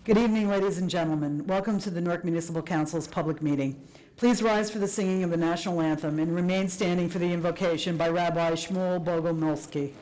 Good evening, ladies and gentlemen. Welcome to the Newark Municipal Council's public meeting. Please rise for the singing of the national anthem and remain standing for the invocation by Rabbi Shmuel Bogomolsky.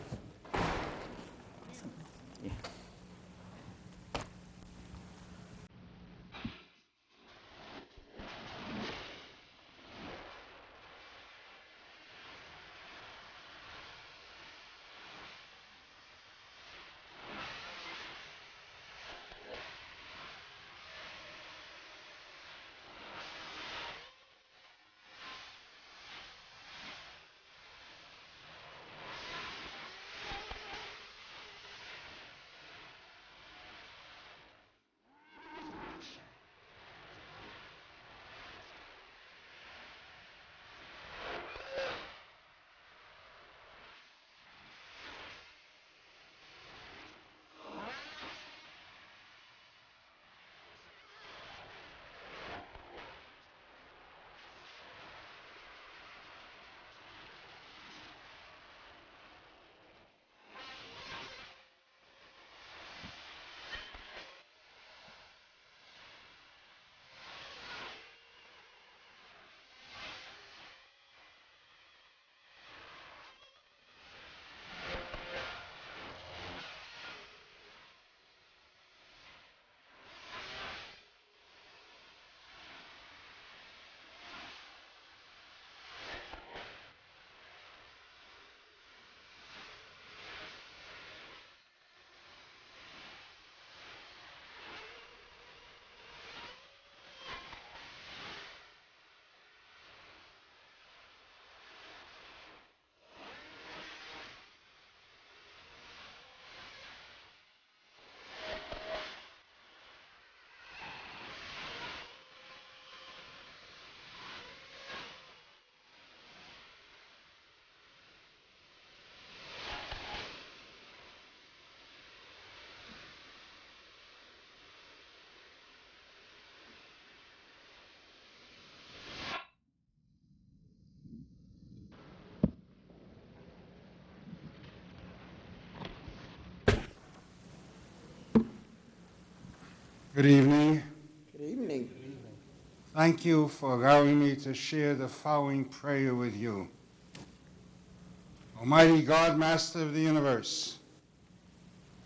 Good evening. Good evening. Thank you for allowing me to share the following prayer with you. Almighty God, Master of the universe,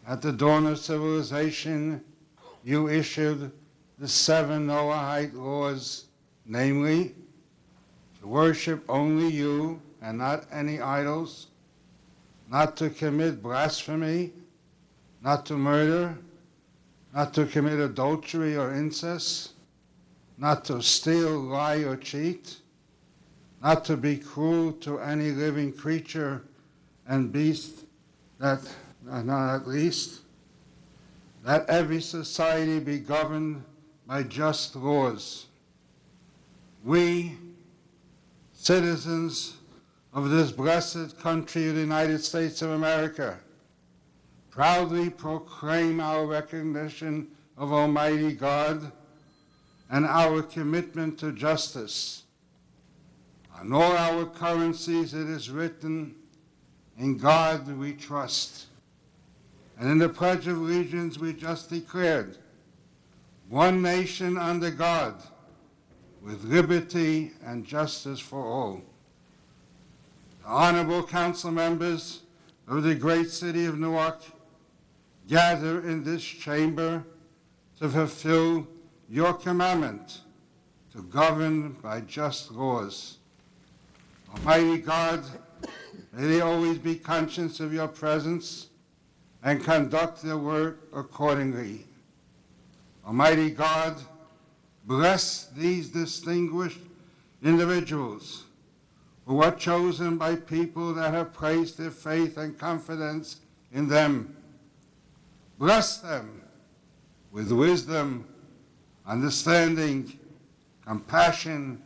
at the dawn of civilization, you issued the 7 Noahide laws, namely, to worship only you and not any idols, not to commit blasphemy, not to murder, not to commit adultery or incest, not to steal, lie, or cheat, not to be cruel to any living creature and beast, that not at least, that every society be governed by just laws. We, citizens of this blessed country of the United States of America, proudly proclaim our recognition of Almighty God and our commitment to justice. On all our currencies it is written, "In God we trust." And in the Pledge of Allegiance we just declared, "One nation under God, with liberty and justice for all." The honorable council members of the great city of Newark gather in this chamber to fulfill your commandment to govern by just laws. Almighty God, may they always be conscious of your presence and conduct their work accordingly. Almighty God, bless these distinguished individuals who are chosen by people that have placed their faith and confidence in them. Bless them with wisdom, understanding, compassion,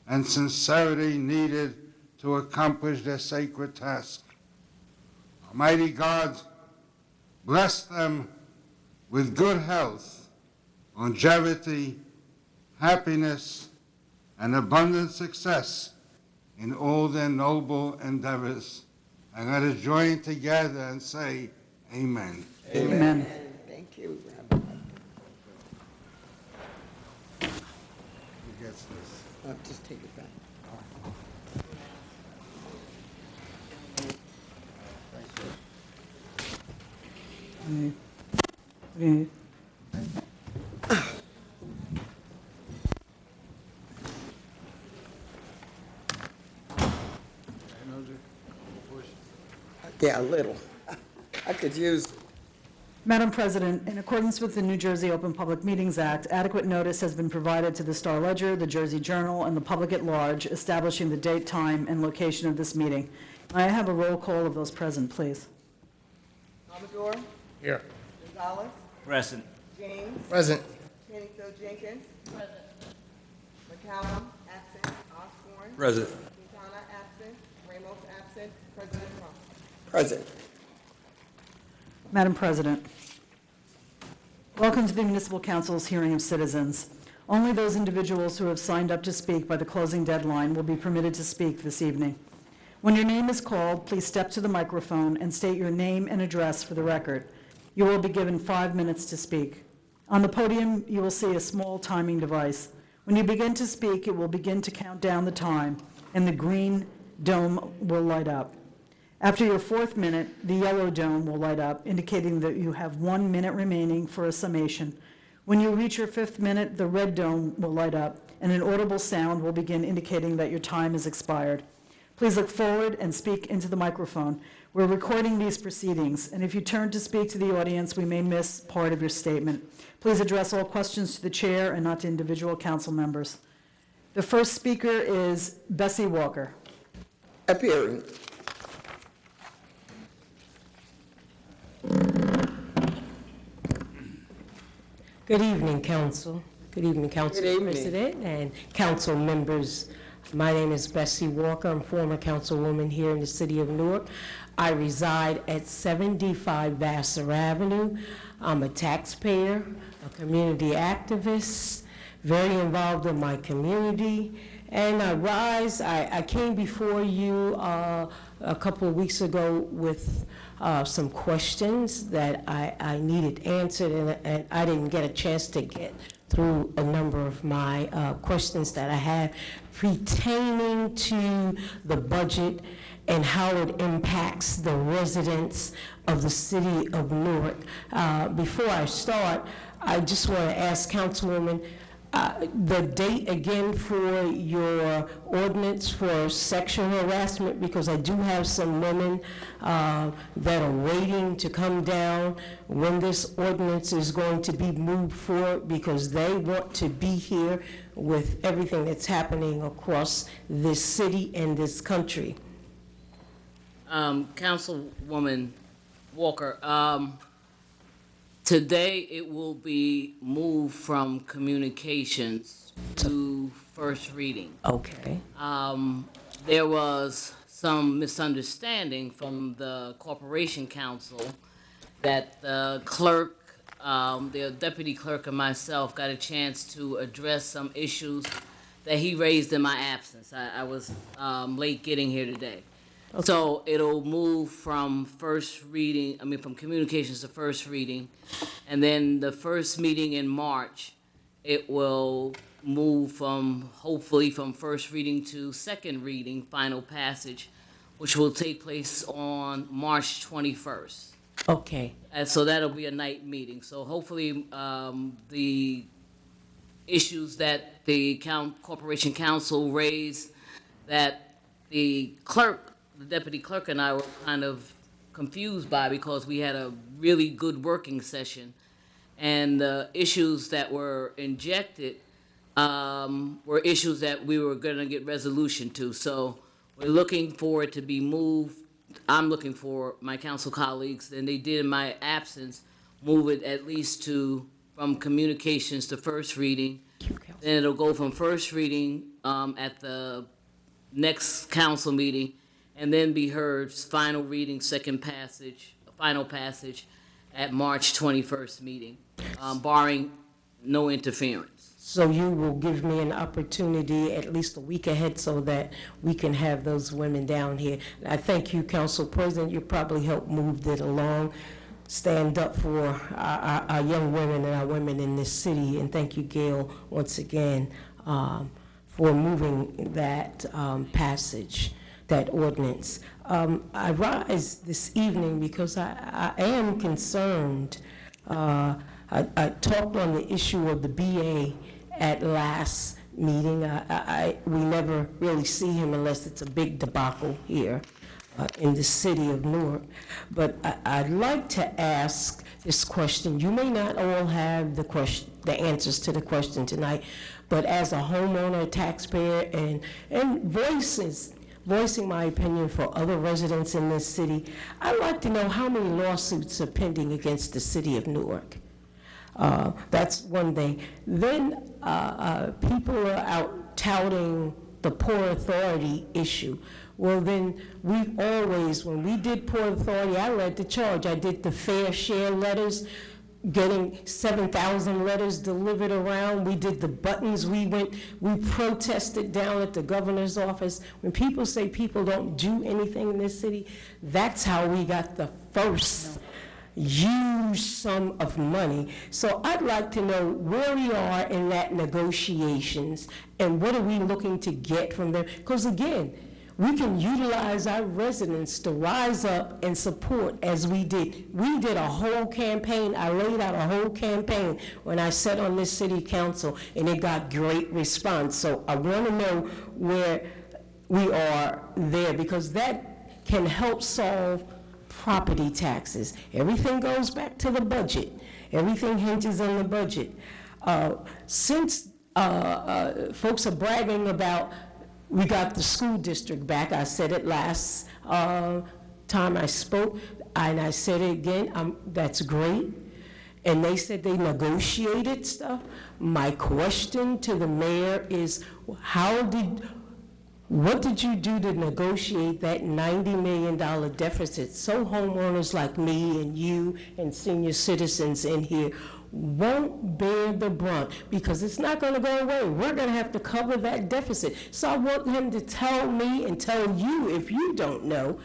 and sincerity needed to accomplish their sacred task. Almighty God, bless them with good health, longevity, happiness, and abundant success in all their noble endeavors. And let us join together and say, Amen. Amen. Thank you, Rabbi. gets this. Just take it back. Mm. Yeah, a little. I could use it. Madam President, in accordance with the New Jersey Open Public Meetings Act, adequate notice has been provided to the Star Ledger, the Jersey Journal, and the public at large, establishing the date, time, and location of this meeting. May I have a roll call of those present, please? Amador, Here. Gonzalez, Present. James, Present. Canfield Jenkins. Present. McCallum, absent. Osborne. Present. Quintana, absent. Ramos, absent. President Trump. Present. Madam President, welcome to the Municipal Council's hearing of citizens. Only those individuals who have signed up to speak by the closing deadline will be permitted to speak this evening. When your name is called, please step to the microphone and state your name and address for the record. You will be given 5 minutes to speak. On the podium, you will see a small timing device. When you begin to speak, it will begin to count down the time, and the green dome will light up. After your 4th minute, the yellow dome will light up, indicating that you have 1 minute remaining for a summation. When you reach your 5th minute, the red dome will light up, and an audible sound will begin indicating that your time is expired. Please look forward and speak into the microphone. We're recording these proceedings, and if you turn to speak to the audience, we may miss part of your statement. Please address all questions to the chair and not to individual council members. The first speaker is Bessie Walker. Appearing. Good evening, Council. Good evening, Council Good evening. President and Council members. My name is Bessie Walker. I'm former councilwoman here in the city of Newark. I reside at 75 Vassar Avenue. I'm a taxpayer, a community activist, very involved in my community. And I came before you a couple of weeks ago with some questions that I needed answered, and I didn't get a chance to get through a number of my questions that I had pertaining to the budget and how it impacts the residents of the city of Newark. Before I start, I just want to ask Councilwoman, the date again for your ordinance for sexual harassment, because I do have some women that are waiting to come down when this ordinance is going to be moved forward, because they want to be here with everything that's happening across this city and this country. Councilwoman Walker, today it will be moved from communications to first reading. Okay. There was some misunderstanding from the Corporation Council that the clerk, the deputy clerk and myself got a chance to address some issues that he raised in my absence. I was late getting here today. Okay. So it'll move from from communications to first reading. And then the first meeting in March, it will move hopefully from first reading to second reading, final passage, which will take place on March 21st. Okay. And so that'll be a night meeting. So hopefully the issues that the Corporation Council raised, that the deputy clerk and I were kind of confused by, because we had a really good working session, and the issues that were injected were issues that we were going to get resolution to. So we're looking for it to be moved. I'm looking for my council colleagues, and they did in my absence, move it at least from communications to first reading. Then it'll go from first reading at the next council meeting, and then be heard final reading, final passage at March 21st meeting, barring no interference. So you will give me an opportunity at least a week ahead so that we can have those women down here. I thank you, Council President. You probably helped move it along. Stand up for our young women and our women in this city. And thank you, Gail, once again. for moving that passage, that ordinance. I rise this evening because I am concerned. I talked on the issue of the BA at last meeting. We never really see him unless it's a big debacle here in the city of Newark. But I'd like to ask this question. You may not all have the answers to the question tonight, but as a homeowner, taxpayer, and voicing my opinion for other residents in this city, I'd like to know how many lawsuits are pending against the city of Newark. That's one thing. Then people are out touting the Port Authority issue. Well, then we always, when we did Port Authority, I led the charge. I did the fair share letters, getting 7,000 letters delivered around. We did the buttons. We protested down at the governor's office. When people say people don't do anything in this city, that's how we got the first huge sum of money. So I'd like to know where we are in that negotiations and what are we looking to get from them. Because again, we can utilize our residents to rise up and support as we did. We did a whole campaign. I laid out a whole campaign when I sat on this city council, and it got great response. So I want to know where we are there, because that can help solve property taxes. Everything goes back to the budget. Everything hinges on the budget. Since folks are bragging about we got the school district back, I said it last time I spoke, and I said it again, that's great. And they said they negotiated stuff. My question to the mayor is, what did you do to negotiate that $90 million deficit so homeowners like me and you and senior citizens in here won't bear the brunt, because it's not going to go away. We're going to have to cover that deficit. So I want him to tell me and tell you, if you don't know,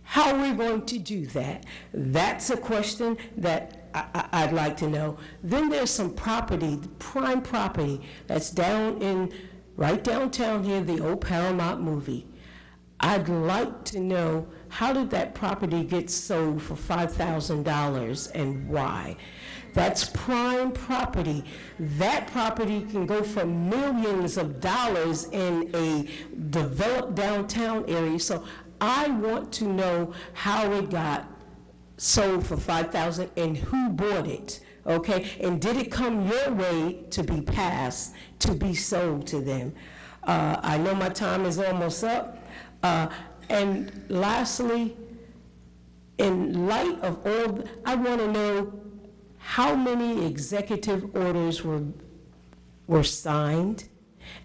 how we're going to do that. That's a question that I'd like to know. Then there's some property, prime property, that's right downtown here, the old Paramount movie. I'd like to know, how did that property get sold for $5,000 and why? That's prime property. That property can go for millions of dollars in a developed downtown area. So I want to know how it got sold for $5,000 and who bought it. Okay, and did it come your way to be passed, to be sold to them? I know my time is almost up. And lastly, in light of all, I want to know how many executive orders were signed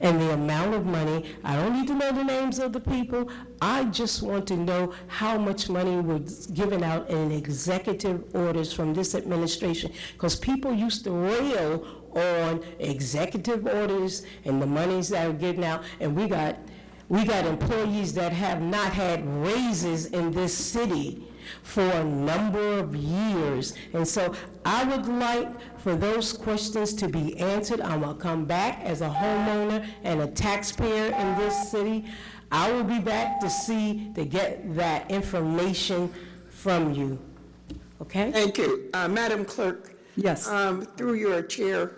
and the amount of money. I don't need to know the names of the people. I just want to know how much money was given out in executive orders from this administration, because people used to rail on executive orders and the monies that are given out, and we got employees that have not had raises in this city for a number of years. And so I would like for those questions to be answered. I'm gonna come back as a homeowner and a taxpayer in this city. I will be back to get that information from you. Okay? Thank you. Madam Clerk. Yes. Through your chair,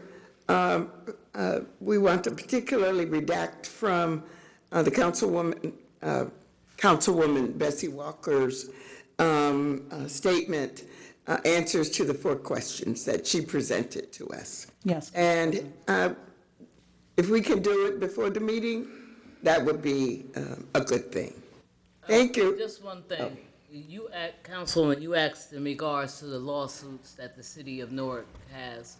we want to particularly redact from the Councilwoman Bessie Walker's statement, answers to the 4 questions that she presented to us. Yes. And if we can do it before the meeting, that would be a good thing. Thank you. Just one thing. Councilman, you asked in regards to the lawsuits that the city of Newark has.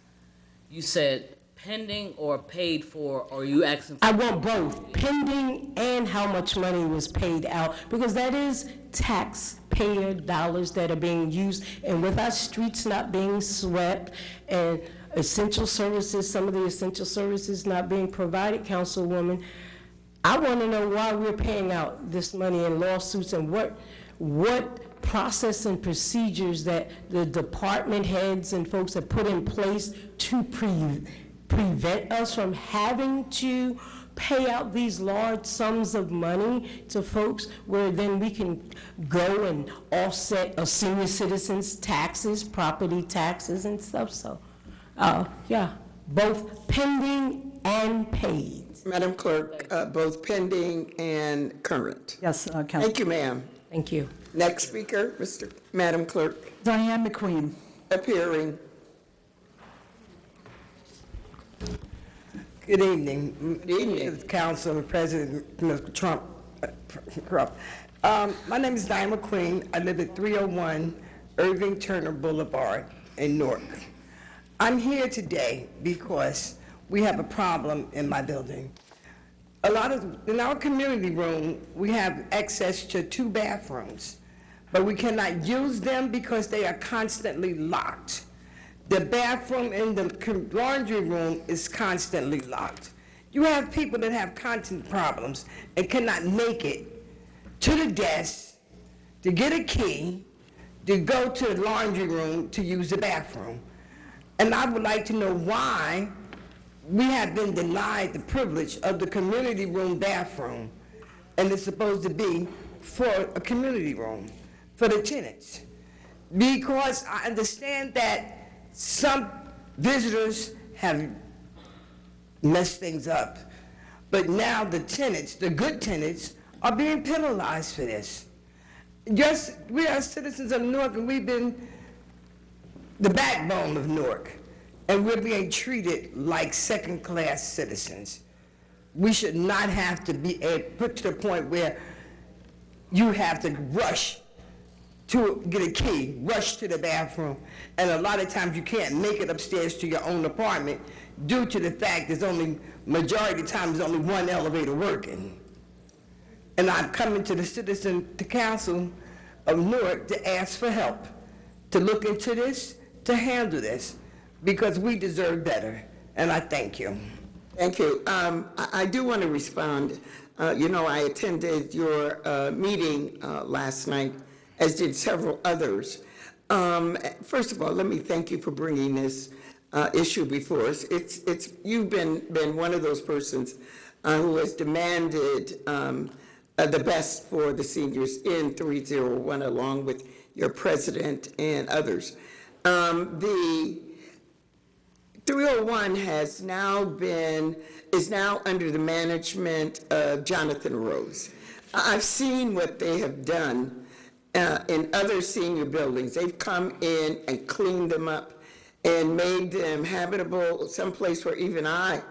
You said pending or paid for, or you asking for? I want both, pending and how much money was paid out, because that is taxpayer dollars that are being used. And with our streets not being swept and essential services, some of the essential services not being provided, Councilwoman, I want to know why we're paying out this money in lawsuits, and what process and procedures that the department heads and folks have put in place to prevent us from having to pay out these large sums of money to folks where then we can go and offset a senior citizen's taxes, property taxes and stuff, so, yeah, both pending and paid. Madam Clerk, both pending and current. Yes, Council. Thank you, ma'am. Thank you. Next speaker, Madam Clerk, Diane McQueen. appearing. Good evening. Good evening. Council and President Mr. Trump. My name is Diane McQueen. I live at 301 Irving Turner Boulevard in Newark. I'm here today because we have a problem in my building. In our community room, we have access to 2 bathrooms, but we cannot use them because they are constantly locked. The bathroom in the laundry room is constantly locked. You have people that have constant problems and cannot make it to the desk to get a key to go to the laundry room to use the bathroom. And I would like to know why we have been denied the privilege of the community room bathroom, and it's supposed to be for a community room, for the tenants. Because I understand that some visitors have messed things up, but now the tenants, the good tenants, are being penalized for this. Just, we are citizens of Newark, and we've been the backbone of Newark, and we're being treated like second-class citizens. We should not have to be put to the point where you have to rush to get a key, rush to the bathroom, and a lot of times you can't make it upstairs to your own apartment due to the fact majority of the time there's only one elevator working. And I'm coming to the council of Newark to ask for help, to look into this, to handle this, because we deserve better, and I thank you. Thank you. I do want to respond. I attended your meeting last night, as did several others. First of all, let me thank you for bringing this issue before us. You've been one of those persons who has demanded the best for the seniors in 301, along with your president and others. The 301 is now under the management of Jonathan Rose. I've seen what they have done in other senior buildings. They've come in and cleaned them up and made them habitable, someplace where even I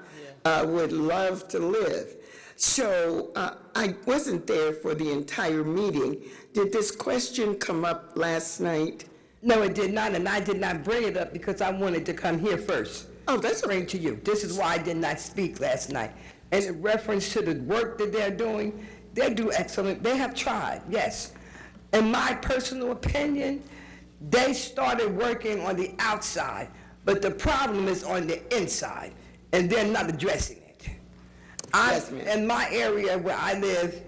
would love to live. So I wasn't there for the entire meeting. Did this question come up last night? No, it did not, and I did not bring it up because I wanted to come here first. Oh, that's Bring to you. This is why I did not speak last night. And in reference to the work that they're doing, they do excellent. They have tried, yes. In my personal opinion, they started working on the outside, but the problem is on the inside, and they're not addressing it. Yes, ma'am. In my area where I live,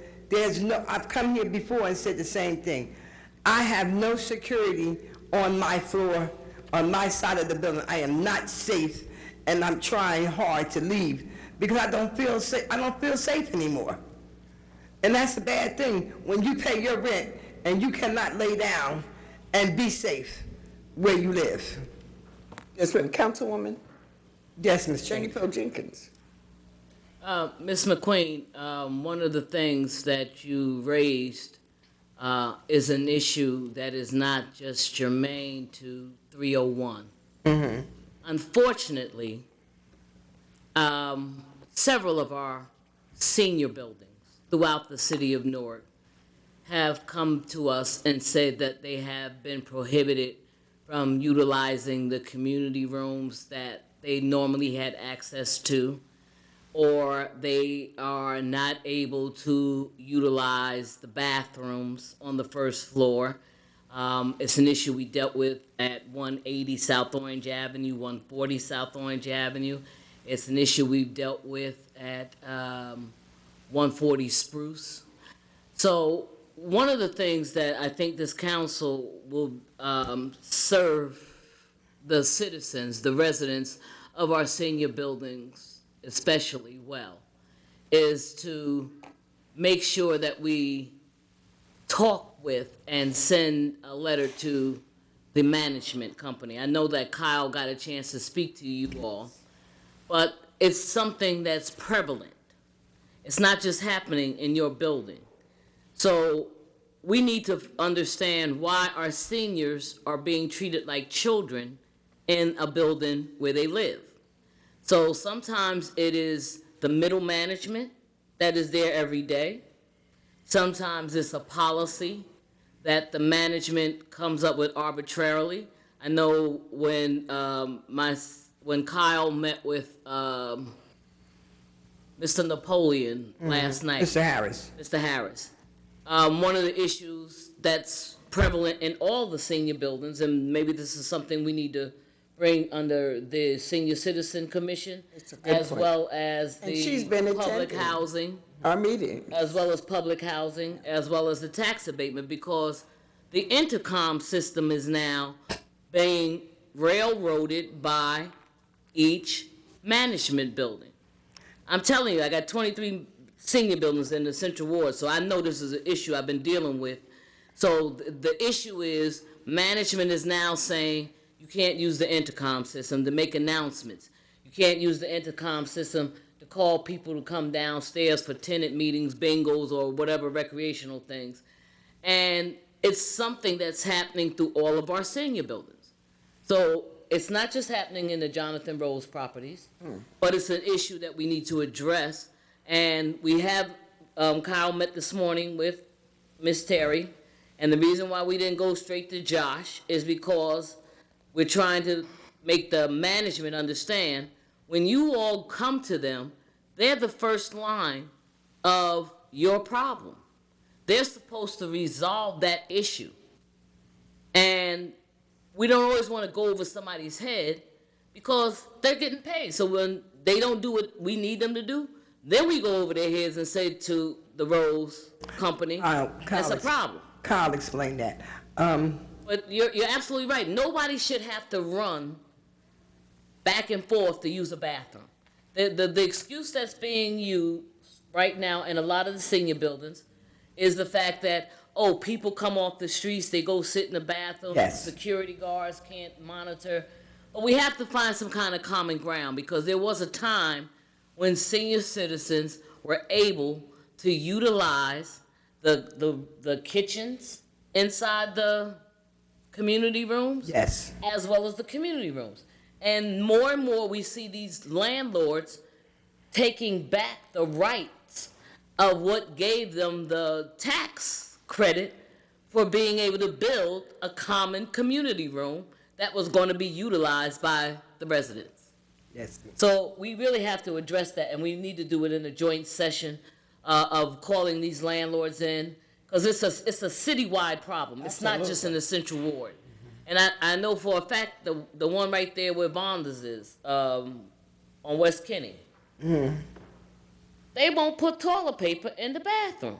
I've come here before and said the same thing. I have no security on my floor, on my side of the building. I am not safe, and I'm trying hard to leave because I don't feel safe. I don't feel safe anymore. And that's a bad thing when you pay your rent and you cannot lay down and be safe where you live. Yes, ma'am. Councilwoman Yes, Ms. Jenny Cheney. Poe Jenkins. Ms. McQueen, one of the things that you raised is an issue that is not just germane to 301. Unfortunately, several of our senior buildings throughout the city of Newark have come to us and said that they have been prohibited from utilizing the community rooms that they normally had access to, or they are not able to utilize the bathrooms on the first floor. It's an issue we dealt with at 180 South Orange Avenue, 140 South Orange Avenue. It's an issue we've dealt with at 140 Spruce. So one of the things that I think this council will serve the citizens, the residents of our senior buildings especially well, is to make sure that we talk with and send a letter to the management company. I know that Kyle got a chance to speak to you all, but it's something that's prevalent. It's not just happening in your building. So we need to understand why our seniors are being treated like children in a building where they live. So sometimes it is the middle management that is there every day. Sometimes it's a policy that the management comes up with arbitrarily. I know when when Kyle met with Mr. Napoleon last night. Mr. Harris. Mr. Harris. One of the issues that's prevalent in all the senior buildings, and maybe this is something we need to bring under the Senior Citizen Commission, as well as And she's been the public attending. housing, Our meeting. as well as public housing, as well as the tax abatement, because the intercom system is now being railroaded by each management building. I'm telling you, I got 23 senior buildings in the Central Ward, so I know this is an issue I've been dealing with. So the issue is management is now saying you can't use the intercom system to make announcements. You can't use the intercom system to call people to come downstairs for tenant meetings, bingos, or whatever recreational things. And it's something that's happening through all of our senior buildings. So it's not just happening in the Jonathan Rose properties, but it's an issue that we need to address. And we have, Kyle met this morning with Ms. Terry, and the reason why we didn't go straight to Josh is because we're trying to make the management understand, when you all come to them, they're the first line of your problem. They're supposed to resolve that issue. And we don't always want to go over somebody's head because they're getting paid. So when they don't do what we need them to do, then we go over their heads and say to the Rose Company, that's a problem. Kyle explained that. But you're absolutely right. Nobody should have to run back and forth to use a bathroom. The excuse that's being used right now in a lot of the senior buildings is the fact that, oh, people come off the streets, they go sit in the bathroom, Yes. security guards can't monitor. But we have to find some kind of common ground, because there was a time when senior citizens were able to utilize the kitchens inside the community rooms, Yes. as well as the community rooms. And more we see these landlords taking back the rights of what gave them the tax credit for being able to build a common community room that was going to be utilized by the residents. Yes. So we really have to address that, and we need to do it in a joint session of calling these landlords in, because it's a citywide problem. It's not just in the Central Ward. And I know for a fact the one right there where Vonda's is, on West Kenny, they won't put toilet paper in the bathroom.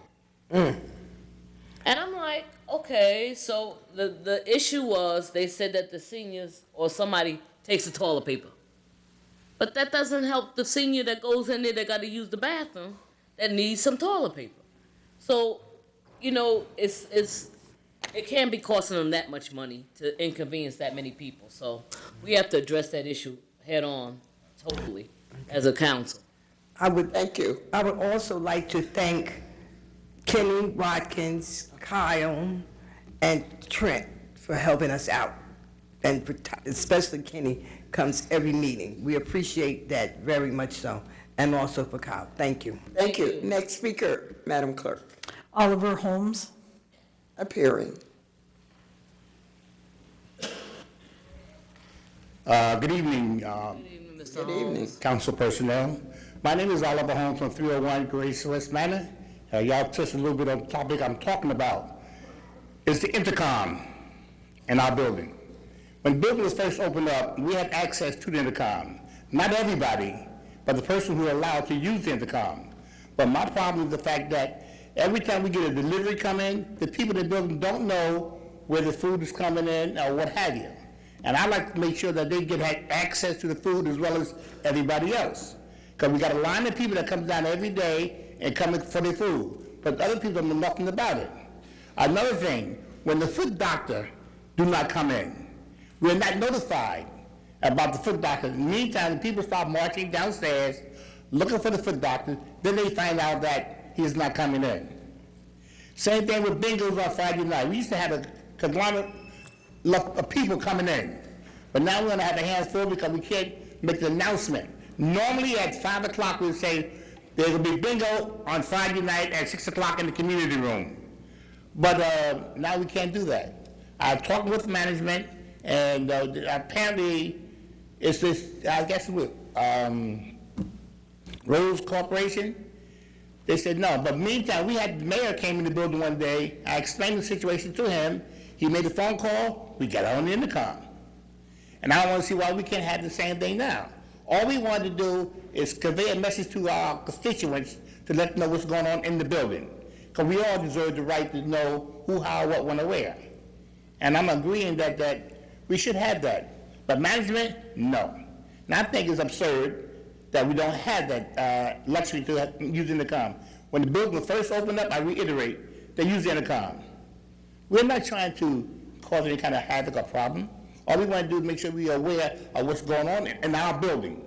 And I'm like, okay, so the issue was they said that the seniors or somebody takes the toilet paper. But that doesn't help the senior that goes in there that got to use the bathroom that needs some toilet paper. So, you know, it can't be costing them that much money to inconvenience that many people. So we have to address that issue head on, totally, as a council. Thank you. I would also like to thank Kenny Watkins, Kyle, and Trent for helping us out. And especially Kenny comes every meeting. We appreciate that very much so. And also for Kyle. Thank you. Thank you. Next speaker, Madam Clerk. Oliver Holmes. Appearing. Good evening, Good evening. council personnel. My name is Oliver Holmes from 301 Graceless Manor. Y'all touched a little bit on the topic I'm talking about. It's the intercom in our building. When the building was first opened up, we had access to the intercom. Not everybody, but the person who allowed to use the intercom. But my problem is the fact that every time we get a delivery come in, the people in the building don't know where the food is coming in or what have you. And I like to make sure that they get access to the food as well as everybody else. Because we got a line of people that comes down every day and come for their food, but other people don't know nothing about it. Another thing, when the foot doctor do not come in, we're not notified about the foot doctor. In the meantime, people start marching downstairs looking for the foot doctor, then they find out that he's not coming in. Same thing with bingos on Friday night. We used to have a conglomerate of people coming in, but now we're gonna have a handful because we can't make the announcement. Normally at 5 o'clock we would say there's gonna be bingo on Friday night at 6 o'clock in the community room. But now we can't do that. I talked with management, and apparently it's this, I guess, with Rose Corporation. They said no, but meantime, we had, the mayor came in the building one day, I explained the situation to him, he made a phone call, we got on the intercom. And I want to see why we can't have the same thing now. All we want to do is convey a message to our constituents to let them know what's going on in the building. Because we all deserve the right to know who, how, what, when, or where. And I'm agreeing that we should have that. But management, no. And I think it's absurd that we don't have that luxury to use intercom. When the building first opened up, I reiterate, they use the intercom. We're not trying to cause any kind of havoc or problem. All we want to do is make sure we are aware of what's going on in our building.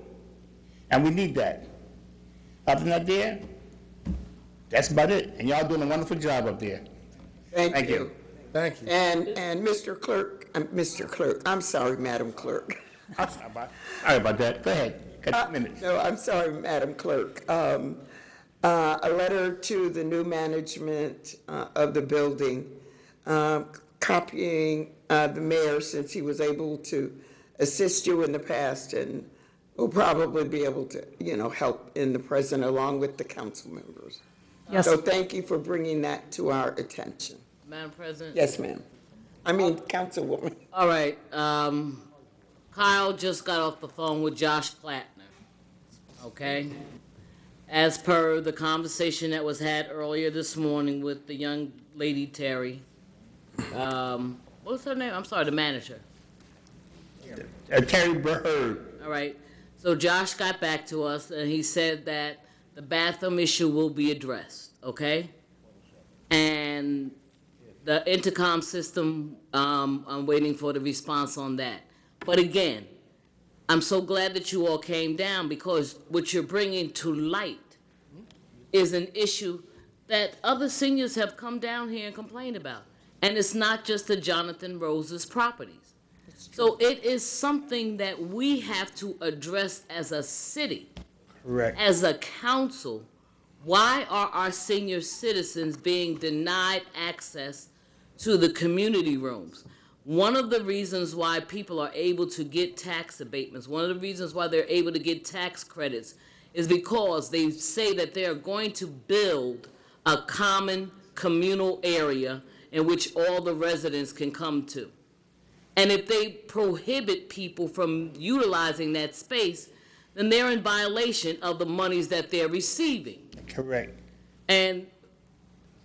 And we need that. Other than that there, that's about it. And y'all doing a wonderful job up there. Thank you. Thank you. And Mr. Clerk, I'm sorry, Madam Clerk. I'm sorry about that. Go ahead. Got 2 minutes. No, I'm sorry, Madam Clerk. A letter to the new management of the building, copying the mayor, since he was able to assist you in the past and will probably be able to, help in the present along with the council members. Yes. So thank you for bringing that to our attention. Madam President? Yes, ma'am. I mean, Councilwoman. All right, Kyle just got off the phone with Josh Plattner, okay? As per the conversation that was had earlier this morning with the young lady Terry, what's her name? I'm sorry, the manager. Terry Bird. All right, so Josh got back to us and he said that the bathroom issue will be addressed, okay? And the intercom system, I'm waiting for the response on that. But again, I'm so glad that you all came down because what you're bringing to light is an issue that other seniors have come down here and complained about. And it's not just the Jonathan Rose's properties. So it is something that we have to address as a city. Correct. As a council. Why are our senior citizens being denied access to the community rooms? One of the reasons why people are able to get tax abatements, one of the reasons why they're able to get tax credits is because they say that they are going to build a common communal area in which all the residents can come to. And if they prohibit people from utilizing that space, then they're in violation of the monies that they're receiving. Correct. And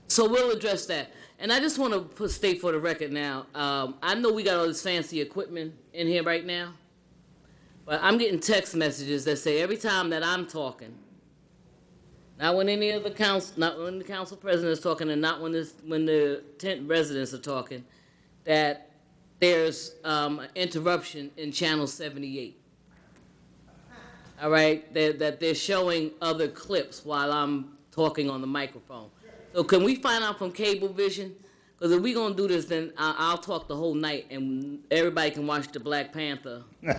so we'll address that. And I just want to state for the record now, I know we got all this fancy equipment in here right now, but I'm getting text messages that say every time that I'm talking, not when any of the council, not when the council president is talking, and not when the tent residents are talking, that there's an interruption in channel 78. All right, that they're showing other clips while I'm talking on the microphone. So can we find out from Cablevision? Because if we're going to do this, then I'll talk the whole night and everybody can watch the Black Panther. No,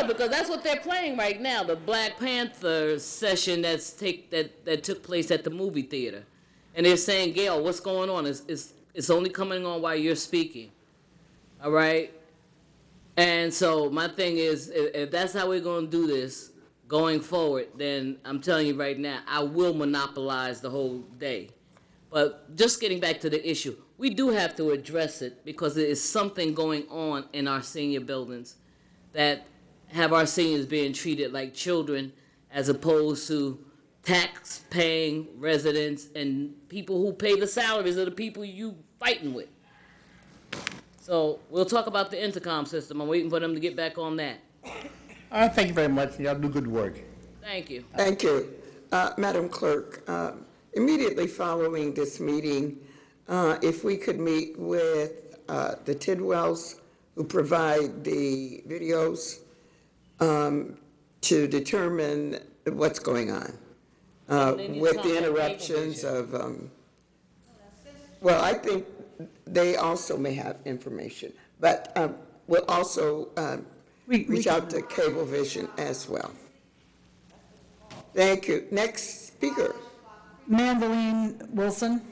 because that's what they're playing right now, the Black Panther session that took place at the movie theater. And they're saying, Gail, what's going on? It's only coming on while you're speaking. All right? And so my thing is, if that's how we're going to do this, going forward, then I'm telling you right now, I will monopolize the whole day. But just getting back to the issue, we do have to address it because there is something going on in our senior buildings that have our seniors being treated like children as opposed to tax-paying residents and people who pay the salaries of the people you fighting with. So we'll talk about the intercom system. I'm waiting for them to get back on that. Thank you very much. Y'all do good work. Thank you. Thank you. Madam Clerk, immediately following this meeting, if we could meet with the Tidwells who provide the videos to determine what's going on They need to with the contact interruptions Cablevision. of, well, I think they also may have information, but we'll also We reach can- out to Cablevision as well. Thank you. Next speaker. Mandeline Wilson.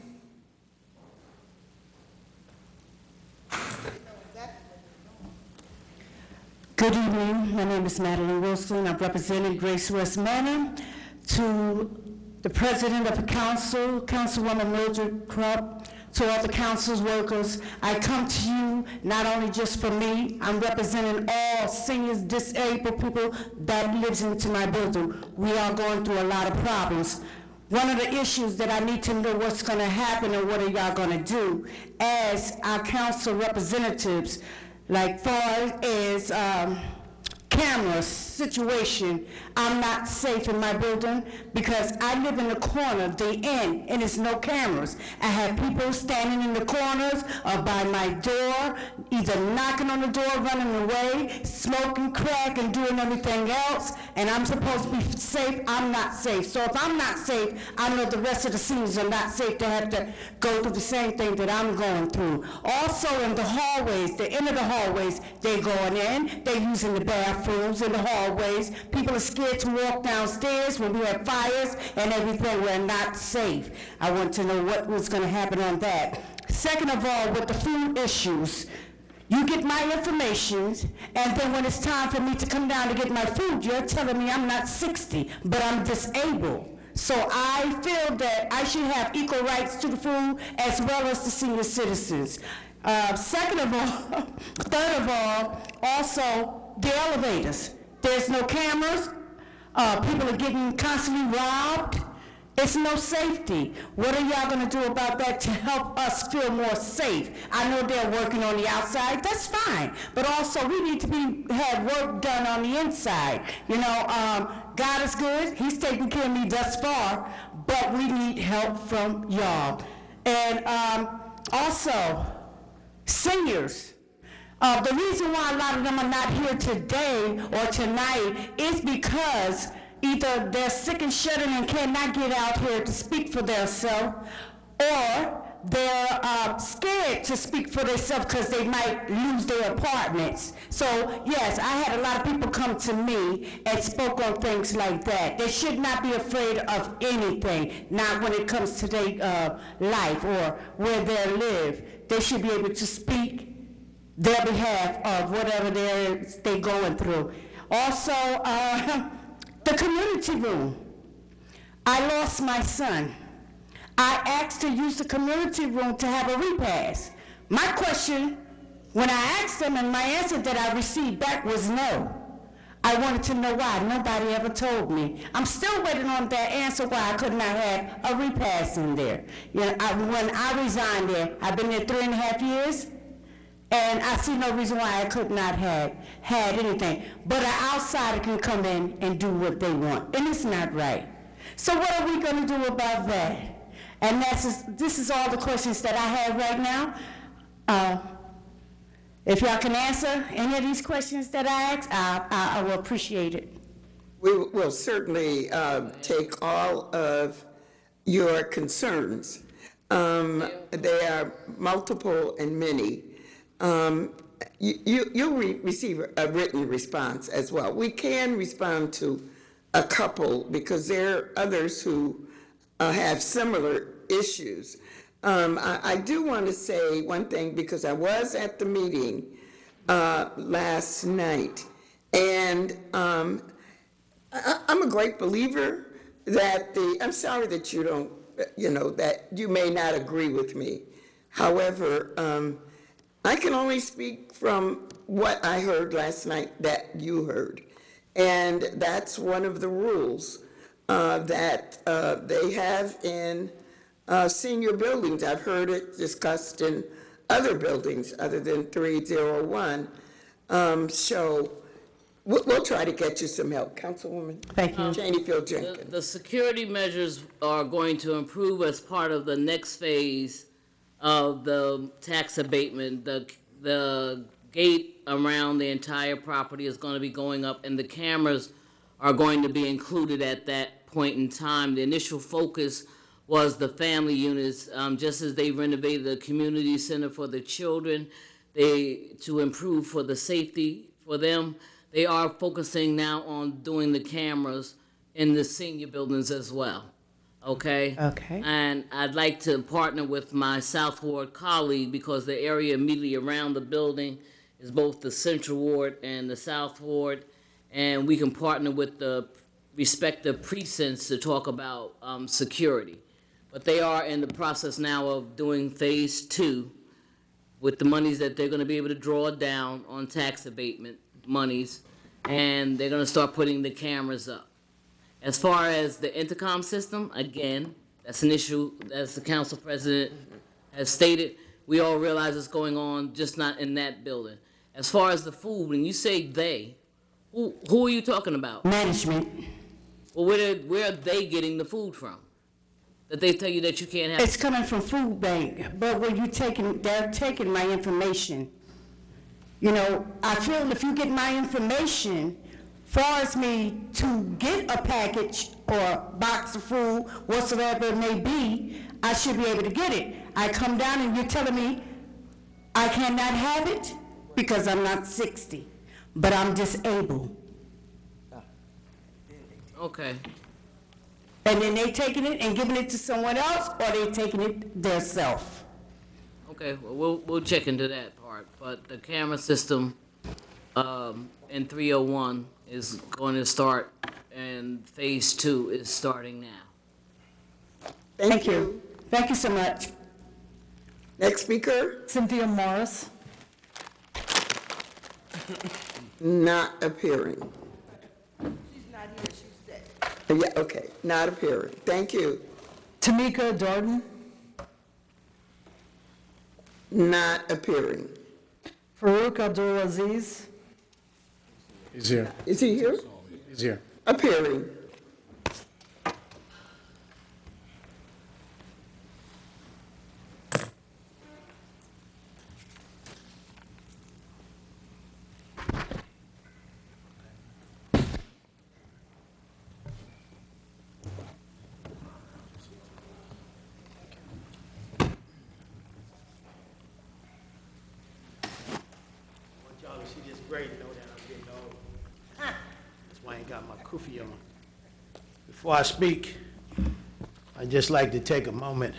Good evening. My name is Madeline Wilson. I'm representing Grace West Manor. To the President of the Council, Councilwoman Mildred Krupp, to all the council's workers, I come to you not only just for me, I'm representing all seniors, disabled people that lives into my building. We are going through a lot of problems. One of the issues that I need to know what's gonna happen and what are y'all gonna do as our council representatives, like far as camera situation. I'm not safe in my building because I live in the corner, the end, and there's no cameras. I have people standing in the corners or by my door, either knocking on the door, running away, smoking crack and doing everything else, and I'm supposed to be safe. I'm not safe. So if I'm not safe, I know the rest of the seniors are not safe to have to go through the same thing that I'm going through. Also in the hallways, the end of the hallways, they're going in, they're using the bathrooms in the hallways. People are scared to walk downstairs when we have fires and everything. We're not safe. I want to know what was going to happen on that. Second of all, with the food issues, you get my information, and then when it's time for me to come down to get my food, you're telling me I'm not 60, but I'm disabled. So I feel that I should have equal rights to the food as well as the senior citizens. Second of all, third of all, also the elevators. There's no cameras. People are getting constantly robbed. It's no safety. What are y'all gonna do about that to help us feel more safe? I know they're working on the outside, that's fine. But also, we need to have work done on the inside. You know, God is good, He's taking care of me thus far, but we need help from y'all. And also, seniors. The reason why a lot of them are not here today or tonight is because either they're sick and shut in and cannot get out here to speak for themselves, or they're scared to speak for themselves because they might lose their apartments. So yes, I had a lot of people come to me and spoke on things like that. They should not be afraid of anything, not when it comes to their life or where they live. They should be able to speak their behalf of whatever they're going through. Also, the community room. I lost my son. I asked to use the community room to have a repast. My question, when I asked them, and my answer that I received back was no. I wanted to know why. Nobody ever told me. I'm still waiting on that answer why I could not have a repast in there. You know, when I resigned there, I've been there 3.5 years, and I see no reason why I could not have had anything. But an outsider can come in and do what they want, and it's not right. So what are we going to do about that? And this is all the questions that I have right now. If y'all can answer any of these questions that I asked, I will appreciate it. We will certainly take all of your concerns. They are multiple and many. You'll receive a written response as well. We can respond to a couple because there are others who have similar issues. I do want to say one thing because I was at the meeting last night, and I'm a great believer that I'm sorry that you don't, that you may not agree with me. However, I can only speak from what I heard last night that you heard. And that's one of the rules that they have in senior buildings. I've heard it discussed in other buildings other than 301. So We'll try to get you some help, Councilwoman. Thank you. Cheney Field The Jenkins. security measures are going to improve as part of the next phase of the tax abatement. The gate around the entire property is going to be going up, and the cameras are going to be included at that point in time. The initial focus was the family units, just as they renovated the community center for the children, to improve for the safety for them. They are focusing now on doing the cameras in the senior buildings as well, okay? Okay. And I'd like to partner with my South Ward colleague, because the area immediately around the building is both the Central Ward and the South Ward, and we can partner with the respective precincts to talk about security. But they are in the process now of doing phase 2 with the monies that they're gonna be able to draw down on tax abatement monies, and they're gonna start putting the cameras up. As far as the intercom system, again, that's an issue, as the council president has stated, we all realize it's going on, just not in that building. As far as the food, when you say they, who are you talking about? Management. Well, where are they getting the food from? That they tell you that you can't have? It's coming from food bank, but when they're taking my information. You know, I feel if you get my information, force me to get a package or box of food, whatsoever it may be, I should be able to get it. I come down and you're telling me I cannot have it because I'm not 60, but I'm disabled. Okay. And then they taking it and giving it to someone else, or they taking it themselves. Okay, well, we'll check into that part, but the camera system, in 301 is going to start, and phase 2 is starting now. Thank you. Thank you so much. Next speaker, Cynthia Morris. not appearing. She's not here, she's sick. Yeah, okay, not appearing. Thank you. Tamika Darden. Not appearing. Farouk Abdulaziz. He's here. Is he here? He's here. Appearing. Y'all, she just great, know that I'm getting old. That's why I ain't got my kufi on. Before I speak, I'd just like to take a moment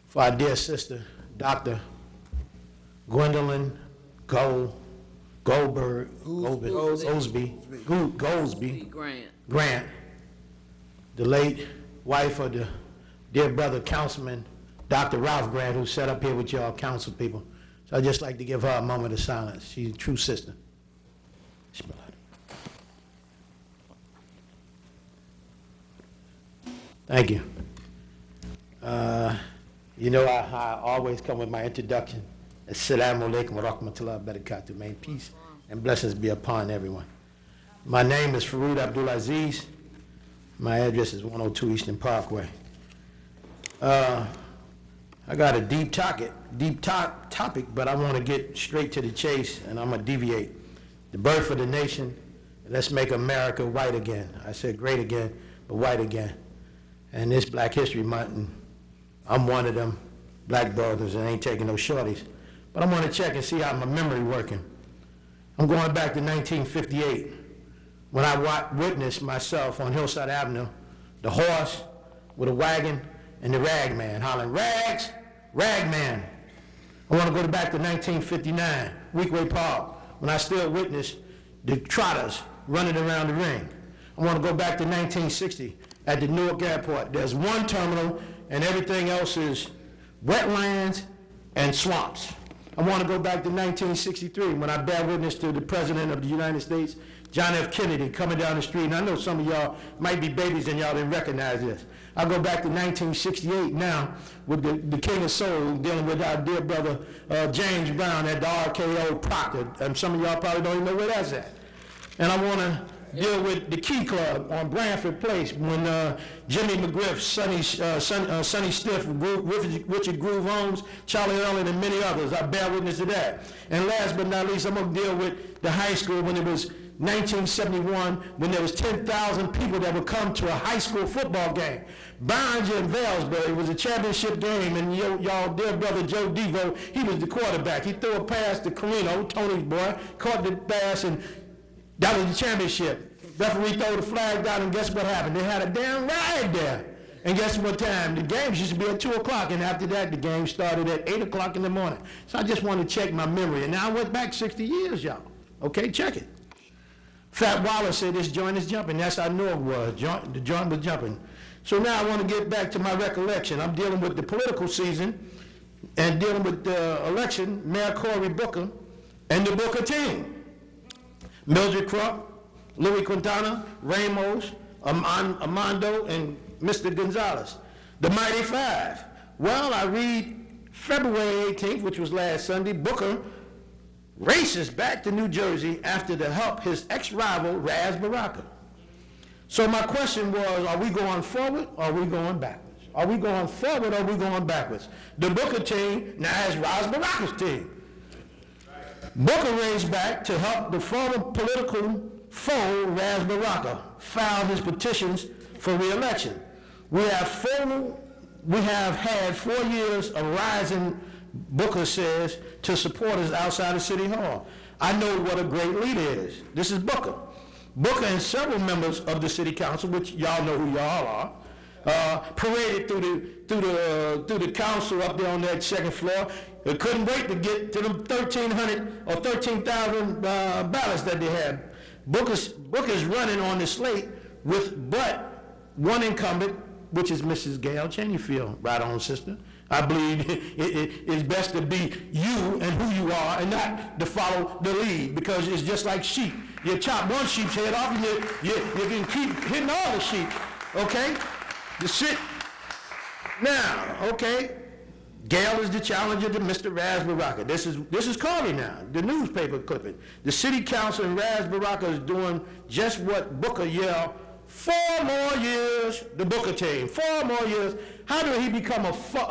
for our dear sister, Dr. Gwendolyn Goldsby Grant. the late wife of the dear brother Councilman Dr. Ralph Grant, who sat up here with y'all council people. So I'd just like to give her a moment of silence. She's a true sister. Thank you. You know, I always come with my introduction. Assalamu alaikum wa rahmatullahi wa barakatuh. May peace and blessings be upon everyone. My name is Farouk Abdulaziz. My address is 102 Eastern Parkway. I got a deep topic, but I want to get straight to the chase, and I'm going to deviate. The birth of the nation, let's make America white again. I said great again, but white again. And this Black History Month, and I'm one of them black brothers and ain't taking no shorties. But I want to check and see how my memory working. I'm going back to 1958, when I witnessed myself on Hillside Avenue, the horse with a wagon and the rag man hollering, "Rags, rag man." I want to go back to 1959, Weekway Park, when I still witnessed the trotters running around the ring. I want to go back to 1960 at the Newark Airport. There's one terminal and everything else is wetlands and swamps. I want to go back to 1963 when I bear witness to the President of the United States, John F. Kennedy, coming down the street. And I know some of y'all might be babies and y'all didn't recognize this. I go back to 1968 now with the King of Soul dealing with our dear brother James Brown at the RKO Proctor. And some of y'all probably don't even know where that's at. And I want to deal with the Key Club on Branford Place when Jimmy McGriff, Sonny Stiff, Richard Groove Holmes, Charlie Ellen, and many others. I bear witness to that. And last but not least, I'm going to deal with the high school when it was 1971, when there was 10,000 people that would come to a high school football game. Barringer and Vailsbury was a championship game, and y'all dear brother Joe Devo, he was the quarterback. He threw a pass to Carino, Tony's boy, caught the pass, and that was the championship. Referee threw the flag down, and guess what happened? They had a damn riot there. And guess what time? The games used to be at 2 o'clock, and after that, the game started at 8 o'clock in the morning. So I just want to check my memory. And now I went back 60 years, y'all. Okay, check it. Fat Wallace said this joint is jumping. That's how I knew it was. The joint was jumping. So now I want to get back to my recollection. I'm dealing with the political season and dealing with the election, Mayor Cory Booker, and the Booker team. Mildred Krupp, Louis Quintana, Ramos, Armando, and Mr. Gonzalez. The Mighty Five. Well, I read February 18th, which was last Sunday, Booker races back to New Jersey after to help his ex-rival, Ras Baraka. So my question was, are we going forward or are we going backwards? Are we going forward or are we going backwards? The Booker team now is Ras Baraka's team. Booker raced back to help the former political foe, Ras Baraka, file his petitions for re-election. We have had 4 years of rising, Booker says, to supporters outside of City Hall. I know what a great leader is. This is Booker. Booker and several members of the City Council, which y'all know who y'all are, paraded through the council up there on that second floor. They couldn't wait to get to them 1,300 or 13,000 ballots that they had. Booker's running on the slate with but one incumbent, which is Mrs. Gail Chaneyfield. Right on, sister. I believe it's best to be you and who you are and not to follow the lead, because it's just like sheep. You chop one sheep's head off and you can keep hitting all the sheep, okay? Now, okay, Gail is the challenger to Mr. Ras Baraka. This is Cory now, the newspaper clipping. The city council and Ras Baraka is doing just what Booker yelled, 4 more years, the Booker team, 4 more years. How did he become a foe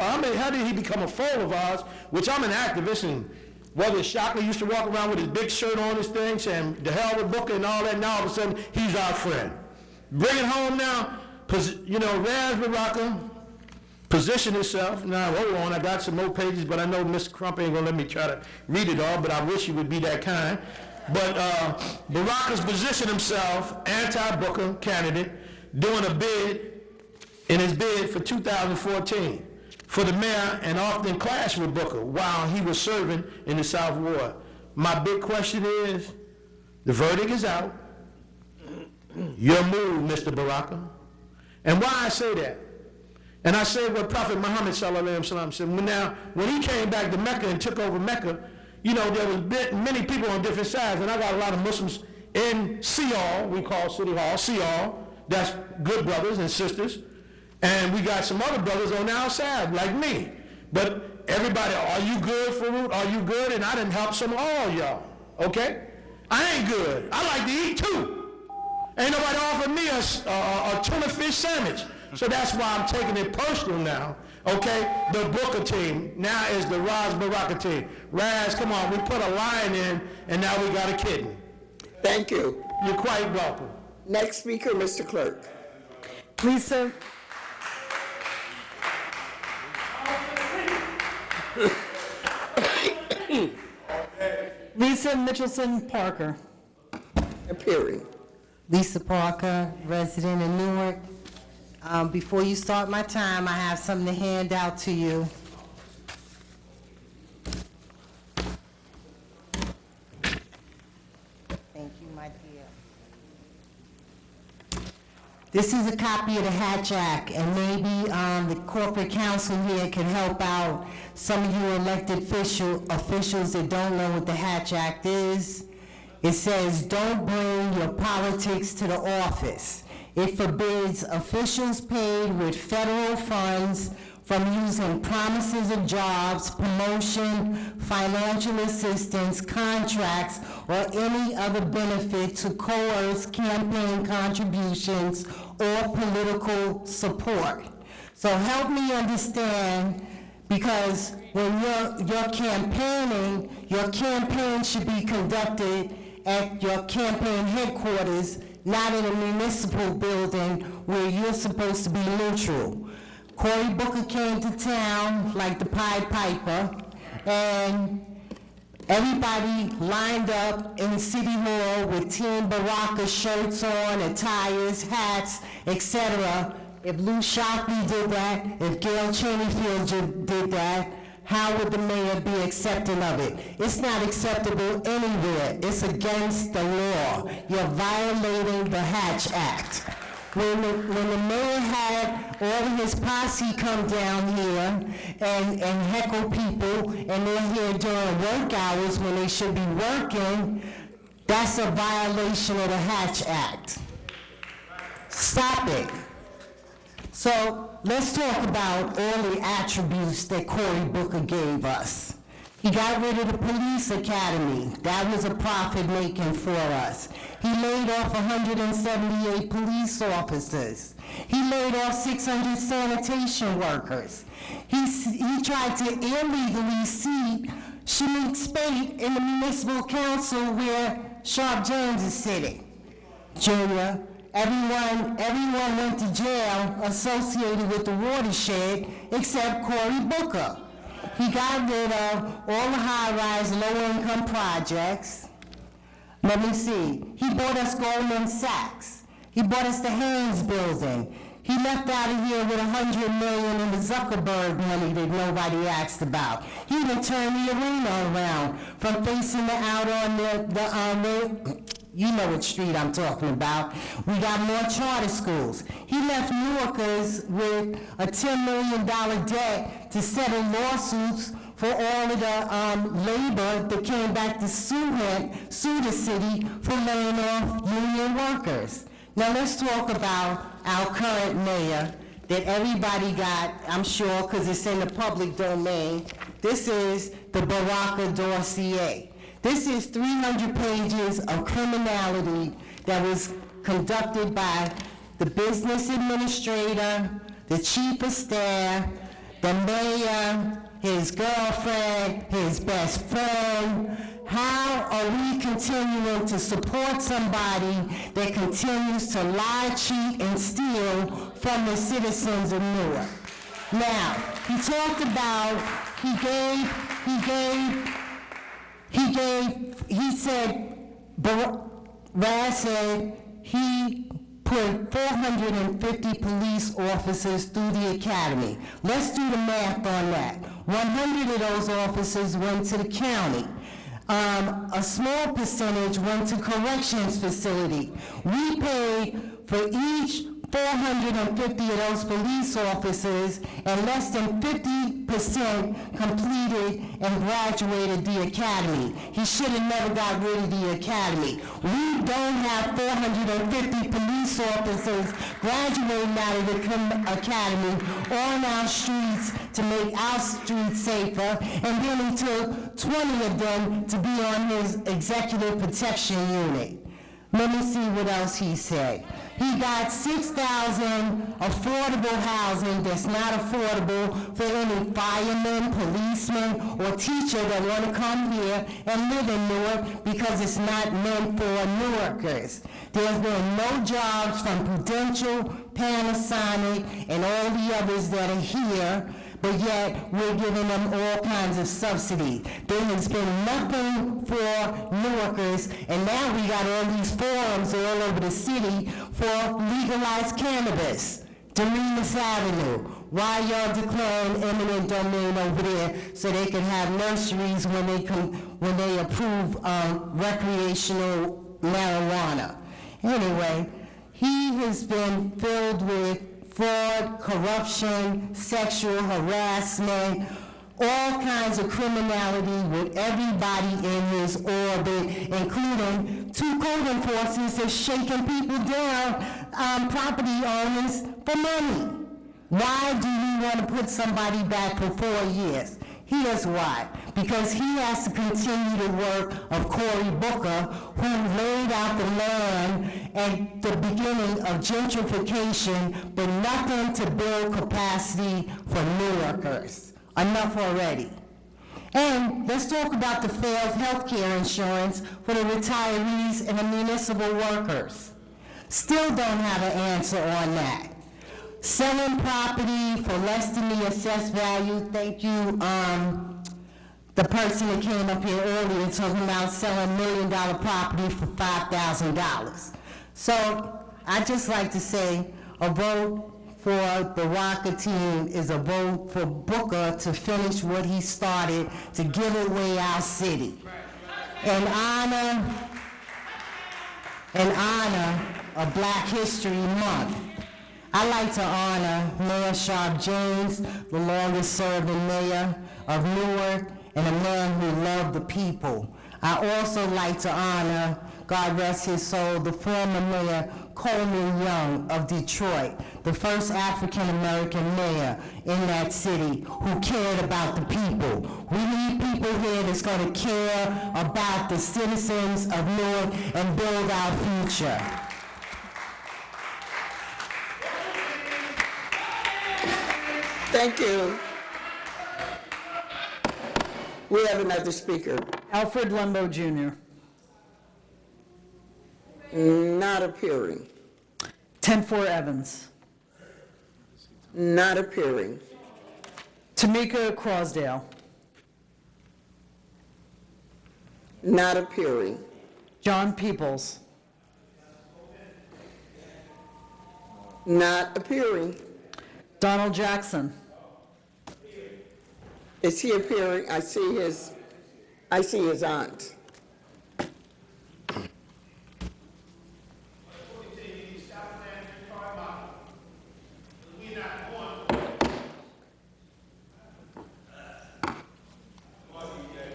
of ours, which I'm an activist, and whether Shockley used to walk around with his big shirt on, his thing, saying the hell with Booker and all that, and all of a sudden, he's our friend. Bring it home now, Ras Baraka positioned himself. Now, hold on, I got some more pages, but I know Ms. Crump ain't gonna let me try to read it all, but I wish he would be that kind. But Baraka's positioned himself, anti-Booker candidate, doing a bid in his bid for 2014 for the mayor, and often clashed with Booker while he was serving in the South Ward. My big question is, the verdict is out. Your move, Mr. Baraka. And why I say that? And I say what Prophet Muhammad sallallahu alaihi wasallam said. When he came back to Mecca and took over Mecca, there was many people on different sides, and I got a lot of Muslims in Seoul, we call City Hall, Seoul, that's good brothers and sisters, and we got some other brothers on the outside, like me. But everybody, are you good, Farouk? Are you good? And I done help some of all y'all, okay? I ain't good. I like to eat too. Ain't nobody offered me a tuna fish sandwich. So that's why I'm taking it personal now, okay? The Booker team now is the Ras Baraka team. Ras, come on, we put a lion in, and now we got a kitten. Thank you. You're quite welcome. Next speaker, Mr. Clerk. Lisa. Lisa Mitchelson Parker. Appearing. Lisa Parker, resident of Newark. Before you start my time, I have something to hand out to you. Thank you, my dear. This is a copy of the Hatch Act, and maybe the corporate counsel here can help out some of you elected officials that don't know what the Hatch Act is. It says, don't bring your politics to the office. It forbids officials paid with federal funds from using promises of jobs, promotion, financial assistance, contracts, or any other benefit to coerce campaign contributions or political support. So help me understand, because when you're campaigning, your campaign should be conducted at your campaign headquarters, not in a municipal building where you're supposed to be neutral. Cory Booker came to town like the Pied Piper, and everybody lined up in City Hall with Team Baraka shirts on, attires, hats, etc. If Lou Shockley did that, if Gail Cheneyfield did that, how would the mayor be accepting of it? It's not acceptable anywhere. It's against the law. You're violating the Hatch Act. When the mayor had all of his posse come down here and heckle people, and they're here during work hours when they should be working, that's a violation of the Hatch Act. Stop it. So let's talk about all the attributes that Cory Booker gave us. He got rid of the police academy. That was a profit making for us. He laid off 178 police officers. He laid off 600 sanitation workers. He tried to illegally seat Shanique Spate in the municipal council where Sharp Jones is sitting. Junior, everyone went to jail associated with the watershed except Cory Booker. He got rid of all the high-rise, low-income projects. Let me see. He bought us Goldman Sachs. He bought us the Haynes Building. He left out of here with $100 million in the Zuckerberg money that nobody asked about. He even turned the arena around from facing it out on the you know what street I'm talking about. We got more charter schools. He left Newarkers with a $10 million debt to settle lawsuits for all of the labor that came back to sue the city for laying off union workers. Now let's talk about our current mayor that everybody got, I'm sure, because it's in the public domain. This is the Baraka dossier. This is 300 pages of criminality that was conducted by the business administrator, the chief of staff, the mayor, his girlfriend, his best friend. How are we continuing to support somebody that continues to lie, cheat, and steal from the citizens of Newark? Now, he talked about, he said, Raz said he put 450 police officers through the academy. Let's do the math on that. 100 of those officers went to the county. A small percentage went to corrections facility. We paid for each 450 of those police officers, and less than 50% completed and graduated the academy. He should have never got rid of the academy. We don't have 450 police officers graduating out of the academy on our streets to make our streets safer, and then he took 20 of them to be on his executive protection unit. Let me see what else he said. He got 6,000 affordable housing that's not affordable for any fireman, policeman, or teacher that want to come here and live in Newark because it's not meant for Newarkers. There's been no jobs from Prudential, Panasonic, and all the others that are here, but yet we're giving them all kinds of subsidy. There has been nothing for Newarkers, and now we got all these forums all over the city for legalized cannabis. Dominus Avenue. Why y'all declaring eminent domain over there so they can have nurseries when they approve recreational marijuana? Anyway, he has been filled with fraud, corruption, sexual harassment, all kinds of criminality with everybody in his orbit, including 2 code enforcers that's shaking people down, property owners, for money. Why do you want to put somebody back for 4 years? Here's why. Because he has to continue the work of Cory Booker, who laid out the land at the beginning of gentrification, but nothing to build capacity for New Yorkers. Enough already. And let's talk about the failed health care insurance for the retirees and the municipal workers. Still don't have an answer on that. Selling property for less than the assessed value. Thank you, the person that came up here earlier talking about selling $1 million property for $5,000. So I just like to say a vote for the Walker team is a vote for Booker to finish what he started, to give away our city. In honor of Black History Month, I'd like to honor Mayor Sharp James, the longest serving mayor of Newark, and a man who loved the people. I also like to honor, God rest his soul, the former mayor Coleman Young of Detroit, the first African-American mayor in that city who cared about the people. We need people here that's going to care about the citizens of Newark and build our future. Thank you. We have another speaker. Alfred Lembo Jr. Not appearing. 10-4 Evans. Not appearing. Tamika Crosdale. Not appearing. John Peoples. Not appearing. Donald Jackson. Is he appearing? I see his aunt.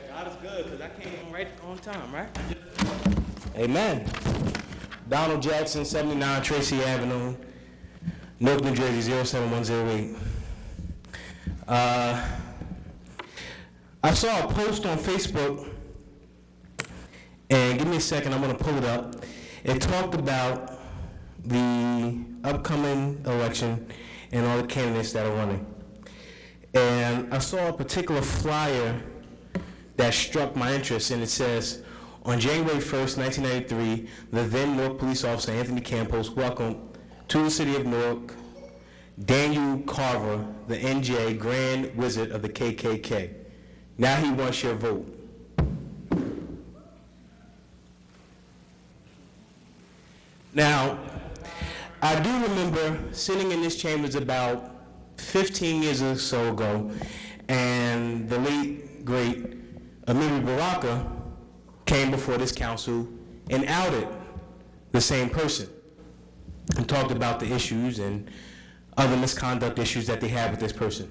God is good, because I came right on time, right? Amen. Donald Jackson, 79 Tracy Avenue, Newark, New Jersey, 07108. I saw a post on Facebook, and give me a second, I'm going to pull it up. It talked about the upcoming election and all the candidates that are running. And I saw a particular flyer that struck my interest, and it says, on January 1st, 1993, the then Newark police officer Anthony Campos welcomed to the city of Newark Daniel Carver, the NJ Grand Wizard of the KKK. Now he wants your vote. Now, I do remember sitting in this chambers about 15 years or so ago, and the late, great Amiri Baraka came before this council and outed the same person and talked about the issues and other misconduct issues that they had with this person.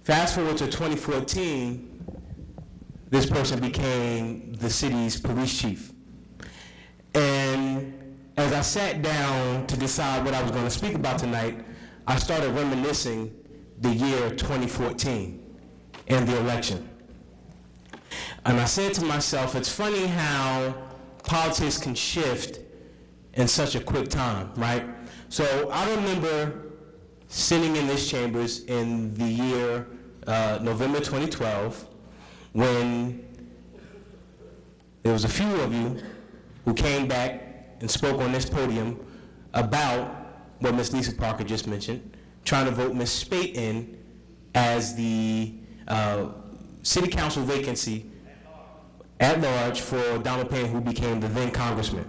Fast forward to 2014, this person became the city's police chief. And as I sat down to decide what I was going to speak about tonight, I started reminiscing the year 2014 and the election. And I said to myself, it's funny how politics can shift in such a quick time, right? So I remember sitting in this chambers in the year November 2012, when there was a few of you who came back and spoke on this podium about what Ms. Lisa Parker just mentioned, trying to vote Ms. Spate in as the city council vacancy at large for Donald Payne, who became the then congressman.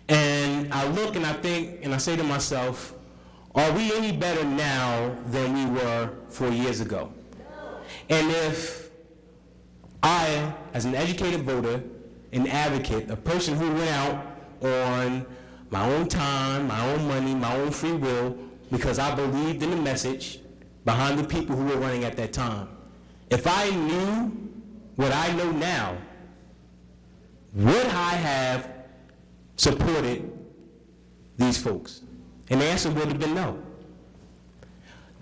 And I look and I think, and I say to myself, are we any better now than we were 4 years ago? And if I, as an educated voter, an advocate, a person who went out on my own time, my own money, my own free will, because I believed in the message behind the people who were running at that time, if I knew what I know now, would I have supported these folks? And the answer would have been no.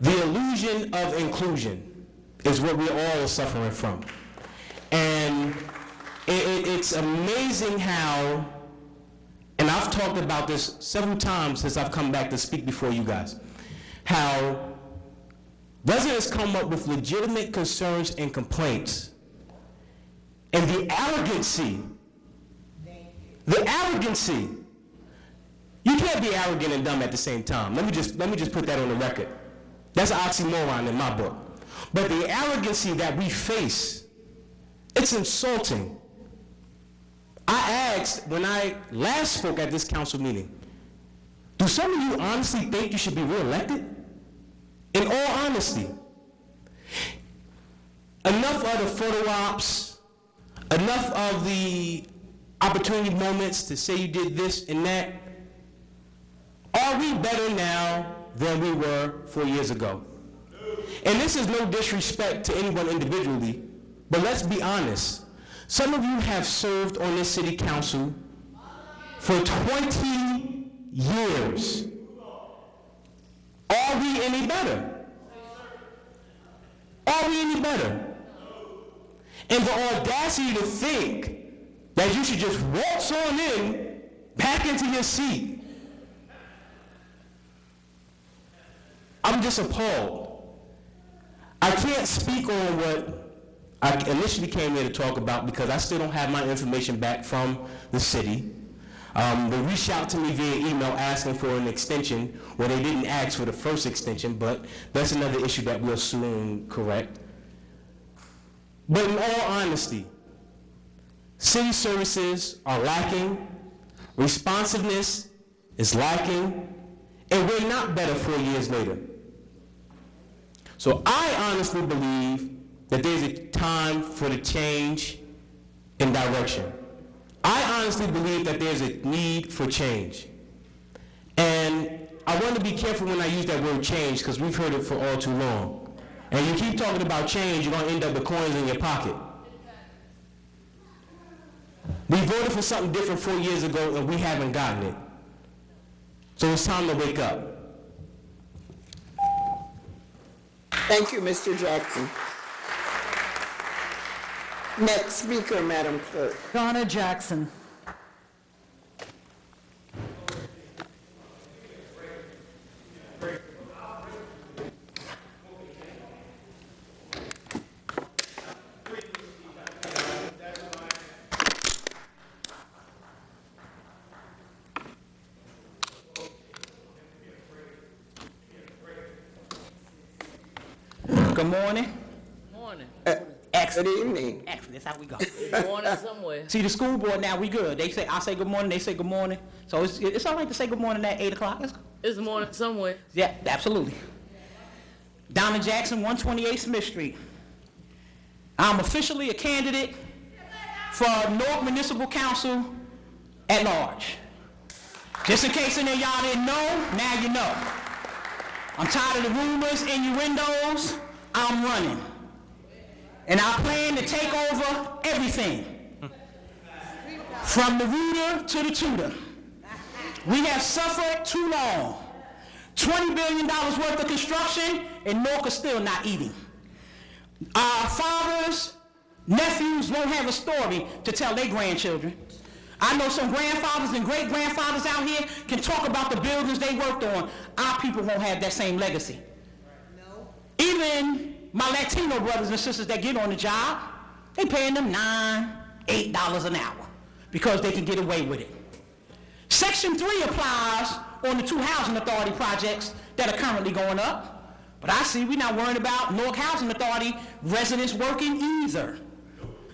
The illusion of inclusion is what we all are suffering from. And it's amazing how, and I've talked about this several times since I've come back to speak before you guys, how residents come up with legitimate concerns and complaints, and the arrogancy, you can't be arrogant and dumb at the same time. Let me just put that on the record. That's an oxymoron in my book. But the arrogancy that we face, it's insulting. I asked when I last spoke at this council meeting, do some of you honestly think you should be reelected? In all honesty. Enough of the photo ops, enough of the opportunity moments to say you did this and that. Are we better now than we were 4 years ago? And this is no disrespect to anyone individually, but let's be honest. Some of you have served on this city council for 20 years. Are we any better? Are we any better? And the audacity to think that you should just waltz on in, back into your seat. I'm just appalled. I can't speak on what I initially came here to talk about because I still don't have my information back from the city. They reached out to me via email asking for an extension. Well, they didn't ask for the first extension, but that's another issue that we'll soon correct. But in all honesty, city services are lacking, responsiveness is lacking, and we're not better 4 years later. So I honestly believe that there's a time for the change in direction. I honestly believe that there's a need for change. And I want to be careful when I use that word change because we've heard it for all too long. And you keep talking about change, you're going to end up with coins in your pocket. We voted for something different 4 years ago and we haven't gotten it. So it's time to wake up. Thank you, Mr. Jackson. Next speaker, Madam Clerk. Donna Jackson. Good morning. Morning. Good evening. Excellent, that's how we go. Morning somewhere. See, the school board now, we good. They say, I say good morning, they say good morning. So it's all right to say good morning at 8 o'clock. It's morning somewhere. Yeah, absolutely. Donna Jackson, 128 Smith Street. I'm officially a candidate for Newark Municipal Council at large. Just in case any of y'all didn't know, now you know. I'm tired of the rumors, innuendos. I'm running. And I plan to take over everything. From the rooter to the tutor. We have suffered too long. $20 billion worth of construction, and Newark is still not eating. Our fathers, nephews won't have a story to tell their grandchildren. I know some grandfathers and great-grandfathers out here can talk about the buildings they worked on. Our people won't have that same legacy. No. Even my Latino brothers and sisters that get on the job, they paying them $9, $8 an hour because they can get away with it. Section 3 applies on the 2 housing authority projects that are currently going up. But I see we're not worried about Newark Housing Authority residents working either.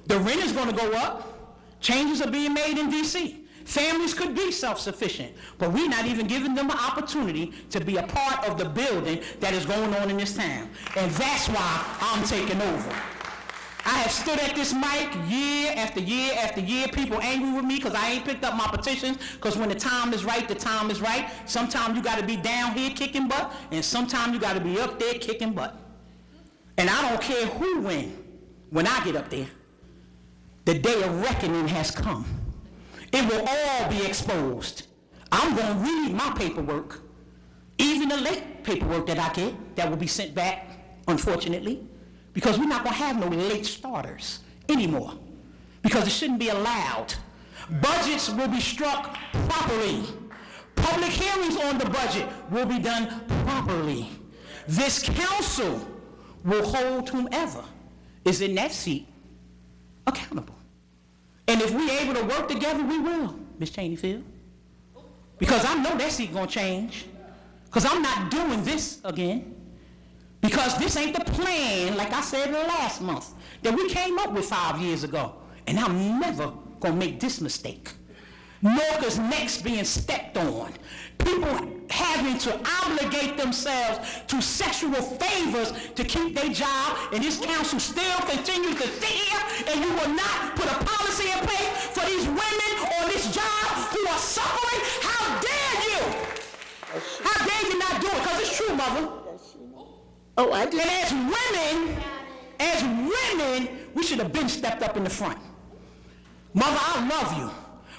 The rent is going to go up. Changes are being made in D.C. Families could be self-sufficient, but we're not even giving them an opportunity to be a part of the building that is going on in this town. And that's why I'm taking over. I have stood at this mic year after year after year. People angry with me because I ain't picked up my petitions, because when the time is right, the time is right. Sometimes you got to be down here kicking butt, and sometimes you got to be up there kicking butt. And I don't care who wins when I get up there. The day of reckoning has come. It will all be exposed. I'm going to read my paperwork, even the late paperwork that I get that will be sent back, unfortunately, because we're not going to have no late starters anymore, because it shouldn't be allowed. Budgets will be struck properly. Public hearings on the budget will be done properly. This council will hold whomever is in that seat accountable. And if we're able to work together, we will, Ms. Cheneyfield. Because I know that seat gonna change. Because I'm not doing this again. Because this ain't the plan, like I said last month, that we came up with 5 years ago. And I'm never gonna make this mistake. Norca's necks being stepped on. People having to obligate themselves to sexual favors to keep their job, and this council still continues to sit here, and you will not put a policy in place for these women on this job who are suffering. How dare you? How dare you not do it? Because it's true, Mother. Oh, I did. And as women, we should have been stepped up in the front. Mother, I love you.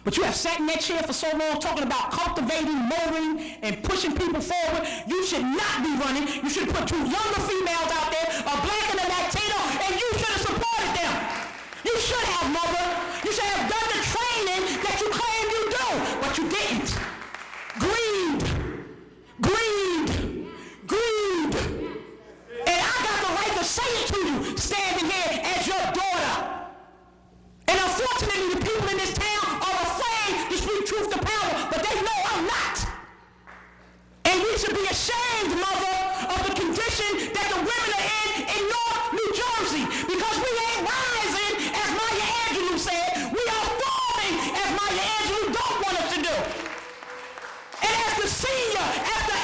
But you have sat in that chair for so long talking about cultivating, molding, and pushing people forward. You should not be running. You should have put 2 younger females out there, a black and a Latino, and you should have supported them. You should have, Mother. You should have done the training that you claim you do, but you didn't. Greed. Greed. Greed. And I got the right to say it to you, standing here as your daughter. And unfortunately, the people in this town are afraid to speak truth to power, but they know I'm not. And we should be ashamed, Mother, of the condition that the women are in North New Jersey, because we ain't rising, as Maya Angelou said. We are falling, as Maya Angelou don't want us to do. And as the senior, as the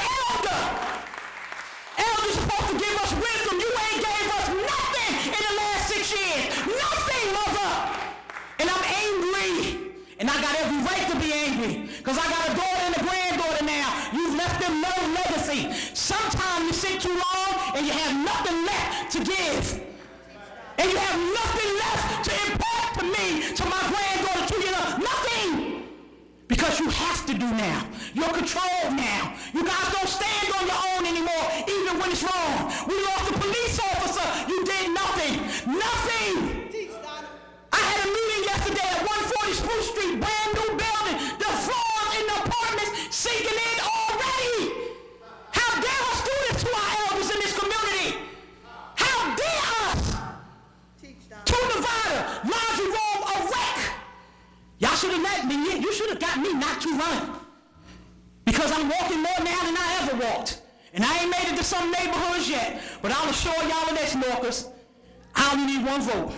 elder's supposed to give us wisdom. You ain't gave us nothing in the last 6 years. Nothing, Mother. And I'm angry, and I got every right to be angry, because I got a daughter and a granddaughter now. You've left them no legacy. Sometimes you sit too long, and you have nothing left to give. And you have nothing left to impart to me, to my granddaughter, to you, nothing. Because you have to do now. You're controlled now. You guys don't stand on your own anymore, even when it's wrong. We lost a police officer. You did nothing. Nothing. I had a meeting yesterday at 140 Spruce Street, brand new building. The floors in the apartments sinking in already. How dare us do this to our elders in this community? How dare us? Two divider, laundry room, a wreck. Y'all should have let me in. You should have got me not to run. Because I'm walking more now than I ever walked. And I ain't made it to some neighborhoods yet. But I'll assure y'all of this, Norcas. I only need 1 vote.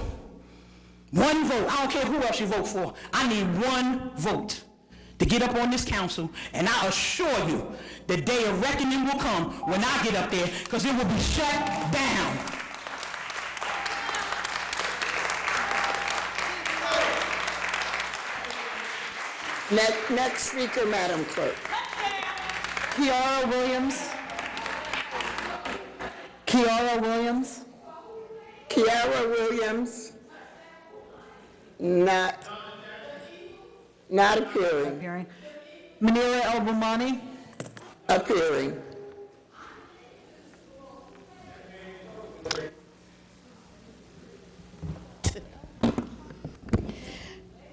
1 vote. I don't care who else you vote for. I need 1 vote to get up on this council, and I assure you the day of reckoning will come when I get up there, because it will be shut down. Next speaker, Madam Clerk. Kiara Williams. Kiara Williams. Kiara Williams. Not appearing. Appearing. Manira El-Bumani. Appearing.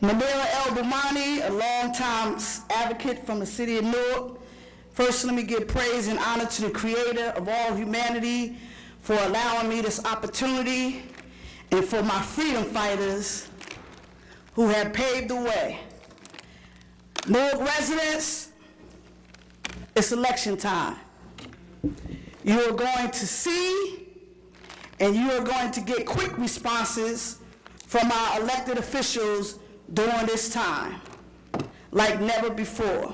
Manira El-Bumani, a longtime advocate from the city of Newark. First, let me give praise and honor to the creator of all humanity for allowing me this opportunity, and for my freedom fighters who have paved the way. Newark residents, it's election time. You are going to see, and you are going to get quick responses from our elected officials during this time, like never before.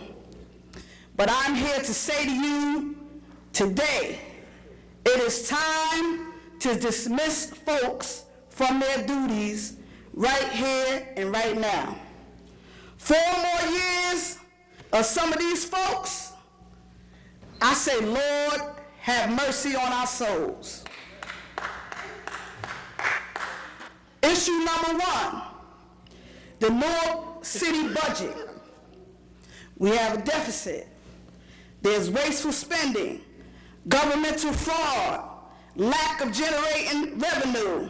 But I'm here to say to you today, it is time to dismiss folks from their duties right here and right now. 4 more years of some of these folks, I say, Lord, have mercy on our souls. Issue number 1, the Newark City budget. We have a deficit. There's wasteful spending. governmental fraud, lack of generating revenue.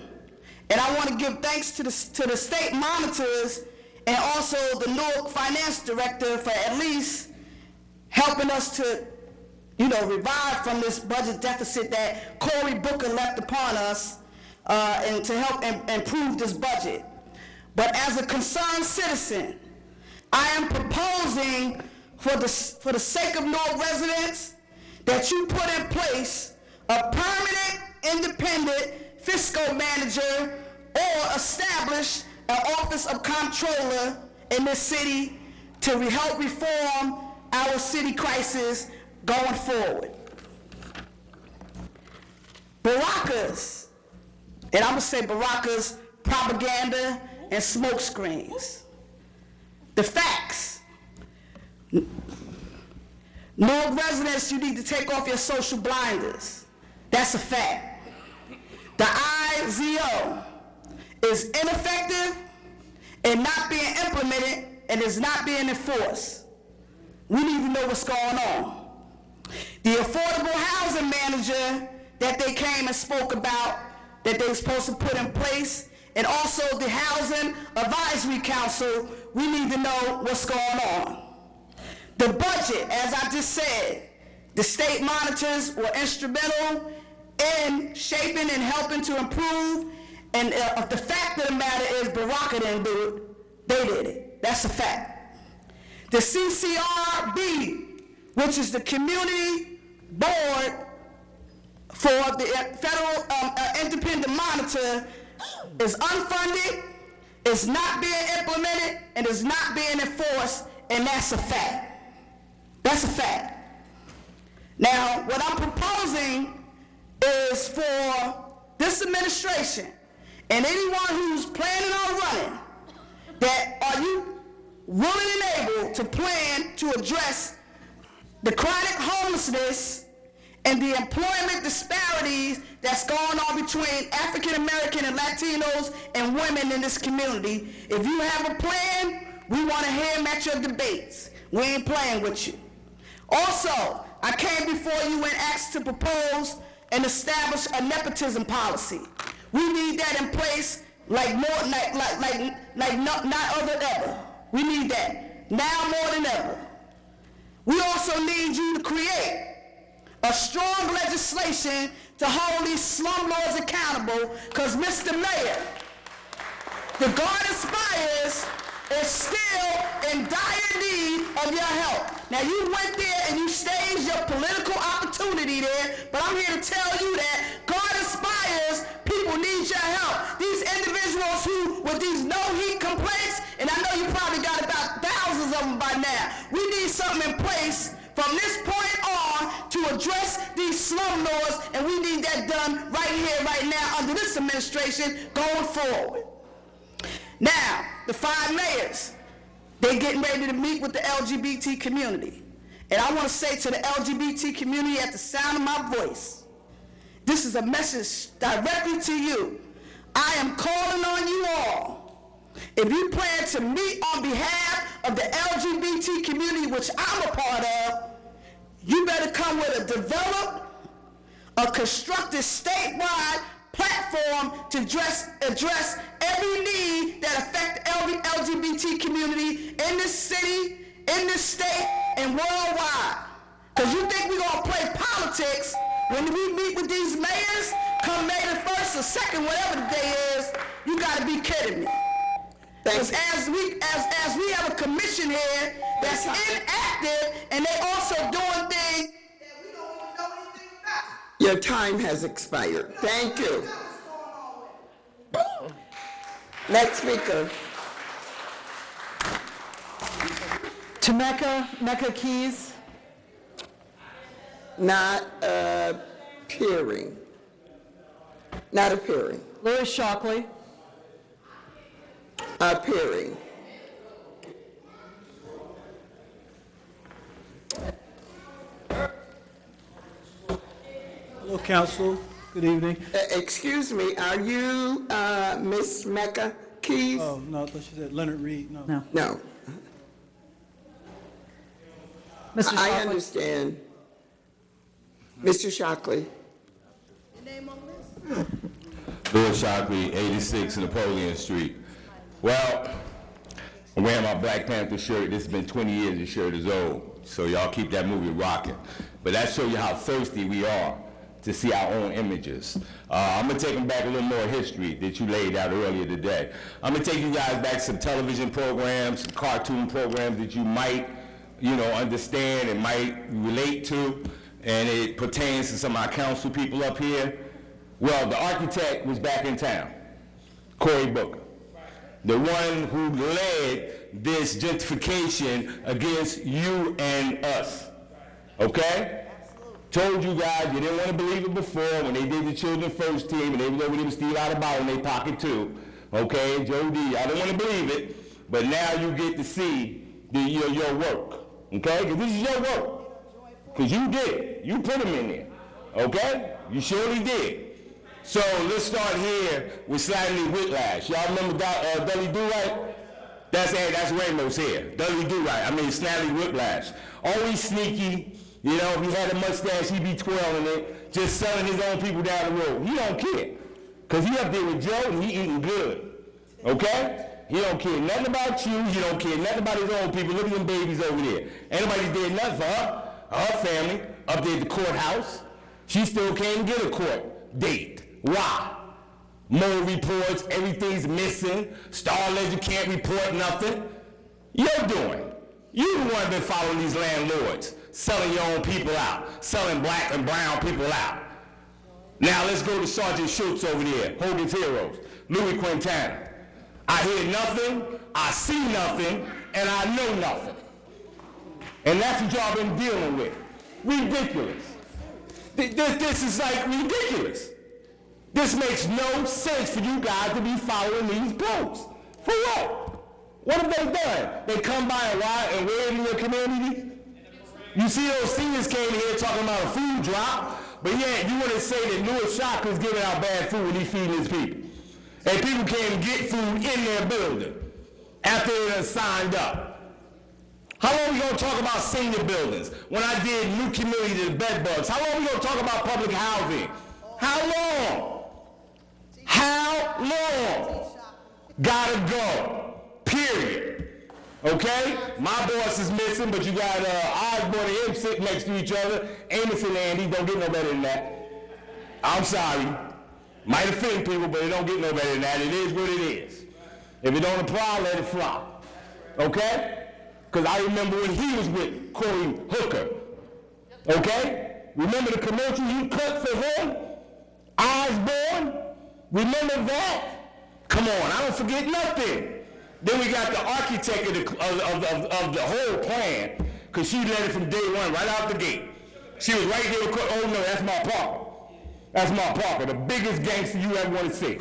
And I want to give thanks to the state monitors and also the Newark Finance Director for at least helping us to, revive from this budget deficit that Cory Booker left upon us, and to help improve this budget. But as a concerned citizen, I am proposing for the sake of Newark residents that you put in place a permanent independent fiscal manager or establish an office of comptroller in this city to help reform our city crisis going forward. Baraka's, and I'm gonna say Baraka's propaganda and smoke screens. The facts. Newark residents, you need to take off your social blinders. That's a fact. The IZO is ineffective and not being implemented and is not being enforced. We need to know what's going on. The affordable housing manager that they came and spoke about that they were supposed to put in place, and also the Housing Advisory Council, we need to know what's going on. The budget, as I just said, the state monitors were instrumental in shaping and helping to improve, and the fact of the matter is Baraka didn't do it, they did it. That's a fact. The CCRB, which is the Community Board for the Federal Independent Monitor, is unfunded, is not being implemented, and is not being enforced, and that's a fact. That's a fact. Now, what I'm proposing is for this administration and anyone who's planning on running, that are you willing and able to plan to address the chronic homelessness and the employment disparities that's going on between African American and Latinos and women in this community? If you have a plan, we want to hear them at your debates. We ain't playing with you. Also, I came before you and asked to propose and establish a nepotism policy. We need that in place like not other than ever. We need that now more than ever. We also need you to create a strong legislation to hold these slumlords accountable, because Mr. Mayor, the Garden Spires is still in dire need of your help. Now, you went there and you staged your political opportunity there, but I'm here to tell you that Garden Spires people need your help. These individuals who, with these no-heat complaints, and I know you probably got about thousands of them by now, we need something in place from this point on to address these slumlords, and we need that done right here, right now, under this administration going forward. Now, the 5 mayors, they're getting ready to meet with the LGBT community. And I want to say to the LGBT community at the sound of my voice, this is a message directly to you. I am calling on you all. If you plan to meet on behalf of the LGBT community, which I'm a part of, you better come with a developed, a constructed statewide platform to address every need that affects every LGBT community in this city, in this state, and worldwide. Because you think we're going to play politics when we meet with these mayors, come May the 1st or 2nd, whatever the day is, you got to be kidding me. Because as we have a commission here that's inactive, and they also doing things that we don't even know anything about. Your time has expired. Thank you. Next speaker. Mecca Keys. Not appearing. Not appearing. Louis Shockley. Appearing. Hello, Council. Good evening. Excuse me, are you Miss Mecca Keys? Oh, no, I thought you said Leonard Reed. No. No. No. Mr. I Shockley. understand. Mr. Shockley. Louis Shockley, 86 Napoleon Street. Well, I'm wearing my Black Panther shirt. This has been 20 years, the shirt is old. So y'all keep that movie rocking. But that shows you how thirsty we are to see our own images. I'm gonna take them back a little more history that you laid out earlier today. I'm gonna take you guys back to some television programs, some cartoon programs that you might, understand and might relate to, and it pertains to some of our council people up here. Well, the architect was back in town, Cory Booker, the one who led this gentrification against you and us, okay? Told you guys you didn't want to believe it before when they did the Children First team and they was over there with Steve out of ball in their pocket too, okay? Joe D, I didn't want to believe it, but now you get to see your work, okay? Because this is your work, because you did it. You put them in there, okay? You surely did. So let's start here with Slightly Whiplash. Y'all remember Dudley Do-Right? That's Ramos here. Dudley Do-Right. Snidely Whiplash. Always sneaky. If he had a mustache, he'd be twirling it, just selling his own people down the road. He don't care. Because he up there with Joe and he eating good. Okay? He don't care nothing about you. He don't care nothing about his own people. Look at them babies over there. Ain't nobody did nothing for her family, up there at the courthouse. She still can't get a court date. Why? More reports, everything's missing. Star Legend can't report nothing. You're doing. You the one been following these landlords, selling your own people out, selling black and brown people out. Now let's go to Sergeant Schultz over there, Hogan's Heroes, Louis Quintana. I hear nothing, I see nothing, and I know nothing. And that's what y'all been dealing with. Ridiculous. This is like ridiculous. This makes no sense for you guys to be following these posts. For what? What have they done? They come by and wave in your community? You see those seniors came here talking about a food drop, but yet you want to say that Louis Shockley's giving out bad food when he's feeding his people. And people can't get food in their building after they're signed up. How long are we going to talk about senior buildings? When I did new community to the bed bugs, how long are we going to talk about public housing? How long? How long? Gotta go. Period. Okay? My boss is missing, but you got Osborne and him sitting next to each other. Amos and Andy don't get no better than that. I'm sorry. Might offend people, but it don't get no better than that. It is what it is. If it don't apply, let it fly. Okay? Because I remember when he was with Cory Hooker. Okay? Remember the commercial you cut for him? Osborne? Remember that? Come on, I don't forget nothing. Then we got the architect of the whole plan, because she led it from day one, right out the gate. She was right there with, oh no, that's my Parker. That's my Parker, the biggest gangster you ever want to see.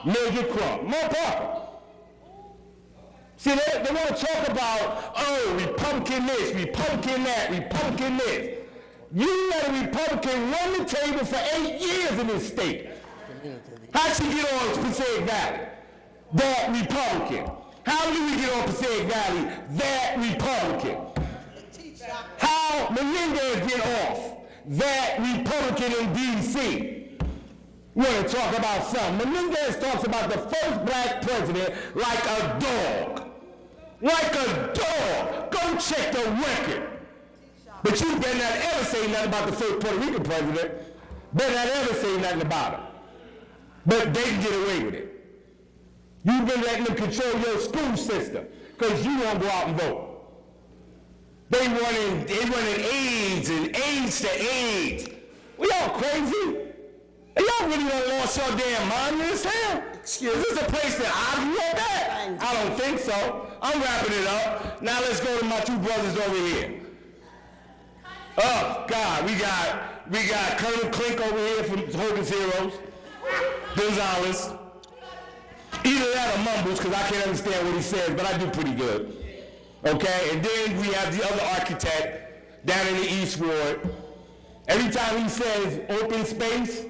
Major Crump, my Parker. See, they want to talk about, oh, Republican this, Republican that, Republican this. You let a Republican run the table for 8 years in this state. How'd she get on Passaic Valley? That Republican. How did we get on Passaic Valley? That Republican. How Menendez get off? That Republican in D.C. Want to talk about something. Menendez talks about the first black president like a dog. Like a dog. Go check the record. But you better not ever say nothing about the first Puerto Rican president. Better not ever say nothing about it. But they can get away with it. You've been letting them control your school system because you won't go out and vote. They running AIDS and AIDS to AIDS. We all crazy? Y'all really don't lost your damn mind in this town? Is this a place that I grew up at? I don't think so. I'm wrapping it up. Now let's go to my two brothers over here. Oh God, we got Colonel Klink over here from Hogan's Heroes. Gonzalez. Either that or mumbles, because I can't understand what he says, but I do pretty good. Okay, and then we have the other architect down in the East Ward. Every time he says open space,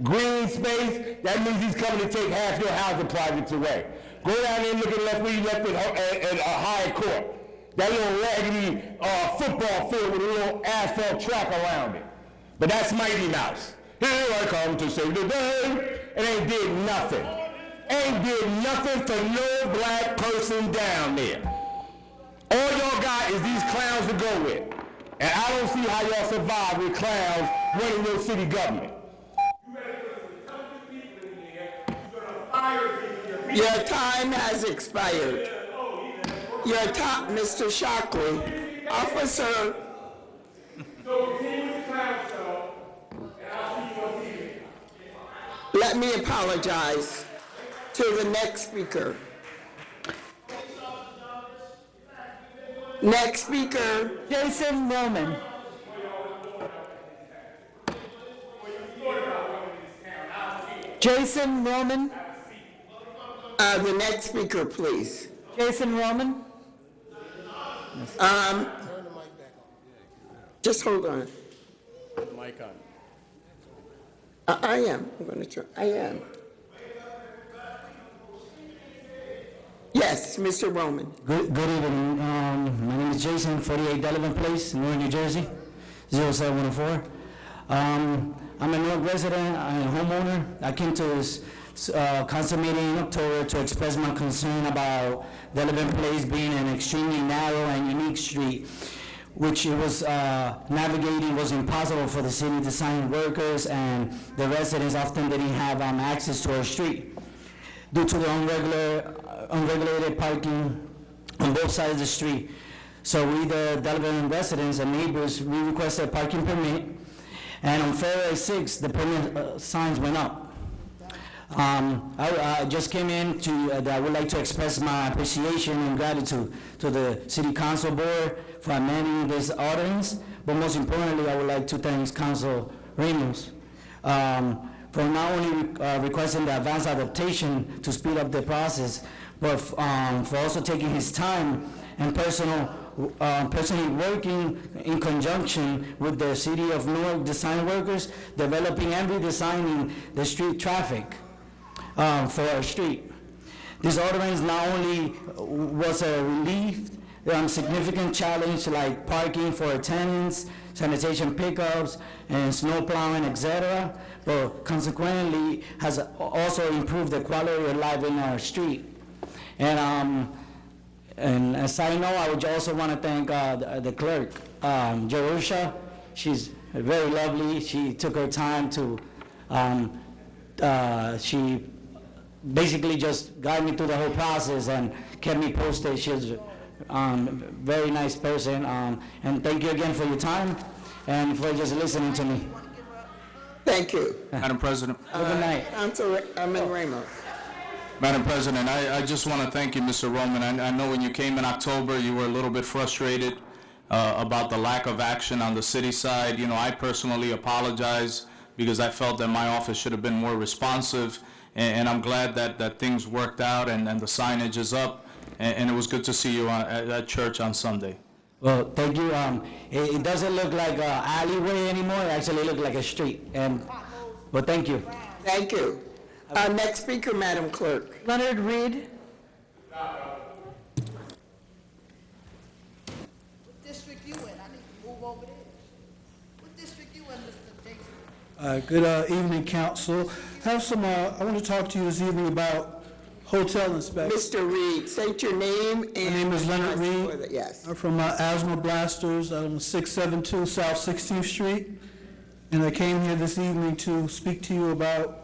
green space, that means he's coming to take half your housing projects away. Go down there and look at left where you left at Hyatt Court. That little raggedy football field with a little asphalt track around it. But that's Mighty Mouse. Here I come to save the day, and ain't did nothing. Ain't did nothing for no black person down there. All y'all got is these clowns to go with. And I don't see how y'all survive with clowns running your city government. Your time has expired. Your time, Mr. Shockley. Officer. Let me apologize to the next speaker. Next speaker. Jason Roman. Jason Roman. The next speaker, please. Jason Roman. Just hold on. Mic on. I am. I'm going to try. I am. Yes, Mr. Roman. Good evening. My name is Jason, 48 Delavan Place, Newark, New Jersey, 07104. I'm a Newark resident, I'm a homeowner. I came to this council meeting in October to express my concern about Delavan Place being an extremely narrow and unique street, which it was navigating was impossible for the city design workers, and the residents often didn't have access to our street due to the unregulated parking on both sides of the street. So we, the Delavan residents and neighbors, we requested a parking permit, and on February 6th, the permit signs went up. I just came in I would like to express my appreciation and gratitude to the City Council Board for amending this ordinance, but most importantly, I would like to thank Council Ramos for not only requesting the advanced adaptation to speed up the process, but for also taking his time and personally working in conjunction with the City of Newark design workers, developing and redesigning the street traffic for our street. This ordinance not only was a relief, significant challenge like parking for tenants, sanitation pickups, and snow plowing, etc., but consequently has also improved the quality of life in our street. And as I know, I would also want to thank the clerk, Jerusha. She's very lovely. She took her time to, she basically just guided me through the whole process and kept me posted. She's a very nice person. And thank you again for your time and for just listening to me. Thank you. Madam President. Good night. Councilman Ramos. Madam President, I just want to thank you, Mr. Roman. I know when you came in October, you were a little bit frustrated about the lack of action on the city side. You know, I personally apologize because I felt that my office should have been more responsive, and I'm glad that things worked out and the signage is up, and it was good to see you at church on Sunday. Well, thank you. It doesn't look like an alleyway anymore. It actually looks like a street. But thank you. Thank you. Next speaker, Madam Clerk. Leonard Reed. What district you in? I need to move over there. What district you in, Mr. Jason? Good evening, council. I want to talk to you this evening about hotel inspections. Mr. Reed, state your name and... My name is Leonard Reed. Yes. I'm from Asthma Blasters. I'm 672 South 16th Street. And I came here this evening to speak to you about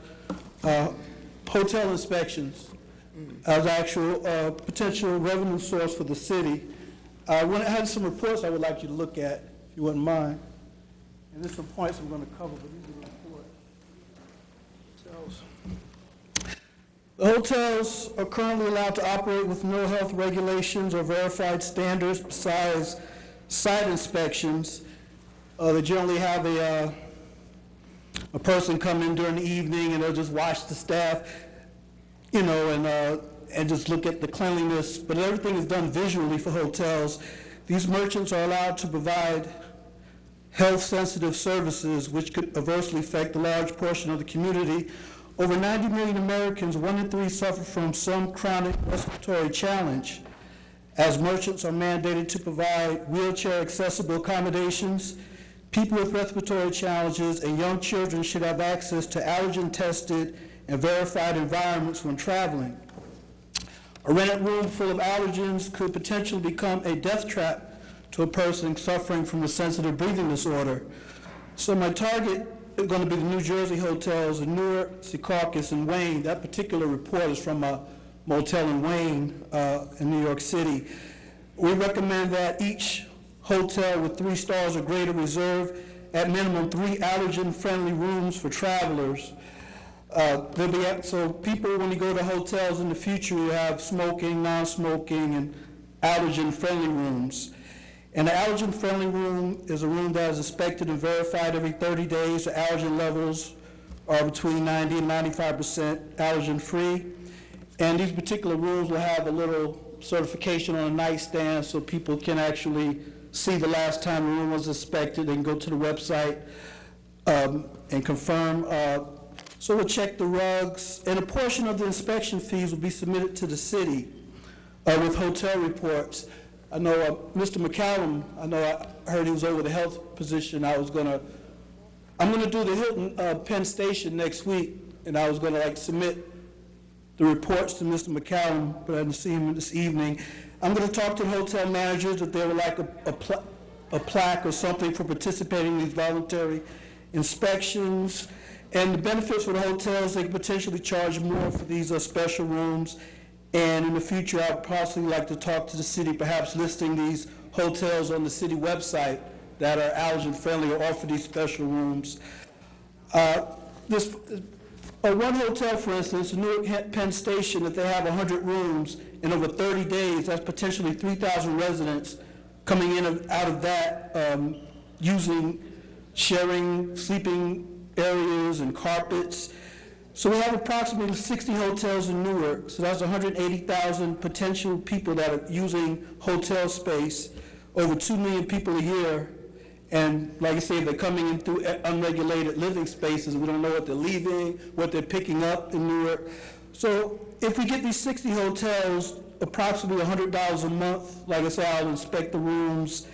hotel inspections as actual potential revenue source for the city. I had some reports I would like you to look at, if you wouldn't mind. And there's some points I'm going to cover, but these are the reports. The hotels are currently allowed to operate with no health regulations or verified standards besides site inspections. They generally have a person come in during the evening and they'll just watch the staff, you know, and just look at the cleanliness, but everything is done visually for hotels. These merchants are allowed to provide health-sensitive services which could adversely affect a large portion of the community. Over 90 million Americans, 1 in 3, suffer from some chronic respiratory challenge, as merchants are mandated to provide wheelchair-accessible accommodations, people with respiratory challenges, and young children should have access to allergen-tested and verified environments when traveling. A rented room full of allergens could potentially become a death trap to a person suffering from a sensitive breathing disorder. So my target is going to be the New Jersey hotels in Newark, Secaucus, and Wayne. That particular report is from a motel in Wayne in New York City. We recommend that each hotel with 3 stars or greater reserve at minimum 3 allergen-friendly rooms for travelers. So people, when you go to hotels in the future, you have smoking, non-smoking, and allergen-friendly rooms. And the allergen-friendly room is a room that is inspected and verified every 30 days. The allergen levels are between 90 and 95% allergen-free. And these particular rooms will have a little certification on a nightstand so people can actually see the last time the room was inspected and go to the website and confirm. So we'll check the rugs, and a portion of the inspection fees will be submitted to the city with hotel reports. I know Mr. McCallum, I heard he was over the health position. I'm gonna do the Hilton Penn Station next week, and I was gonna submit the reports to Mr. McCallum, but I didn't see him this evening. I'm gonna talk to the hotel managers if they would like a plaque or something for participating in these voluntary inspections. And the benefits for the hotels, they can potentially charge more for these special rooms. And in the future, I'd possibly like to talk to the city, perhaps listing these hotels on the city website that are allergen-friendly or offer these special rooms. One hotel, for instance, Newark Penn Station, if they have 100 rooms in over 30 days, that's potentially 3,000 residents coming in and out of that, sharing sleeping areas and carpets. So we have approximately 60 hotels in Newark, so that's 180,000 potential people that are using hotel space, over 2 million people a year. And like I say, they're coming in through unregulated living spaces. We don't know what they're leaving, what they're picking up in Newark. So if we get these 60 hotels, approximately $100 a month, like I say, I'll inspect the rooms.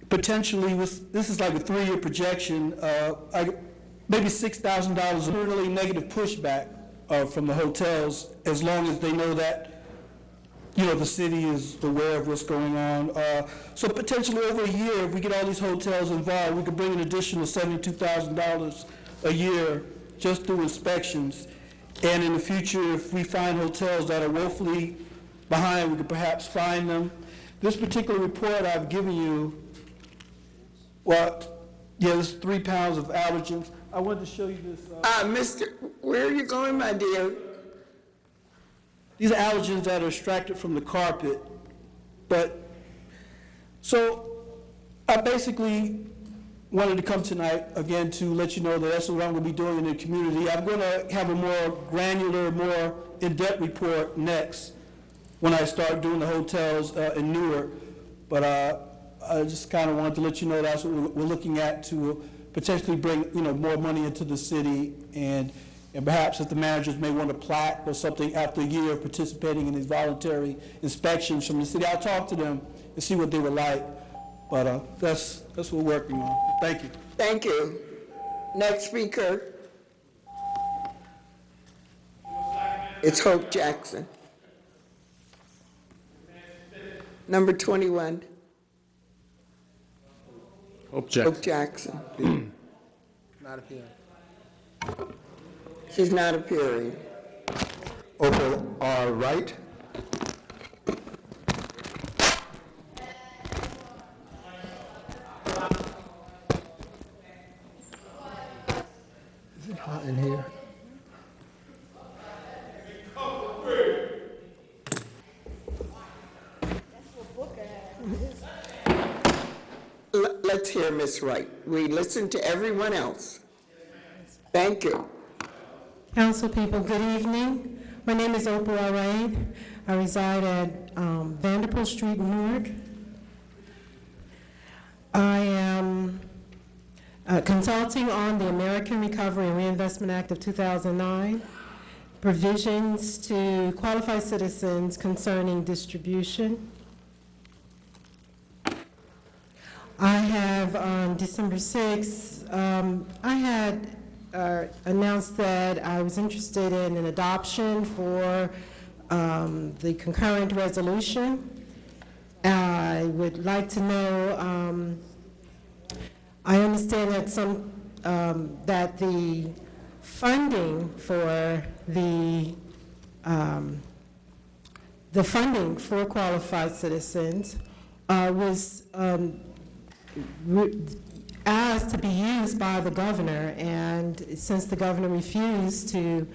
Potentially, this is like a 3-year projection, maybe $6,000, really negative pushback from the hotels, as long as they know that the city is aware of what's going on. So potentially over a year, if we get all these hotels involved, we could bring an additional $72,000 a year just through inspections. And in the future, if we find hotels that are woefully behind, we could perhaps fine them. This particular report I've given you, this is 3 pounds of allergens. I wanted to show you this. Mister, where are you going, my dear? These are allergens that are extracted from the carpet. So I basically wanted to come tonight, again, to let you know that that's what I'm going to be doing in the community. I'm going to have a more granular, more in-depth report next when I start doing the hotels in Newark. But I just kind of wanted to let you know that's what we're looking at to potentially bring more money into the city, and perhaps if the managers may want a plaque or something after a year of participating in these voluntary inspections from the city. I'll talk to them and see what they would like. But that's what we're working on. Thank you. Thank you. Next speaker. It's Hope Jackson. Number 21. Hope Jackson. Hope Jackson. Not appearing. She's not appearing. Opal R. Wright. Is it hot in here? Let's hear Ms. Wright. We listen to everyone else. Thank you. Council people, good evening. My name is Opal Wright. I reside at Vanderbilt Street, Newark. I am consulting on the American Recovery and Reinvestment Act of 2009, provisions to qualified citizens concerning distribution. I have on December 6th, I had announced that I was interested in an adoption for the concurrent resolution. I would like to know, I understand that that the funding for the funding for qualified citizens was asked to be used by the governor, and since the governor refused to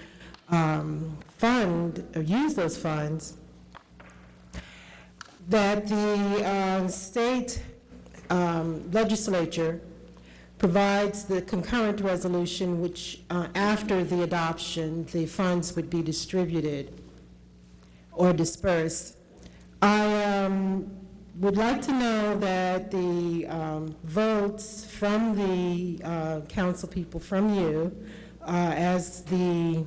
fund or use those funds, that the state legislature provides the concurrent resolution, which after the adoption, the funds would be distributed or dispersed. I would like to know that the votes from the council people, from you, as the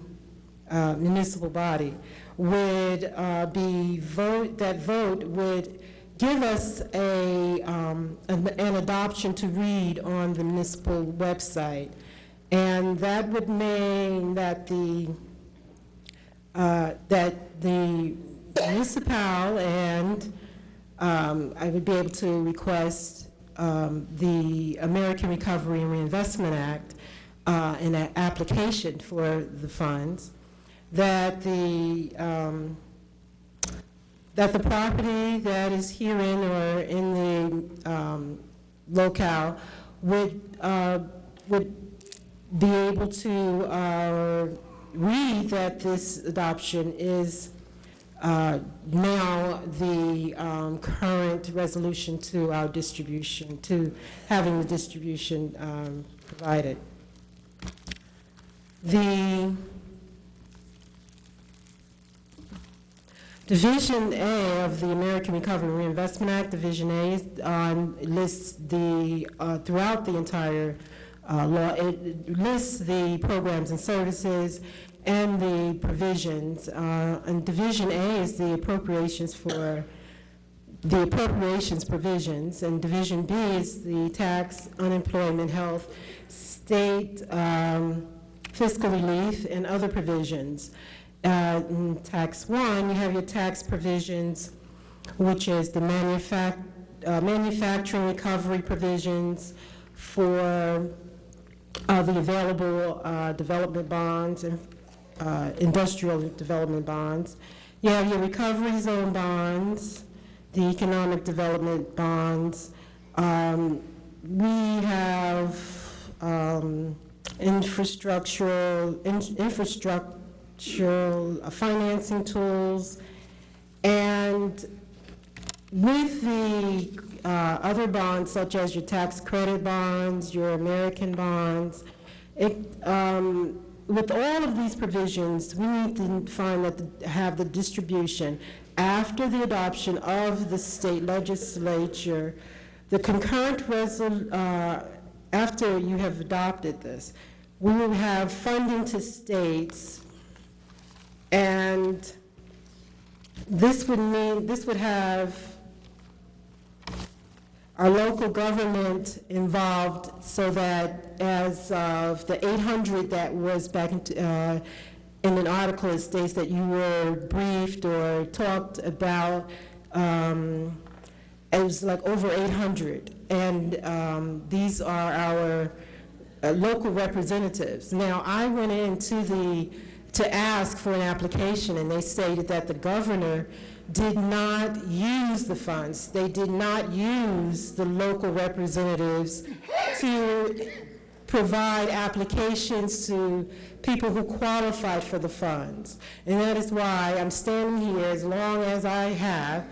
municipal body, would that vote would give us an adoption to read on the municipal website. And that would mean that the municipal and I would be able to request the American Recovery and Reinvestment Act, an application for the funds, that the property that is herein or in the locale would be able to read that this adoption is now the current resolution to our distribution, to having the distribution provided. The Division A of the American Recovery and Reinvestment Act, Division A, lists the, throughout the entire law, it lists the programs and services and the provisions. And Division A is the appropriations for the appropriations provisions, and Division B is the tax, unemployment, health, state fiscal relief, and other provisions. In Tax 1, you have your tax provisions, which is the manufacturing recovery provisions for the available development bonds and industrial development bonds. You have your recovery zone bonds, the economic development bonds. We have infrastructural financing tools, and with the other bonds, such as your tax credit bonds, your American bonds, with all of these provisions, we need to find that have the distribution after the adoption of the state legislature, the concurrent after you have adopted this, we will have funding to states, and this would have our local government involved, so that as of the 800 that was back in an article, it states that you were briefed or talked about, it was like over 800, and these are our local representatives. Now, I went into to ask for an application, and they stated that the governor did not use the funds. They did not use the local representatives to provide applications to people who qualified for the funds. And that is why I'm standing here, as long as I have,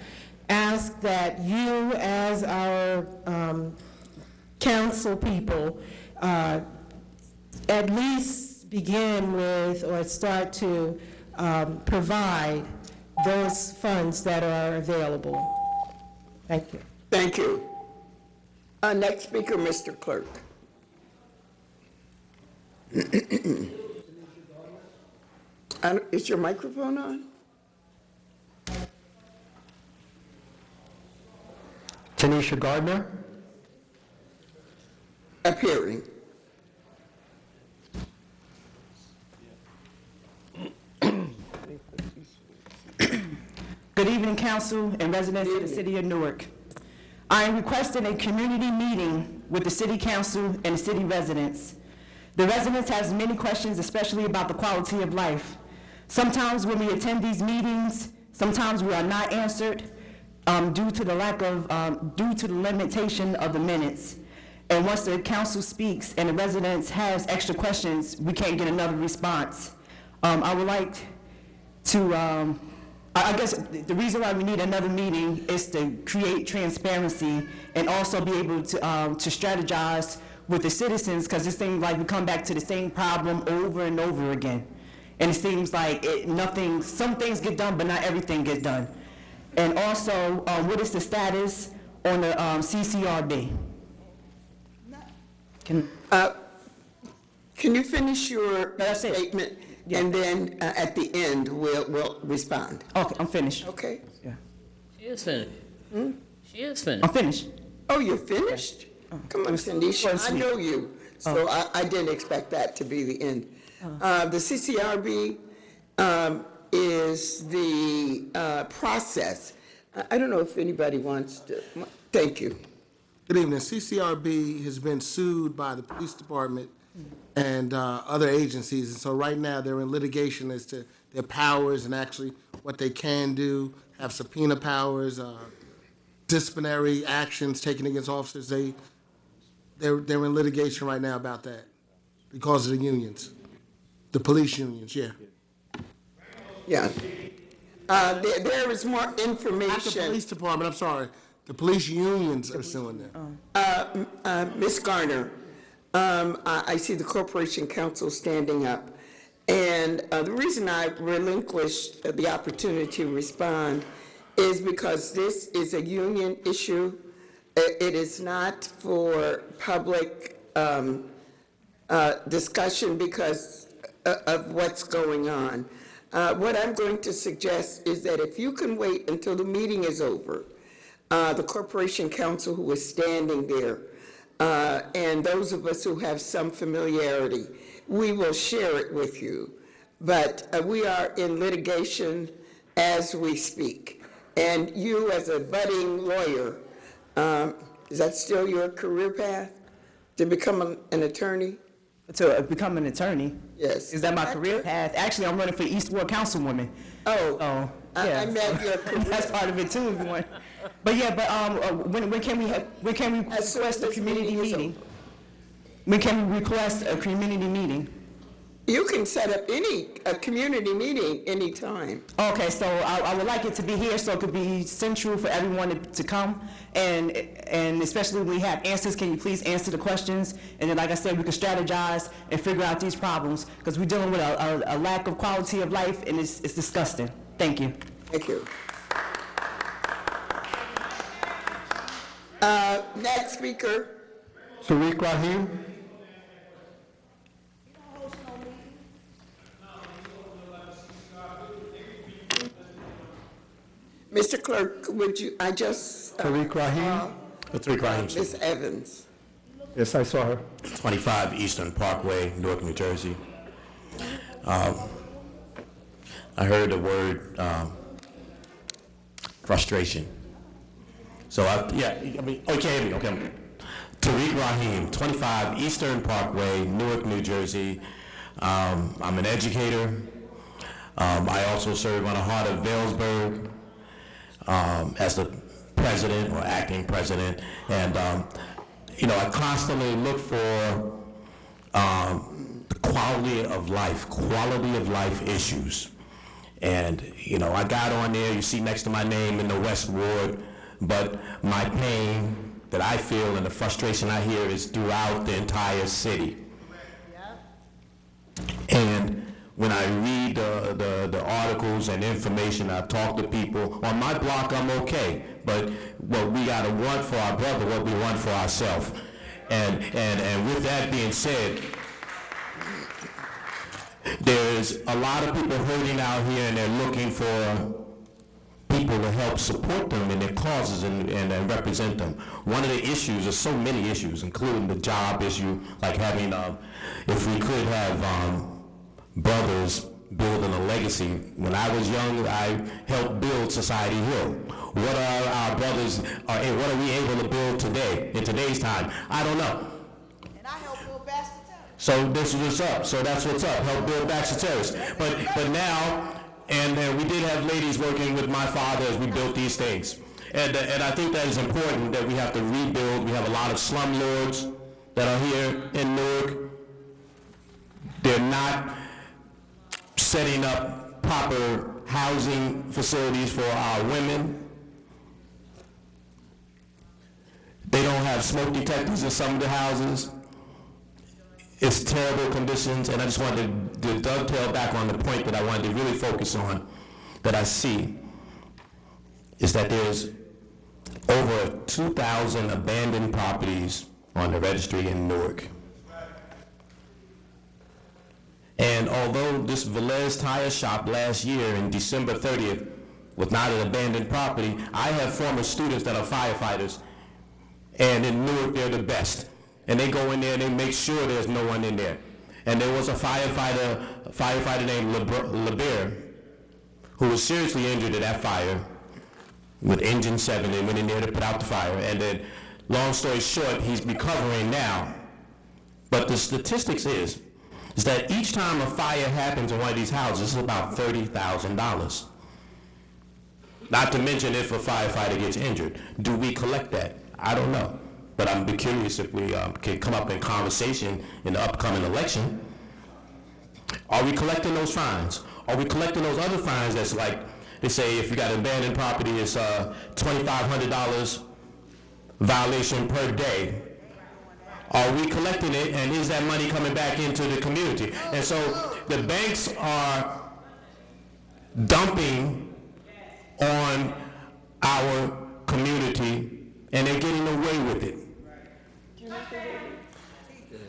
asked that you, as our council people, at least begin with or start to provide those funds that are available. Thank you. Thank you. Next speaker, Mr. Clerk. Is your microphone on? Tanisha Gardner. appearing. Good evening, council and residents of the city of Newark. I am requesting a community meeting with the city council and the city residents. The residents have many questions, especially about the quality of life. Sometimes when we attend these meetings, sometimes we are not answered due to the limitation of the minutes. And once the council speaks and the residents has extra questions, we can't get another response. I would like to, I guess the reason why we need another meeting is to create transparency and also be able to strategize with the citizens, because it seems like we come back to the same problem over and over again. And it seems like some things get done, but not everything gets done. And also, what is the status on the CCRB? Can you finish your statement? Yeah. And then at the end, we'll respond. Okay, I'm finished. Okay. Yeah. She is finished. She is finished. I'm finished. Oh, you're finished? Come on, Tanisha, I know you, so I didn't expect that to be the end. The CCRB is the process. I don't know if anybody wants to, thank you. Good evening. CCRB has been sued by the police department and other agencies, and so right now they're in litigation as to their powers and actually what they can do, have subpoena powers, disciplinary actions taken against officers. They're in litigation right now about that because of the unions, the police unions, yeah. Yeah. There is more information. Not the police department, I'm sorry. The police unions are suing them. Ms. Garner, I see the Corporation Council standing up. And the reason I relinquished the opportunity to respond is because this is a union issue. It is not for public discussion because of what's going on. What I'm going to suggest is that if you can wait until the meeting is over, the Corporation Council who is standing there, and those of us who have some familiarity, we will share it with you. But we are in litigation as we speak. And you, as a budding lawyer, is that still your career path, to become an attorney? To become an attorney? Yes. Is that my career path? Actually, I'm running for East Ward Councilwoman. Oh, yeah. I meant your career. That's part of it too, if you want. But yeah, when can we request a community meeting? When can we request a community meeting? You can set up a community meeting anytime. Okay, so I would like it to be here so it could be central for everyone to come. And especially when we have answers, can you please answer the questions? And then, like I said, we can strategize and figure out these problems because we're dealing with a lack of quality of life and it's disgusting. Thank you. Thank you. Next speaker. Tariq Rahim. Mr. Clerk, would you, Tariq Rahim. Tariq Rahim. Ms. Evans. Yes, I saw her. 25 Eastern Parkway, Newark, New Jersey. I heard the word frustration. So okay. Tariq Rahim, 25 Eastern Parkway, Newark, New Jersey. I'm an educator. I also serve on the Heart of Vailsburg as the president or acting president. And, I constantly look for the quality of life issues. And, I got on there, you see next to my name in the West Ward, but my pain that I feel and the frustration I hear is throughout the entire city. And when I read the articles and information, I talk to people, on my block I'm okay, but what we gotta want for our brother, what we want for ourselves. And with that being said, there's a lot of people hurting out here and they're looking for people to help support them in their causes and represent them. One of the issues, there's so many issues, including the job issue, like having, if we could have brothers building a legacy. When I was young, I helped build Society Hill. What are our brothers, what are we able to build today, in today's time? I don't know. And I helped build Baxter Terrace. So this is what's up. So that's what's up. Help build Baxter Terrace. But now, and we did have ladies working with my father as we built these things. And I think that is important, that we have to rebuild. We have a lot of slumlords that are here in Newark. They're not setting up proper housing facilities for our women. They don't have smoke detectors in some of the houses. It's terrible conditions, and I just wanted to dovetail back on the point that I wanted to really focus on, that I see, is that there's over 2,000 abandoned properties on the registry in Newark. And although this Velez tire shop last year in December 30th was not an abandoned property, I have former students that are firefighters, and in Newark they're the best. And they go in there and they make sure there's no one in there. And there was a firefighter named LeBear, who was seriously injured in that fire with engine 7. They went in there to put out the fire. And then, long story short, he's recovering now. But the statistics is that each time a fire happens in one of these houses, it's about $30,000. Not to mention if a firefighter gets injured. Do we collect that? I don't know. But I'm curious if we can come up in conversation in the upcoming election. Are we collecting those fines? Are we collecting those other fines that's like, they say if you got abandoned property, it's $2,500 violation per day. Are we collecting it, and is that money coming back into the community? And so the banks are dumping on our community, and they're getting away with it.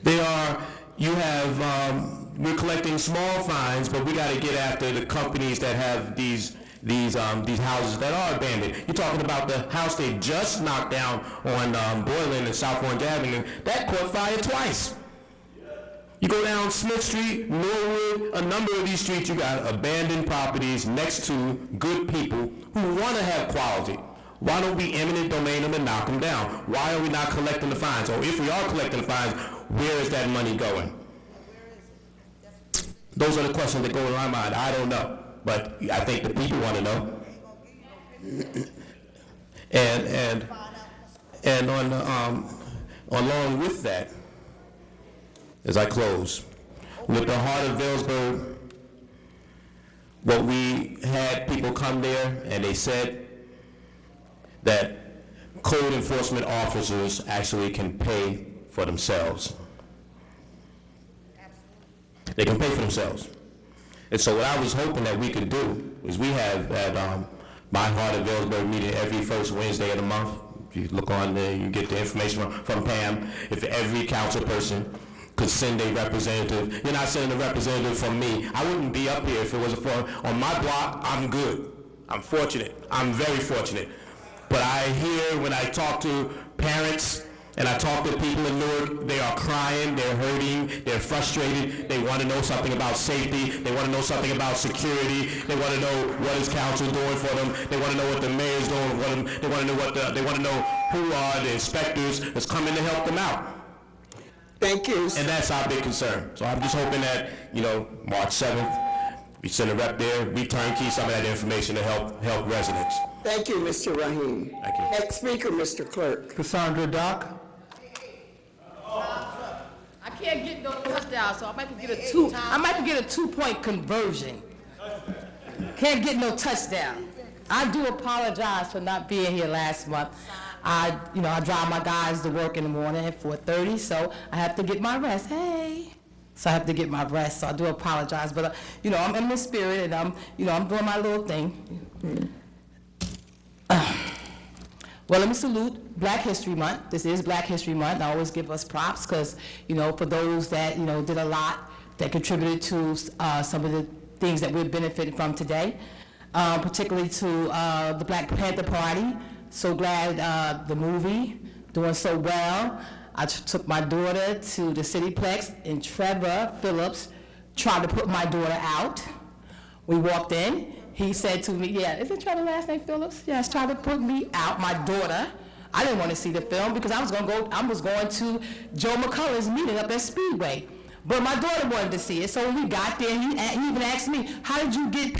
They are, we're collecting small fines, but we got to get after the companies that have these houses that are abandoned. You're talking about the house they just knocked down on Boylan and South Orange Avenue. That caught fire twice. You go down Smith Street, Norwood, a number of these streets, you got abandoned properties next to good people who want to have quality. Why don't we eminent domain them and knock them down? Why are we not collecting the fines? Or if we are collecting the fines, where is that money going? Those are the questions that go in my mind. I don't know, but I think the people want to know. And along with that, as I close, with the heart of Vailsburg, what we had people come there and they said that code enforcement officers actually can pay for themselves. They can pay for themselves. And so what I was hoping that we could do is we have at my Heart of Vailsburg meeting every first Wednesday of the month. If you look on there, you get the information from Pam. If every council person could send a representative, you're not sending a representative from me. I wouldn't be up here if it was on my block. I'm good. I'm fortunate. I'm very fortunate. But I hear when I talk to parents and I talk to people in Newark, they are crying, they're hurting, they're frustrated, they want to know something about safety, they want to know something about security, they want to know what is council doing for them, they want to know what the mayor's doing for them, they want to know they want to know who are the inspectors that's coming to help them out. Thank you. And that's our big concern. So I'm just hoping that, March 7th, we send a rep there, we turnkey some of that information to help residents. Thank you, Mr. Rahim. Thank you. Next speaker, Mr. Clerk. Cassandra Dock. I can't get no touchdown, so I might get a 2-point conversion. Can't get no touchdown. I do apologize for not being here last month. I drive my guys to work in the morning at 4:30, so I have to get my rest. Hey. So I have to get my rest, so I do apologize. But, I'm in the spirit, and I'm doing my little thing. Well, let me salute Black History Month. This is Black History Month. I always give us props because, for those that, did a lot, that contributed to some of the things that we're benefiting from today. particularly to the Black Panther Party. So glad the movie doing so well. I took my daughter to the Cityplex, and Trevor Phillips tried to put my daughter out. We walked in. He said to me, yeah, is it Trevor's last name Phillips? Yes, tried to put me out, my daughter. I didn't want to see the film because I was going to Joe McCullough's meeting up at Speedway. But my daughter wanted to see it, so when we got there, he even asked me, how did you even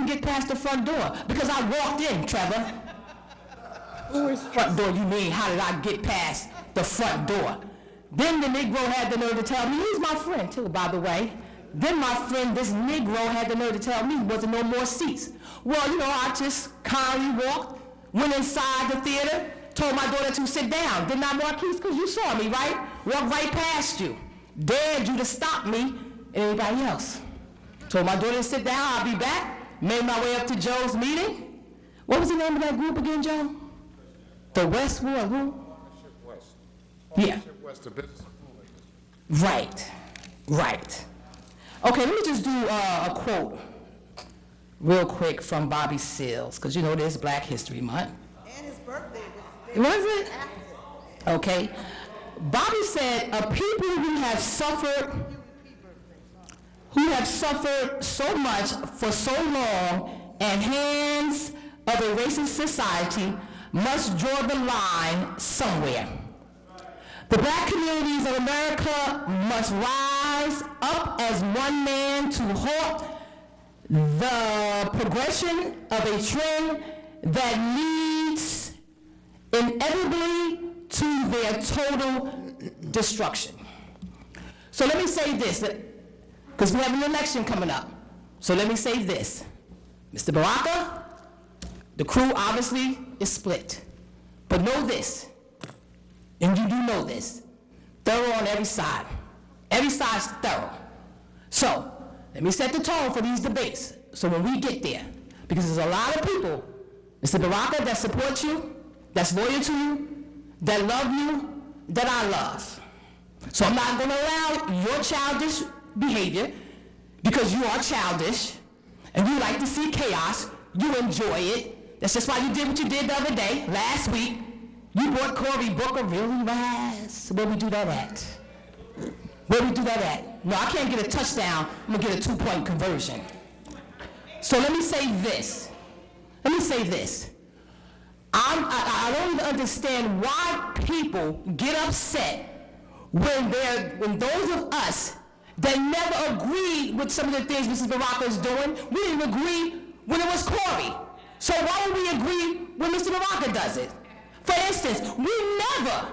get past the front door? Because I walked in, Trevor. Where's front door? You mean, how did I get past the front door? Then the Negro had the nerve to tell me, he's my friend too, by the way. Then my friend, this Negro, had the nerve to tell me there wasn't no more seats. Well, you know, I just kindly walked, went inside the theater, told my daughter to sit down. Didn't I, Marquise? Because you saw me, right? Walked right past you. Dared you to stop me and anybody else. Told my daughter to sit down, I'll be back. Made my way up to Joe's meeting. What was the name of that group again, Joe? The Westwood group? Partnership West. Yeah. Partnership West, the business of Right. Okay, let me just do a quote real quick from Bobby Seals, because you know this is Black History Month. And his birthday. Was it? Okay. Bobby said, a people who have suffered so much for so long at hands of a racist society must draw the line somewhere. The Black communities of America must rise up as one man to halt the progression of a trend that leads inevitably to their total destruction. So let me say this, because we have an election coming up. So let me say this. Mr. Baraka, the crew obviously is split. But know this, and you do know this, thorough on every side. Every side's thorough. So let me set the tone for these debates. So when we get there, because there's a lot of people, Mr. Baraka, that support you, that's loyal to you, that love you, that I love. So I'm not going to allow your childish behavior, because you are childish, and you like to see chaos, you enjoy it. That's just why you did what you did the other day, last week. You brought Cory Booker really fast. Where we do that at? Where we do that at? No, I can't get a touchdown. I'm going to get a 2-point conversion. So let me say this. I don't even understand why people get upset when those of us that never agreed with some of the things Mrs. Baraka is doing, we didn't agree when it was Cory. So why would we agree when Mr. Baraka does it? For instance, we never,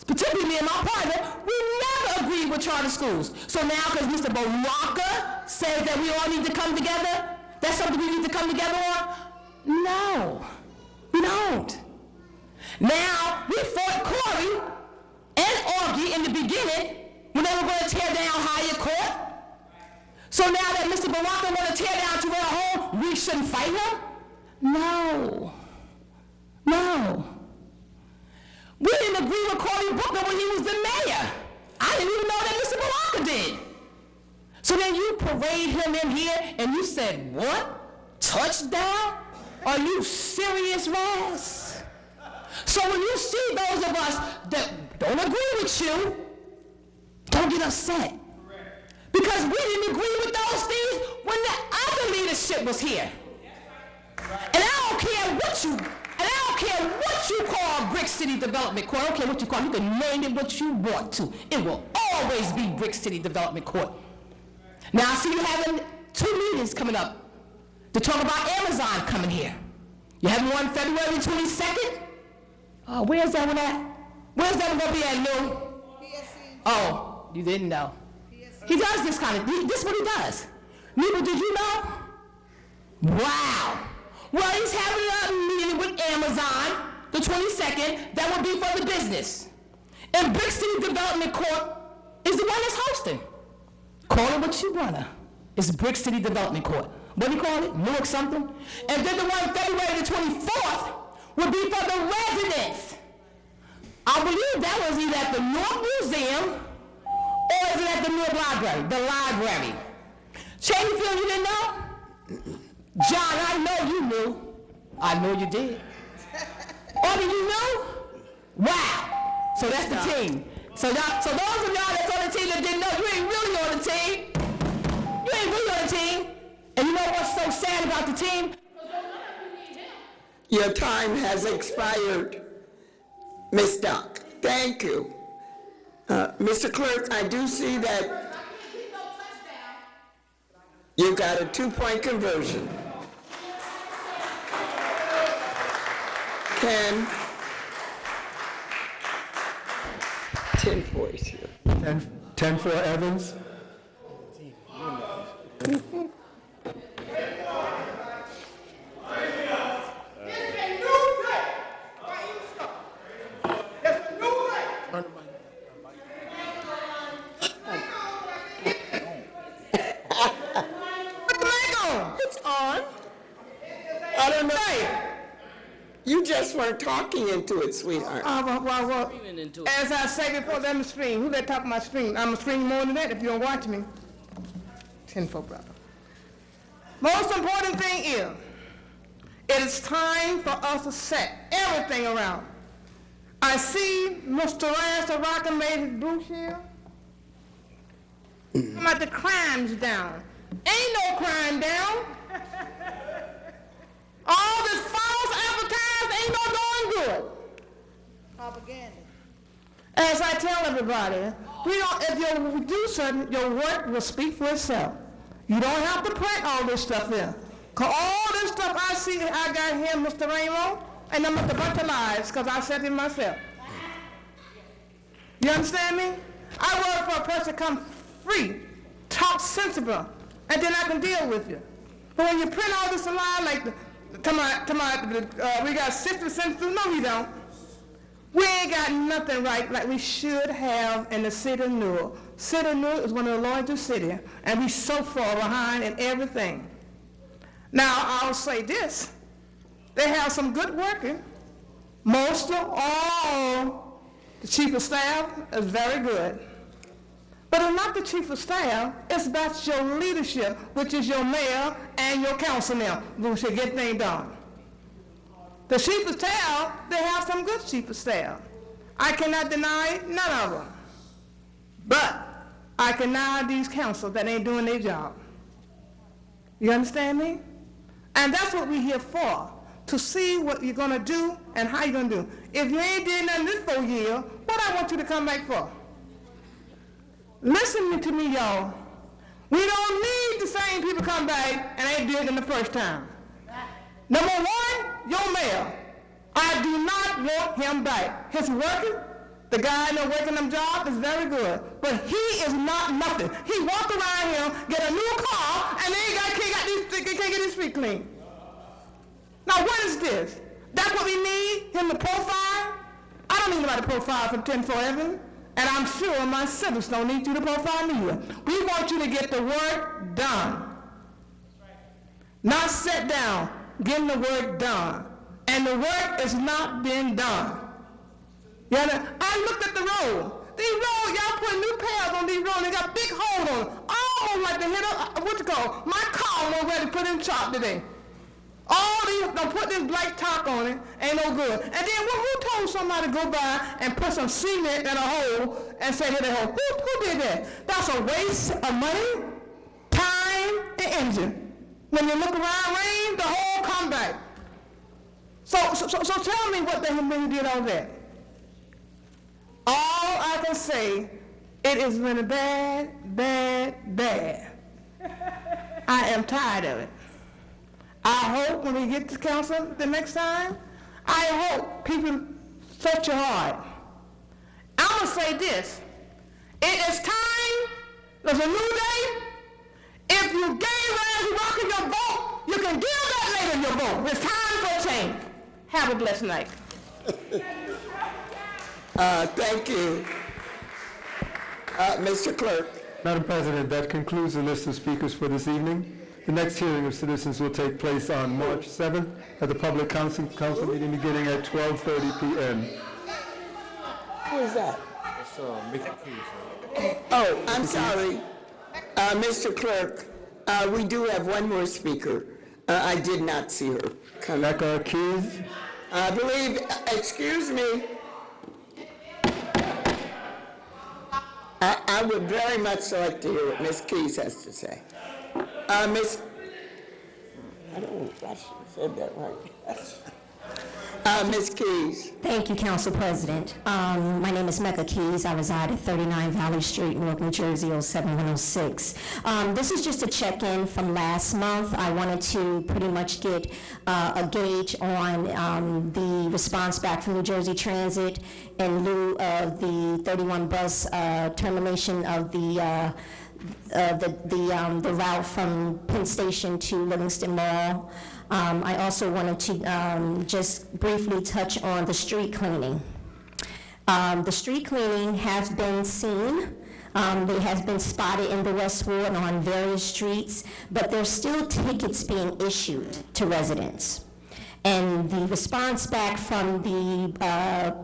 particularly me and my partner, we never agreed with charter schools. So now because Mr. Baraka says that we all need to come together, that's something we need to come together on? No, we don't. Now, we fought Cory and Augie in the beginning when they were going to tear down Hyatt Court. So now that Mr. Baraka want to tear down Terrell Home, we shouldn't fight him? No. We didn't agree with Cory Booker when he was the mayor. I didn't even know that Mr. Baraka did. So then you parade him in here and you said, what? Touchdown? Are you serious, Ross? So when you see those of us that don't agree with you, don't get upset. Because we didn't agree with those things when the other leadership was here. And I don't care what you call Brick City Development Court. I don't care what you call it. You can name it what you want to. It will always be Brick City Development Court. Now I see you having 2 meetings coming up to talk about Amazon coming here. You having one February 22nd? Oh, where's that one at? Where's that one going to be at, Lou? Oh, you didn't know. He does this kind of, this is what he does. Neva, did you know? Wow. Well, he's having a meeting with Amazon, the 22nd, that will be for the business. And Brick City Development Court is the one that's hosting. Call it what you wanna. It's Brick City Development Court. What do you call it? Newark something? And then the one February the 24th will be for the residents. I believe that was either at the Newark Museum or is it at the Newark Library? The library. Changfield, you didn't know? John, I know you knew. I know you did. Oh, did you know? Wow. So that's the team. So those of y'all that's on the team that didn't know, you ain't really on the team. You ain't really on the team. And you know what's so sad about the team? Your time has expired, Ms. Dock. Thank you. Mr. Clerk, I do see that you got a 2-point conversion. 10-4 is here. 10-4 Evans. It's on. I don't know. You just weren't talking into it, sweetheart. Screaming into it. As I say before, let me scream. Who that talk about scream? I'm going to scream more than that if you don't watch me. 10-4, brother. Most important thing is, it is time for us to set everything around. I see Mr. Lance Rockin made his blue shield. Come about the crime's down. Ain't no crime down. All this false advertising ain't no doing good. Propaganda. As I tell everybody, if you do something, your work will speak for itself. You don't have to print all this stuff in. Because all this stuff I see I got here, Mr. Ramo, and I'm a bunch of lies because I said it myself. You understand me? I work for a person come free, talk sensible, and then I can deal with you. But when you print all this lie, like we got 60% through, no we don't. We ain't got nothing right like we should have in the city of Newark. City of Newark is one of the largest cities, and we so far behind in everything. Now, I'll say this. They have some good working. Most of all, the chief of staff is very good. But it's not the chief of staff, it's about your leadership, which is your mayor and your councilman, who should get things done. The chief of staff, they have some good chief of staff. I cannot deny none of them. But I can deny these councils that ain't doing their job. You understand me? And that's what we're here for, to see what you're going to do and how you're going to do. If you ain't did nothing this 4 years, what I want you to come back for? Listen to me, y'all. We don't need the same people come back and ain't did it the first time. Number one, your mayor. I do not want him back. His working, the guy that working them job is very good, but he is not nothing. He walk around here, get a new car, and then can't get his feet clean. Now what is this? That's what we need, him to profile? I don't need nobody to profile from 10-4 Evans, and I'm sure my citizens don't need you to profile me either. We want you to get the work done. Not sit down, getting the work done. And the work is not being done. You know, I looked at the road. These roads, y'all put new pads on these roads, they got big holes on them. Almost like the hit of, what you call, my car was ready to put in chop today. All these, don't put this black top on it, ain't no good. And then who told somebody to go by and put some cement in a hole and say hit a hole? Who did that? That's a waste of money, time, and engine. When you look around rain, the hole come back. So tell me what the hell did all that. All I can say, it has been bad, bad, bad. I am tired of it. I hope when we get to council the next time, I hope people search your heart. I'm going to say this. It is time, there's a new day. If you gave Randy Walker your vote, you can give that lady your vote. It's time for a change. Have a blessed night. Thank you. Mr. Clerk. Madam President, that concludes the list of speakers for this evening. The next hearing of citizens will take place on March 7th at the Public Council meeting beginning at 12:30 p.m. Who is that? Oh, I'm sorry. Mr. Clerk, we do have one more speaker. I did not see her come. Becca Keys? I believe, excuse me. I would very much like to hear what Ms. Keys has to say. Ms. I don't know if I said that right. Ms. Keys. Thank you, Council President. My name is Mecca Keys. I reside at 39 Valley Street, Newark, New Jersey, 07106. This is just a check-in from last month. I wanted to pretty much get a gauge on the response back from New Jersey Transit in lieu of the 31 bus termination of the route from Penn Station to Livingston Mall. I also wanted to just briefly touch on the street cleaning. The street cleaning has been seen. It has been spotted in the West Ward on various streets, but there's still tickets being issued to residents. And the response back from the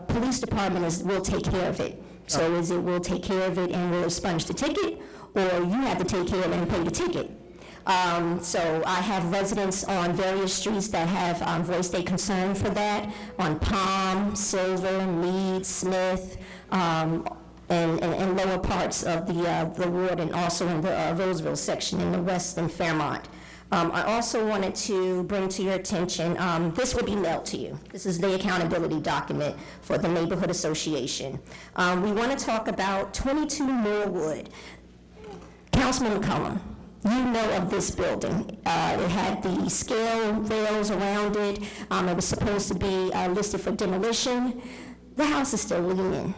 police department is, we'll take care of it. So is it, we'll take care of it and we'll expunge the ticket, or you have to take care of it and pay the ticket? So I have residents on various streets that have voiced their concern for that, on Palm, Silver, Meade, Smith, and lower parts of the ward, and also in the Roseville section in the west and Fairmont. I also wanted to bring to your attention, this will be mailed to you. This is the accountability document for the neighborhood association. We want to talk about 22 Norwood. Councilman McCollum, you know of this building. It had the scale rails around it. It was supposed to be listed for demolition. The house is still leaning.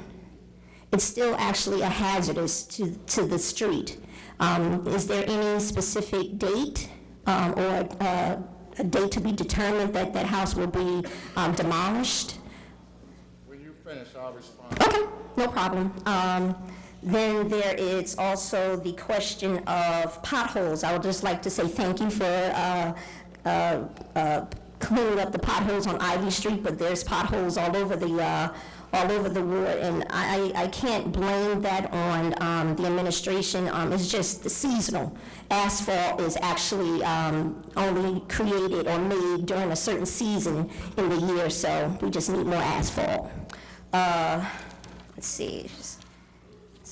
It's still actually a hazardous to the street. Is there any specific date or a date to be determined that that house will be demolished? When you finish, I'll respond. Okay, no problem. Then there is also the question of potholes. I would just like to say thank you for cleaning up the potholes on Ivy Street, but there's potholes all over the ward, and I can't blame that on the administration. It's just seasonal. Asphalt is actually only created or made during a certain season in the year, so we just need more asphalt. Let's see.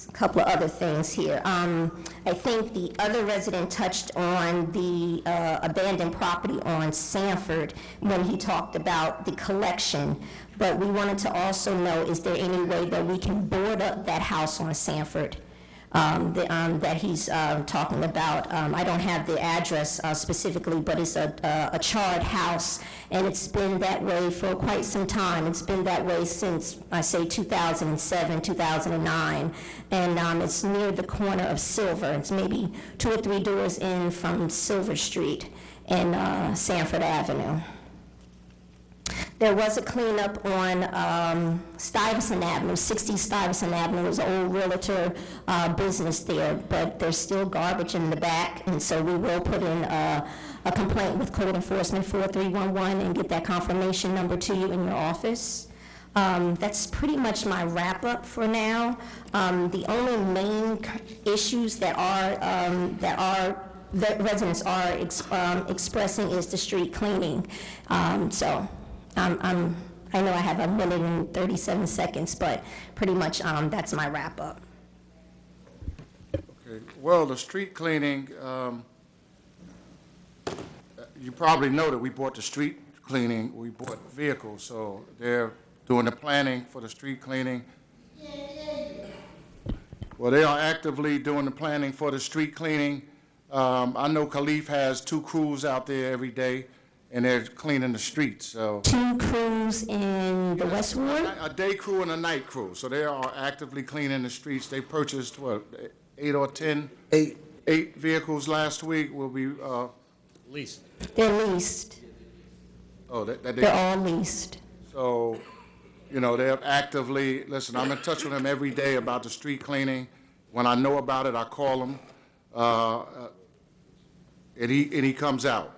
A couple of other things here. I think the other resident touched on the abandoned property on Sanford when he talked about the collection, but we wanted to also know, is there any way that we can board up that house on Sanford that he's talking about? I don't have the address specifically, but it's a charred house, and it's been that way for quite some time. It's been that way since, I say, 2007, 2009, and it's near the corner of Silver. It's maybe 2 or 3 doors in from Silver Street and Sanford Avenue. There was a cleanup on Stuyvesant Avenue, 60 Stuyvesant Avenue. It was an old realtor business there, but there's still garbage in the back, and so we will put in a complaint with Code Enforcement 4311 and get that confirmation number to you in your office. That's pretty much my wrap-up for now. The only main issues that residents are expressing is the street cleaning. I know I have 1 minute and 37 seconds, but pretty much that's my wrap-up. Okay. Well, the street cleaning, you probably know that we bought the street cleaning, we bought vehicles, so they're doing the planning for the street cleaning. Well, they are actively doing the planning for the street cleaning. I know Khalif has 2 crews out there every day, and they're cleaning the streets, so. 2 crews in the West Ward? A day crew and a night crew, so they are actively cleaning the streets. They purchased, what, 8 or 10? 8 vehicles last week will be, Leased. They're leased. Oh, They're all leased. So, you know, they're actively, listen, I'm in touch with them every day about the street cleaning. When I know about it, I call him, and he comes out.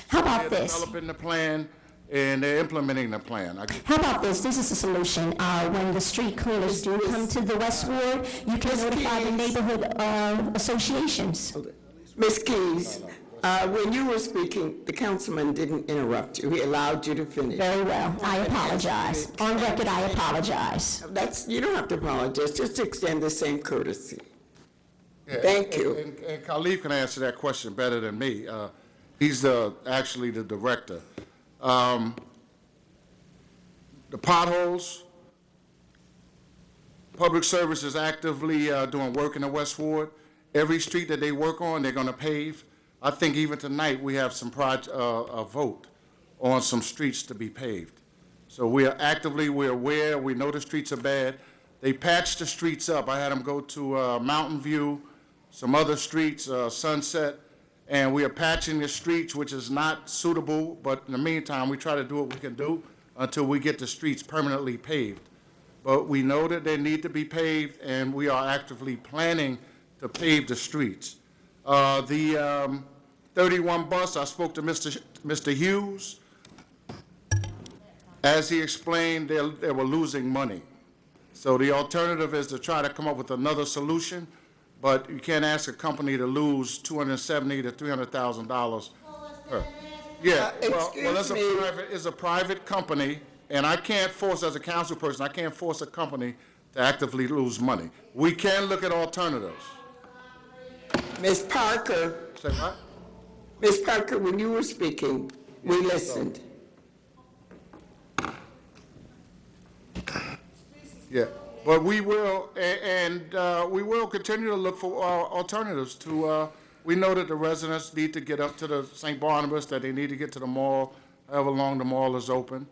How about They're this? developing the plan, and they're implementing the plan. How about this? This is a solution. When the street cleaners do come to the West Ward, you can notify the neighborhood associations. Ms. Keys, When you were speaking, the councilman didn't interrupt you. He allowed you to finish. Very well. I apologize. On record, I apologize. You don't have to apologize, just extend the same courtesy. Yeah, Thank you. And Khalif can answer that question better than me. He's actually the director. The potholes, Public Service is actively doing work in the West Ward. Every street that they work on, they're going to pave. I think even tonight, we have some a vote on some streets to be paved. So we're aware, we know the streets are bad. They patched the streets up. I had them go to Mountain View, some other streets, Sunset, and we are patching the streets, which is not suitable, but in the meantime, we try to do what we can do until we get the streets permanently paved. But we know that they need to be paved, and we are actively planning to pave the streets. The 31 bus, I spoke to Mr. Hughes. As he explained, they were losing money. So the alternative is to try to come up with another solution, but you can't ask a company to lose $270,000 to $300,000. Yeah, well, it's a private company, and I can't force, as a council person, I can't force a company to actively lose money. We can look at alternatives. Ms. Parker. Say what? Ms. Parker, when you were speaking, we listened. Yeah, but we will, and we will continue to look for alternatives to, we know that the residents need to get up to the St. Barnabas, that they need to get to the mall, however long the mall is open,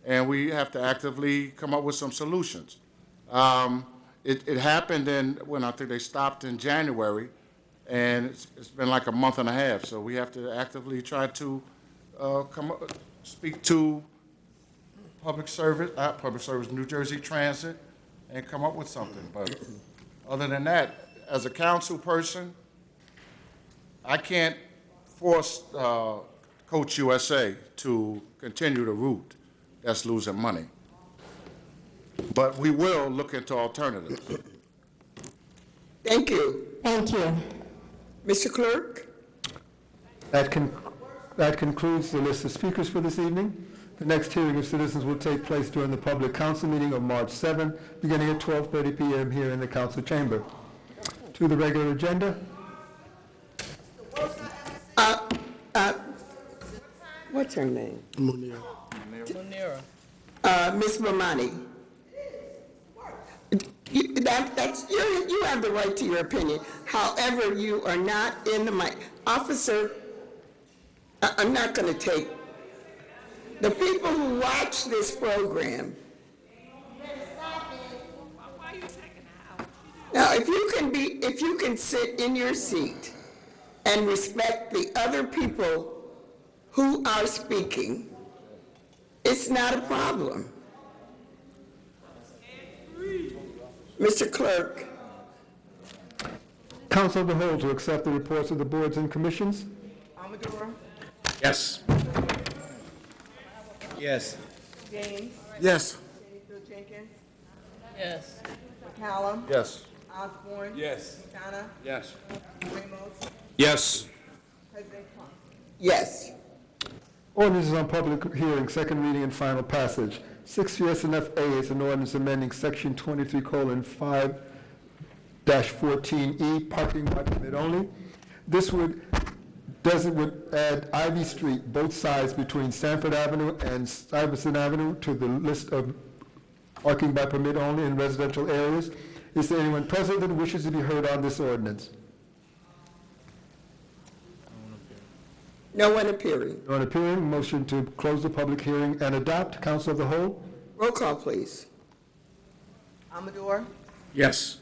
and we have to actively come up with some solutions. It happened when I think they stopped in January, and it's been like a month and a half, so we have to actively try to speak to Public Service, New Jersey Transit, and come up with something. But other than that, as a council person, I can't force Coach USA to continue the route that's losing money. But we will look into alternatives. Thank you. Thank you. Mr. Clerk? That concludes the list of speakers for this evening. The next hearing of citizens will take place during the public council meeting of March 7, beginning at 12:30 p.m. here in the council chamber. To the regular agenda. What's her name? Munira. Ms. Mamani. You have the right to your opinion. However, you are not in the mic. Officer, I'm not going to take. The people who watch this program. Now, if you can sit in your seat and respect the other people who are speaking, it's not a problem. Mr. Clerk. Council of the Whole to accept the reports of the boards and commissions. Amador. Yes. Yes. James. Yes. Jenkins. Yes. McCallum. Yes. Osborne. Yes. McDonough. Yes. Ramos. Yes. President Trump. Yes. Ordinances on public hearing, second reading and final passage. 6 VSNF-A is an ordinance amending section 23:5-14E, parking by permit only. This would add Ivy Street, both sides between Sanford Avenue and Stuyvesant Avenue, to the list of parking by permit only in residential areas. Is there anyone present that wishes to be heard on this ordinance? No one appearing. No one appearing. Motion to close the public hearing and adopt. Council of the Whole. Roll call, please. Amador. Yes.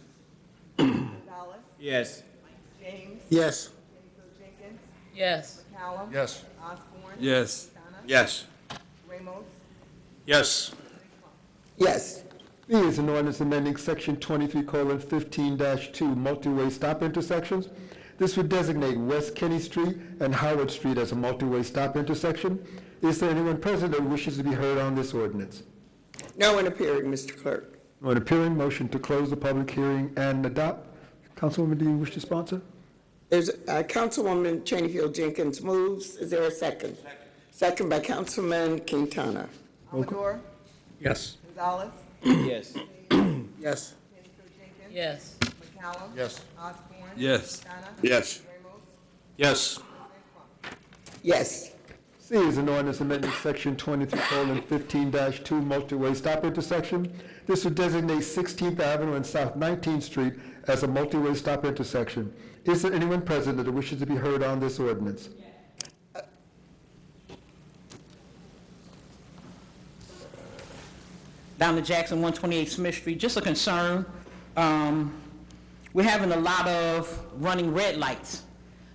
Gonzalez. Yes. James. Yes. Jenkins. Yes. McCallum. Yes. Osborne. Yes. McDonough. Yes. Ramos. Yes. Yes. B is an ordinance amending section 23:15-2, multi-way stop intersections. This would designate West Kenny Street and Howard Street as a multi-way stop intersection. Is there anyone present that wishes to be heard on this ordinance? No one appearing, Mr. Clerk. No one appearing. Motion to close the public hearing and adopt. Councilwoman, do you wish to sponsor? There's, Councilwoman Cheneyfield Jenkins moves. Is there a second? Second by Councilman Quintana. Amador, Yes. Gonzalez, Yes. Yes. Yes. McCallum. Yes. Osborne. Yes. Quintana. Yes. Ramos. Yes. Yes. C is an ordinance amending section 23:15-2 multi-way stop intersection. This would designate 16th Avenue and South 19th Street as a multi-way stop intersection. Is there anyone present that wishes to be heard on this ordinance? Down to Jackson, 128 Smith Street, just a concern. We're having a lot of running red lights.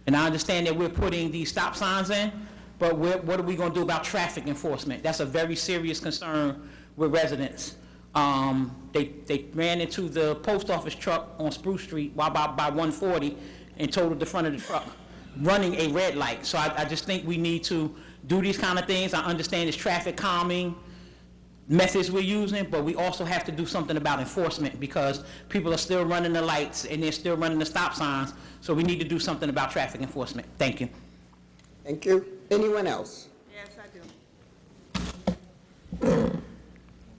And I understand that we're putting these stop signs in, but what are we going to do about traffic enforcement? That's a very serious concern with residents. They ran into the post office truck on Spruce Street while by 140 and totaled the front of the truck, running a red light. So I just think we need to do these kind of things. I understand it's traffic calming methods we're using, but we also have to do something about enforcement because people are still running the lights and they're still running the stop signs. So we need to do something about traffic enforcement. Thank you. Thank you. Anyone else? Yes, I do.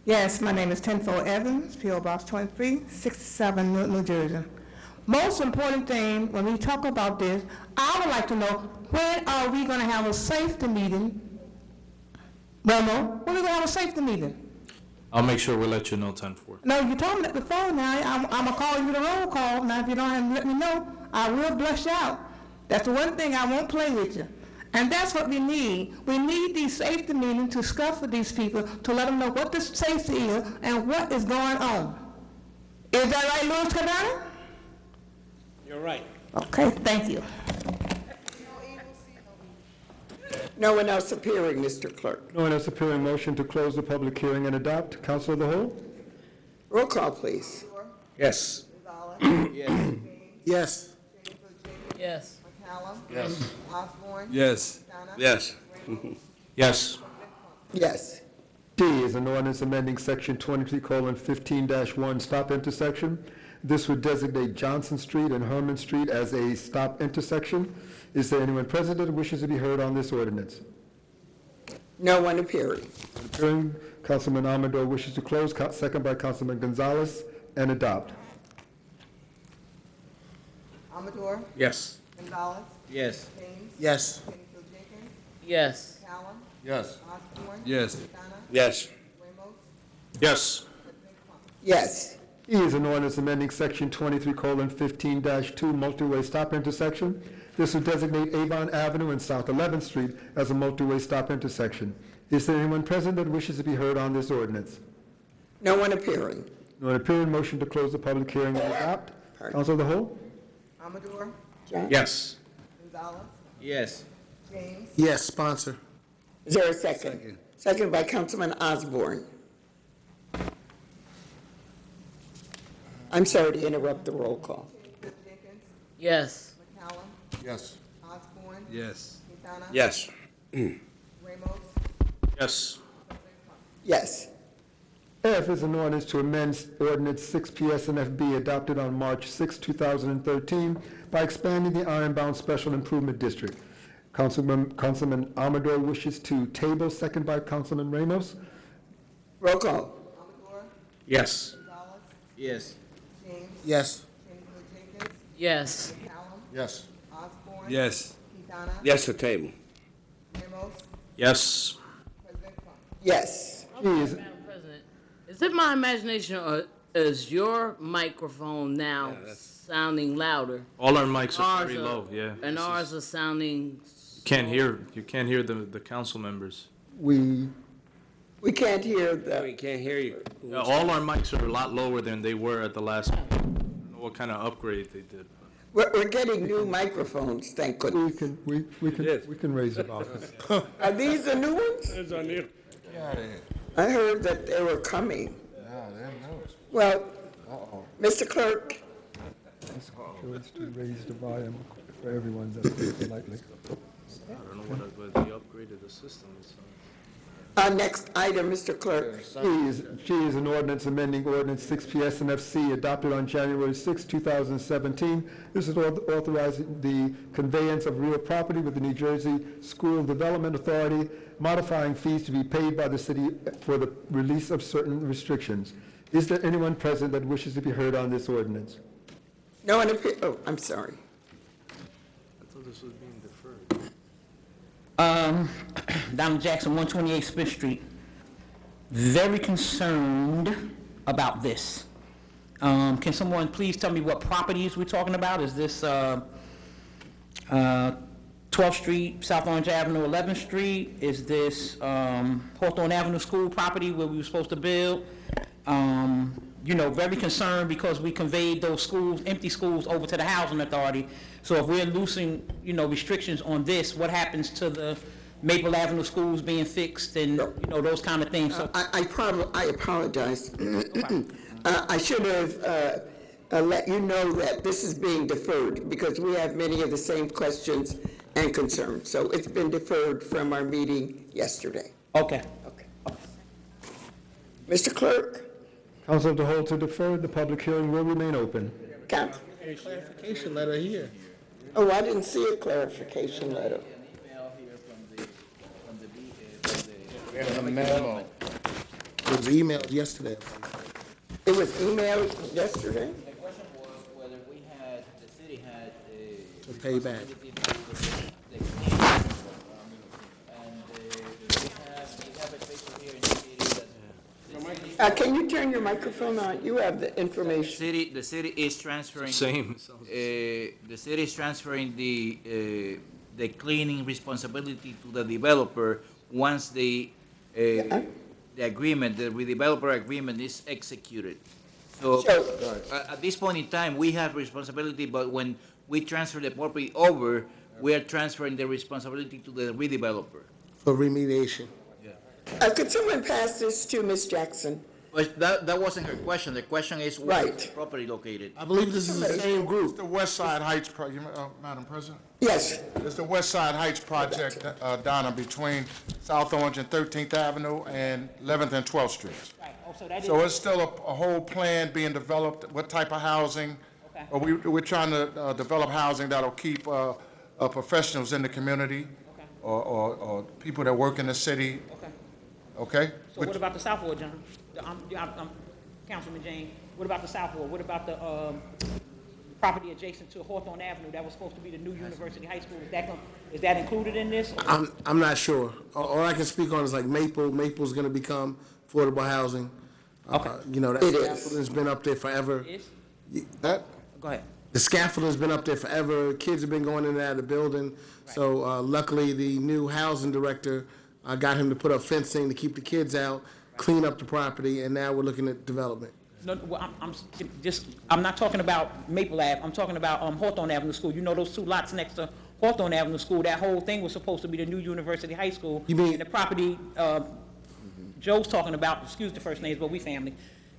Yes, my name is Tenfold Evans, P.O. Box 23, 67, Newark, New Jersey. Most important thing, when we talk about this, I would like to know, when are we going to have a safety meeting? Ramo, when are we going to have a safety meeting? I'll make sure we'll let you know 10-4. No, you told me that before now. I'm going to call you the roll call. Now, if you don't have to let me know, I will blush out. That's the one thing I won't play with you. And that's what we need. We need these safety meetings to discuss with these people, to let them know what the safety is and what is going on. Is that right, Louis Cadana? You're right. Okay, thank you. No one else appearing, Mr. Clerk. No one else appearing. Motion to close the public hearing and adopt. Council of the whole? Roll call, please. Yes. Gonzalez. Yes. Yes. Yes. McCallum. Yes. Osborne. Yes. Quintana. Yes. Yes. Yes. D is an ordinance amending section 23:15-1 stop intersection. This would designate Johnson Street and Herman Street as a stop intersection. Is there anyone present that wishes to be heard on this ordinance? No one appearing. Appearing, Councilman Amador wishes to close, second by Councilman Gonzalez, and adopt. Amador. Yes. Gonzalez. Yes. James. Yes. Cheneyfield Jenkins. Yes. McCallum. Yes. Osborne. Yes. Quintana. Yes. Ramos. Yes. Yes. E is an ordinance amending section 23:15-2 multi-way stop intersection. This would designate Avon Avenue and South 11th Street as a multi-way stop intersection. Is there anyone present that wishes to be heard on this ordinance? No one appearing. No one appearing. Motion to close the public hearing and adopt. Council of the whole? Amador. Yes. Gonzalez. Yes. James. Yes, sponsor. Is there a second? Second by Councilman Osborne. I'm sorry to interrupt the roll call. Jenkins. Yes. McCallum. Yes. Osborne. Yes. Quintana. Yes. Ramos. Yes. Yes. F is an ordinance to amend ordinance 6 PSNFB adopted on March 6, 2013 by expanding the Ironbound Special Improvement District. Councilman Amador wishes to table, second by Councilman Ramos. Roll call. Amador. Yes. Gonzalez. Yes. James. Yes. Cheneyfield Jenkins. Yes. McCallum. Yes. Osborne. Yes. Quintana. Yes, to table. Ramos. Yes. President Trump. Yes. G is, Madam President, is it my imagination or is your microphone now sounding louder? All our mics are Ours very low, yeah. And This ours are sounding. You can't hear the council members. We can't hear We the, can't hear you. Yeah, all our mics are a lot lower than they were at the last meeting. I don't know what kind of upgrade they did. we're getting new microphones, thank goodness. we can raise the volume. Are these the new ones? It's on you. I heard that they were coming. Well, Mr. Clerk, Choice to raise the volume for everyone's up politely. I don't know what they upgraded the system. Next item, Mr. Clerk. G is an ordinance amending ordinance 6 PSNFC adopted on January 6, 2017. This is authorizing the conveyance of real property with the New Jersey School Development Authority, modifying fees to be paid by the city for the release of certain restrictions. Is there anyone present that wishes to be heard on this ordinance? No one appears. Oh, I'm sorry. Donald Jackson, 128 Smith Street. Very concerned about this. Can someone please tell me what properties we're talking about? Is this 12th Street, South Orange Avenue, 11th Street? Is this Hawthorne Avenue School property where we were supposed to build? Very concerned because we conveyed those schools, empty schools, over to the housing authority. So if we're loosening, restrictions on this, what happens to the Maple Avenue schools being fixed and, those kind of things? So I apologize. I should have let you know that this is being deferred because we have many of the same questions and concerns. So it's been deferred from our meeting yesterday. Okay. Mr. Clerk? Council of the whole to defer. The public hearing will remain open. Council. A clarification letter here. Oh, I didn't see a clarification letter. There's a memo. It was emailed yesterday. It was emailed yesterday? The question was whether the city had To pay back. Can you turn your microphone on? You have the information. The city is transferring. Same. The city is transferring the cleaning responsibility to the developer once the agreement, the redeveloper agreement is executed. So, at this point in time, we have responsibility, but when we transfer the property over, we are transferring the responsibility to the redeveloper. For remediation. Could someone pass this to Ms. Jackson? But that wasn't her question. The question is where is the property located? I believe this is the same It's group. the West Side Heights, Madam President? Yes. It's the West Side Heights project, Donna, between South Orange and 13th Avenue and 11th and 12th Streets. Right. Oh, so that is. So it's still a whole plan being developed, what type of housing. Okay. We're trying to develop housing that'll keep professionals in the community or people that work in the city. Okay. Okay? So what about the South Ward, John? I'm Councilman Jane. What about the South Ward? What about the property adjacent to Hawthorne Avenue that was supposed to be the new University High School? Is that included in this? I'm not sure. All I can speak on is like Maple. Maple's gonna become affordable housing. Okay. That scaffolding's been up there forever. Is? That? Go ahead. The scaffolding's been up there forever. Kids have been going in and out of the building. So luckily, the new housing director got him to put up fencing to keep the kids out, clean up the property, and now we're looking at development. No, well, I'm not talking about Maple Ave. I'm talking about Hawthorne Avenue School. You know those two lots next to Hawthorne Avenue School? That whole thing was supposed to be the new University High School. You mean- And the property Joe's talking about, excuse the first names, but we family,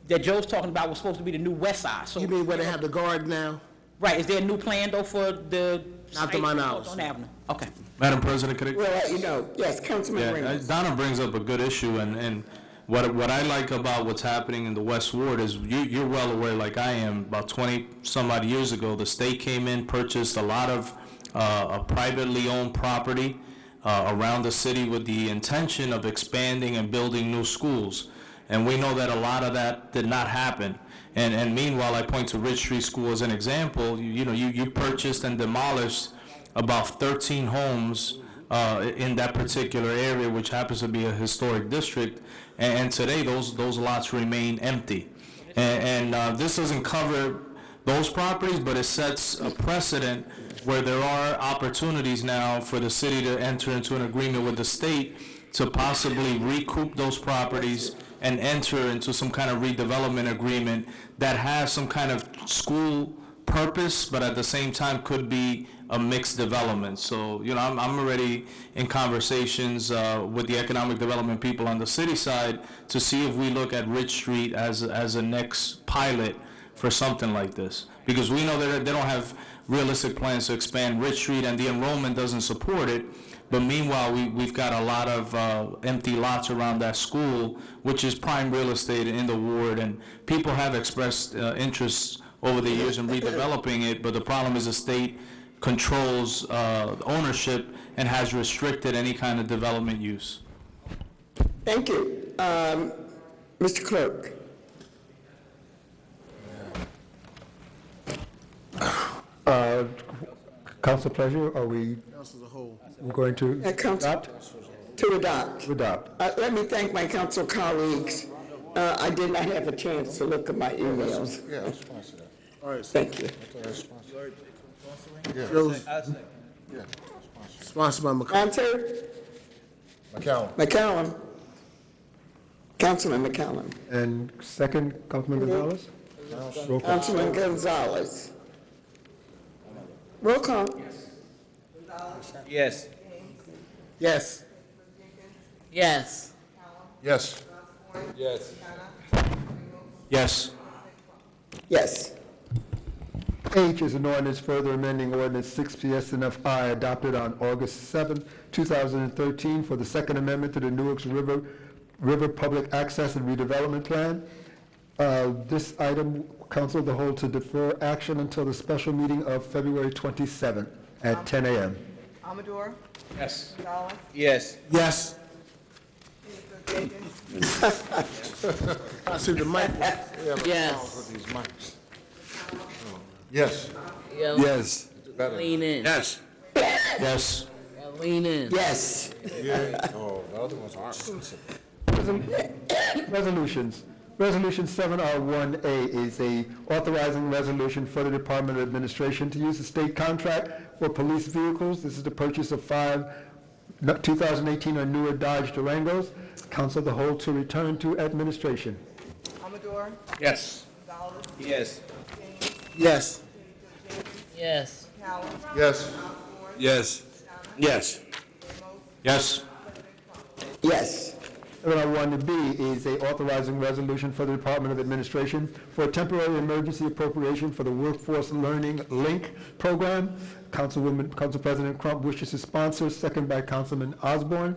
that Joe's talking about was supposed to be the new West Side. So You mean where they have the garden now? right, is there a new plan though for the Not to site my on knowledge. Hawthorne Avenue? Okay. Madam President, could I? We'll let you know. Yes, Councilman Reynolds. Donna brings up a good issue, and what I like about what's happening in the West Ward is you're well aware, like I am, about 20 some odd years ago, the state came in, purchased a lot of privately owned property around the city with the intention of expanding and building new schools. And we know that a lot of that did not happen. And meanwhile, I point to Ridge Street School as an example. You purchased and demolished about 13 homes in that particular area, which happens to be a historic district. And today, those lots remain empty. And this doesn't cover those properties, but it sets a precedent where there are opportunities now for the city to enter into an agreement with the state to possibly recoup those properties and enter into some kind of redevelopment agreement that has some kind of school purpose, but at the same time could be a mixed development. So, I'm already in conversations with the economic development people on the city side to see if we look at Ridge Street as a next pilot for something like this. Because we know that they don't have realistic plans to expand Ridge Street, and the enrollment doesn't support it. But meanwhile, we've got a lot of empty lots around that school, which is prime real estate in the ward, and people have expressed interest over the years in redeveloping it, but the problem is the state controls ownership and has restricted any kind of development use. Thank you. Mr. Clerk. Council pleasure, are we Council as a whole. going to adopt? To adopt. To adopt. Let me thank my council colleagues. I did not have a chance to look at my emails. Yeah, I'll sponsor that. All right. Thank you. Yeah. Joe's Yeah. sponsored by McCollum. Sponsor? McCallum. Councilman McCallum. And second, Councilman Gonzalez? Roll call. Councilman Gonzalez. Roll call. Yes. Yes. Yes. Yes. Yes. Yes. Yes. H is an ordinance further amending ordinance 6 PSNFI adopted on August 7, 2013 for the Second Amendment to the Newark's River Public Access and Redevelopment Plan. This item, Council of the Whole to defer action until the special meeting of February 27th at 10 a.m. Amador? Yes. Gonzalez? Yes. Yes. I see the mic. Yes. With these mics. Yes. Yes. Lean in. Yes. Yes. Lean in. Yes. Yeah. Oh, the other ones aren't. Resolutions. Resolution 7R1A is a authorizing resolution for the Department of Administration to use the state contract for police vehicles. This is the purchase of 5 2018 or newer Dodge Durangos. Council of the Whole to return to administration. Amador? Yes. Gonzalez? Yes. Yes. Yes. Callum? Yes. Yes. Yes. Yes. Yes. 7R1B is a authorizing resolution for the Department of Administration for a temporary emergency appropriation for the Workforce Learning Link program. Council President Crump wishes to sponsor, second by Councilman Osborne.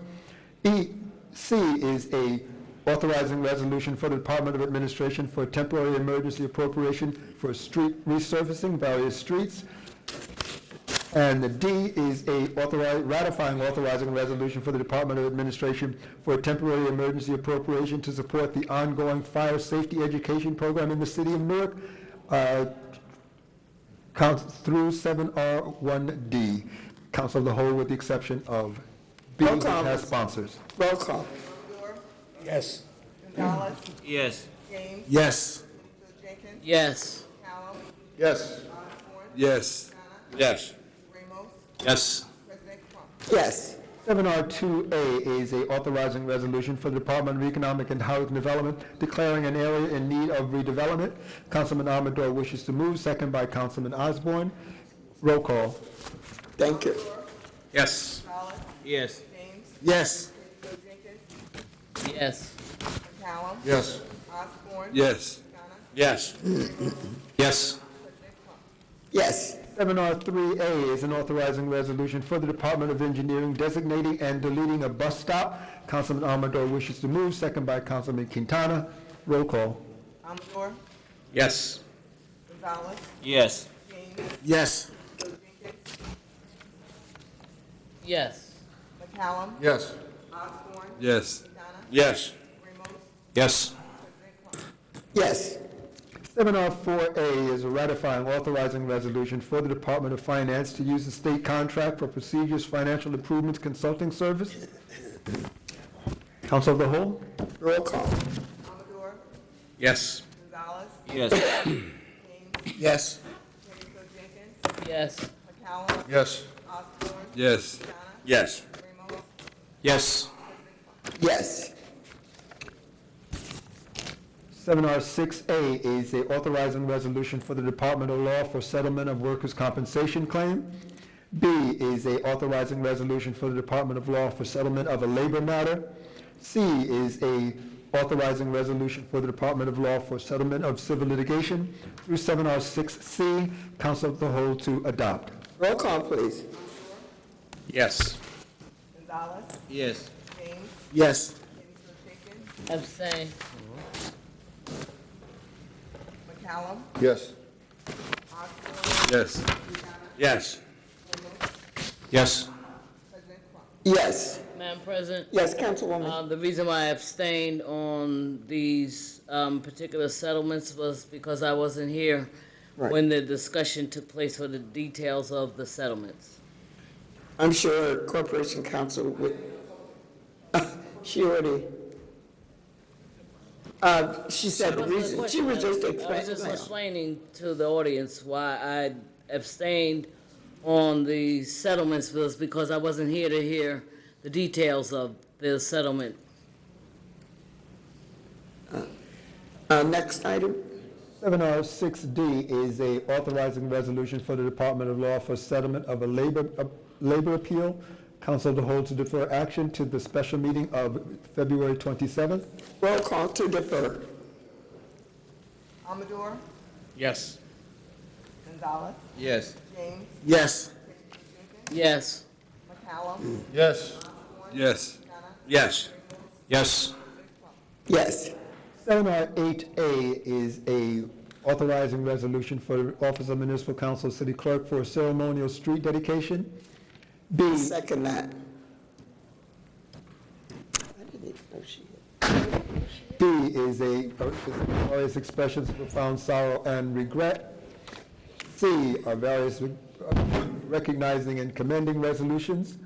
C is a authorizing resolution for the Department of Administration for a temporary emergency appropriation for street resurfacing various streets. And the D is a ratifying authorizing resolution for the Department of Administration for a temporary emergency appropriation to support the ongoing fire safety education program in the city of Newark, through 7R1D. Council of the Whole with the exception of B, which has sponsors. Roll call. Yes. Gonzalez? Yes. James? Yes. Jenkins? Yes. Callum? Yes. Osborne? Yes. Yes. Ramos? Yes. President Trump? Yes. 7R2A is a authorizing resolution for the Department of Economic and Housing Development declaring an area in need of redevelopment. Councilman Amador wishes to move, second by Councilman Osborne. Roll call. Thank you. Yes. Gonzalez? Yes. James? Yes. Jenkins? Yes. Callum? Yes. Osborne? Yes. Yes. Yes. Yes. 7R3A is an authorizing resolution for the Department of Engineering designating and deleting a bus stop. Councilman Amador wishes to move, second by Councilman Quintana. Roll call. Amador? Yes. Gonzalez? Yes. James? Yes. Jenkins? Yes. McCallum? Yes. Osborne? Yes. Quintana? Yes. Ramos? Yes. President Trump? Yes. 7R4A is a ratifying authorizing resolution for the Department of Finance to use the state contract for Procedures Financial Improvements Consulting Service. Council of the Whole? Roll call. Amador? Yes. Gonzalez? Yes. James? Yes. Jenkins? Yes. McCallum? Yes. Osborne? Yes. Quintana? Yes. Ramos? Yes. Yes. 7R6A is a authorizing resolution for the Department of Law for settlement of workers' compensation claim. B is a authorizing resolution for the Department of Law for settlement of a labor matter. C is a authorizing resolution for the Department of Law for settlement of civil litigation. Through 7R6C, Council of the Whole to adopt. Roll call, please. Yes. Gonzalez, Yes. James, Yes. Abstain. McCallum, Yes. Osborne, Yes. Yes. Yes. President Crump. Yes. Madam President? Yes, Councilwoman. The reason why I abstained on these particular settlements was because I wasn't here Right. when the discussion took place for the details of the settlements. I'm sure Corporation Counsel would, she already, she said the reason, she was just I was just explaining. explaining to the audience why I abstained on the settlements was because I wasn't here to hear the details of the settlement. Next item. 7R6D is a authorizing resolution for the Department of Law for settlement of a labor appeal. Council of the whole to defer action to the special meeting of February 27th. Roll call to defer. Amador, Yes. Gonzalez, Yes. James, Yes. Yes. McCallum, Yes. Yes. Yes. Yes. Yes. 7R8A is a authorizing resolution for the Office of Municipal Council City Clerk for a ceremonial street dedication. B, Second that. I didn't even know she had. B is various expressions of profound sorrow and regret. C are various recognizing and commending resolutions.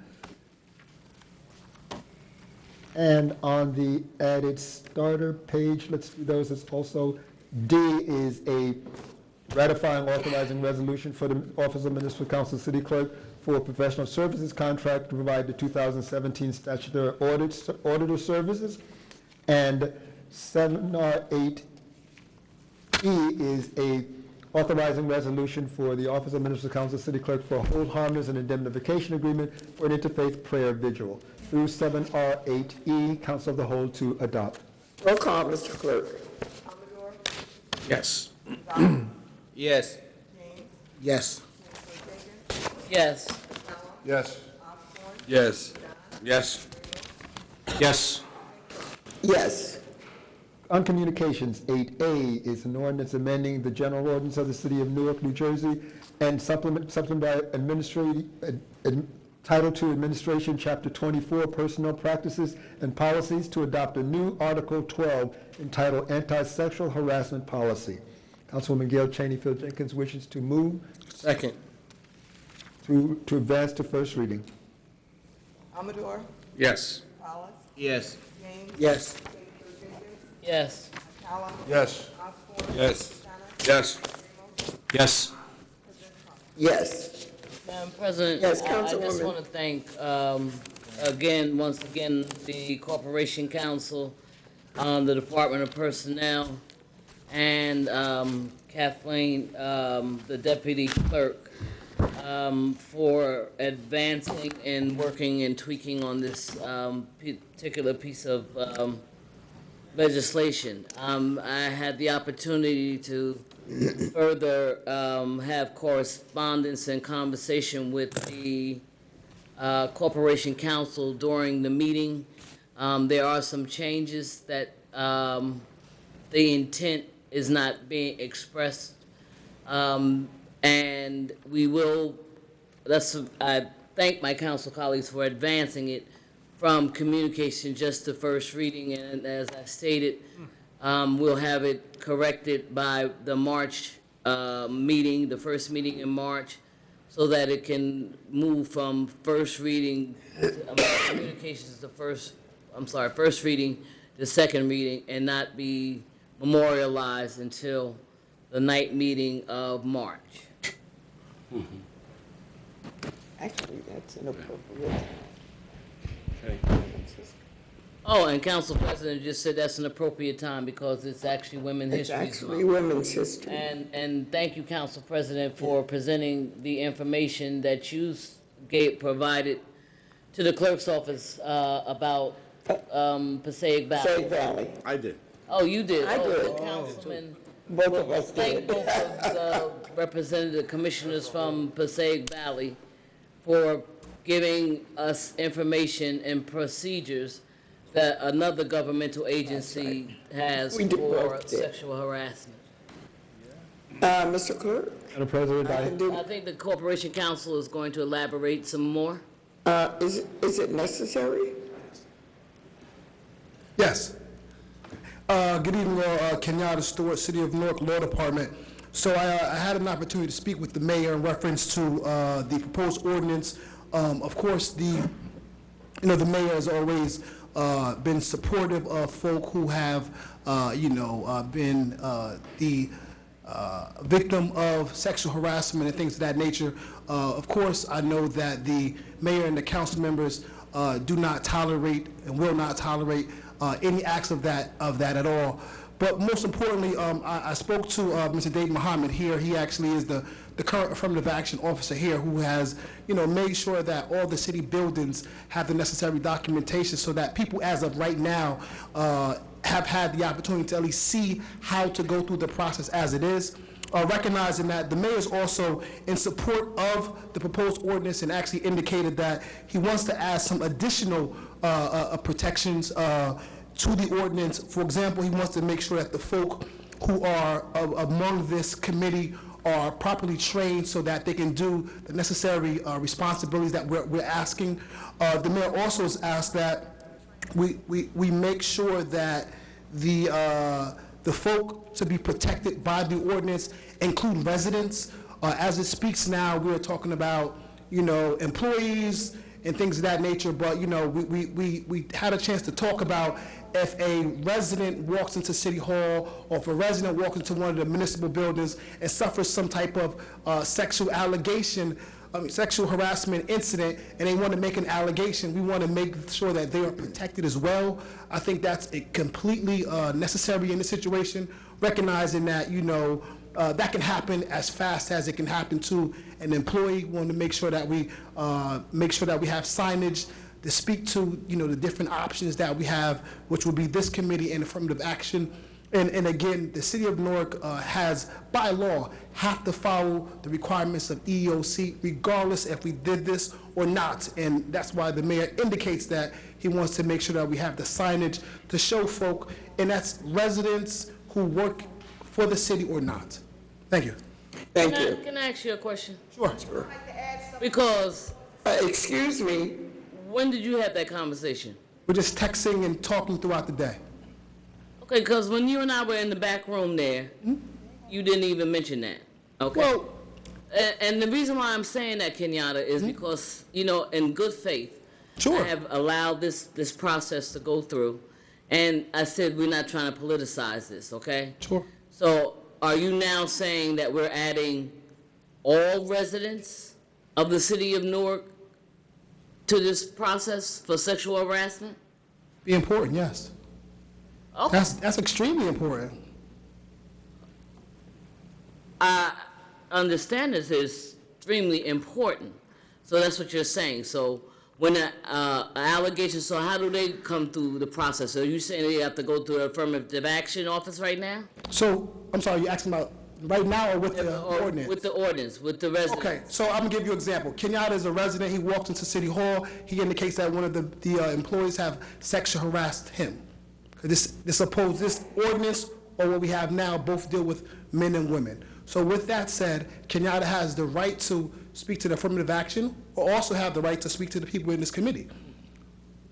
And on the added starter page, let's do those, it's also, D is a ratifying authorizing resolution for the Office of Municipal Council City Clerk for a professional services contract to provide the 2017 statutory auditor services. And 7R8E is a authorizing resolution for the Office of Municipal Council City Clerk for a hold harmless and indemnification agreement for an interfaith prayer vigil. Through 7R8E, Council of the Whole to adopt. Roll call, Mr. Clerk. Amador, Yes. Yes. Yes. Yes. Yes. Osborne, Yes. Yes. Yes. Yes. On communications, 8A is an ordinance amending the general ordinance of the City of Newark, New Jersey, and supplement by Title II Administration, Chapter 24, Personnel Practices and Policies, to adopt a new Article 12 entitled Anti-Sexual Harassment Policy. Councilwoman Gail Cheney-Field Jenkins wishes to move Second. to advance to first reading. Amador, Yes. Gonzalez, Yes. James, Yes. Yes. McCallum, Yes. Osborne, Yes. Yes. Yes. Yes. Madam President, Yes, I just Councilwoman. want to thank, once again, the Corporation Council, the Department of Personnel, and Kathleen, the Deputy Clerk, for advancing and working and tweaking on this particular piece of legislation. I had the opportunity to further have correspondence and conversation with the Corporation Council during the meeting. There are some changes that the intent is not being expressed, and we will, I thank my council colleagues for advancing it from communication just to first reading, and as I stated, we'll have it corrected by the March meeting, the first meeting in March, so that it can move from first reading, communications to first reading to second reading, and not be memorialized until the night meeting of March. Actually, that's inappropriate. Oh, and Council President just said that's an appropriate time because it's actually Women's It's History actually Month. Women's History. And thank you, Council President, for presenting the information that you provided to the clerk's office about Passaic Valley. Passaic Valley. I did. Oh, you did? I Oh, did. the Councilman. Both of us Thank did. both of the representative commissioners from Passaic Valley for giving us information and procedures that another governmental agency has We did for both there. sexual harassment. Mr. Clerk? Madam President, I think the Corporation Council is going to elaborate some more. Is it necessary? Yes. Good evening, Kenyatta Stewart, City of Newark Law Department. So I had an opportunity to speak with the mayor in reference to the proposed ordinance. Of course, the mayor has always been supportive of folk who have, been the victim of sexual harassment and things of that nature. Of course, I know that the mayor and the council members do not tolerate and will not tolerate any acts of that at all. But most importantly, I spoke to Mr. Dave Muhammad here. He actually is the current affirmative action officer here, who has, made sure that all the city buildings have the necessary documentation so that people, as of right now, have had the opportunity to at least see how to go through the process as it is. Recognizing that the mayor is also in support of the proposed ordinance and actually indicated that he wants to add some additional protections to the ordinance. For example, he wants to make sure that the folk who are among this committee are properly trained so that they can do the necessary responsibilities that we're asking. The mayor also has asked that we make sure that the folk to be protected by the ordinance include residents. As it speaks now, we're talking about, employees and things of that nature, but, we had a chance to talk about if a resident walks into City Hall or if a resident walks into one of the municipal buildings and suffers some type of sexual harassment incident, and they want to make an allegation, we want to make sure that they are protected as well. I think that's completely necessary in this situation, recognizing that, that can happen as fast as it can happen to an employee. We want to make sure that we have signage to speak to, the different options that we have, which will be this committee and affirmative action. And again, the city of Newark has, by law, have to follow the requirements of EEOC, regardless if we did this or not. And that's why the mayor indicates that he wants to make sure that we have the signage to show folk, and that's residents who work for the city or not. Thank you. Thank you. Can I ask you a question? Sure. Because, excuse me, when did you have that conversation? We're just texting and talking throughout the day. Okay, because when you and I were in the back room there, you didn't even mention that. Okay. Well, and the reason why I'm saying that, Kenyatta, is because, in good faith, sure, I have allowed this process to go through, and I said we're not trying to politicize this, okay? Sure. So are you now saying that we're adding all residents of the city of Newark to this process for sexual harassment? Be important, yes. Okay. That's extremely important. I understand this is extremely important. So that's what you're saying. So when an allegation, so how do they come through the process? Are you saying they have to go through the affirmative action office right now? So, I'm sorry, you're asking about right now or with the ordinance? With the ordinance, with the residents. Okay, so I'm gonna give you an example. Kenyatta is a resident. He walks into City Hall. He indicates that one of the employees have sexually harassed him. This ordinance or what we have now both deal with men and women. So with that said, Kenyatta has the right to speak to the affirmative action or also have the right to speak to the people in this committee.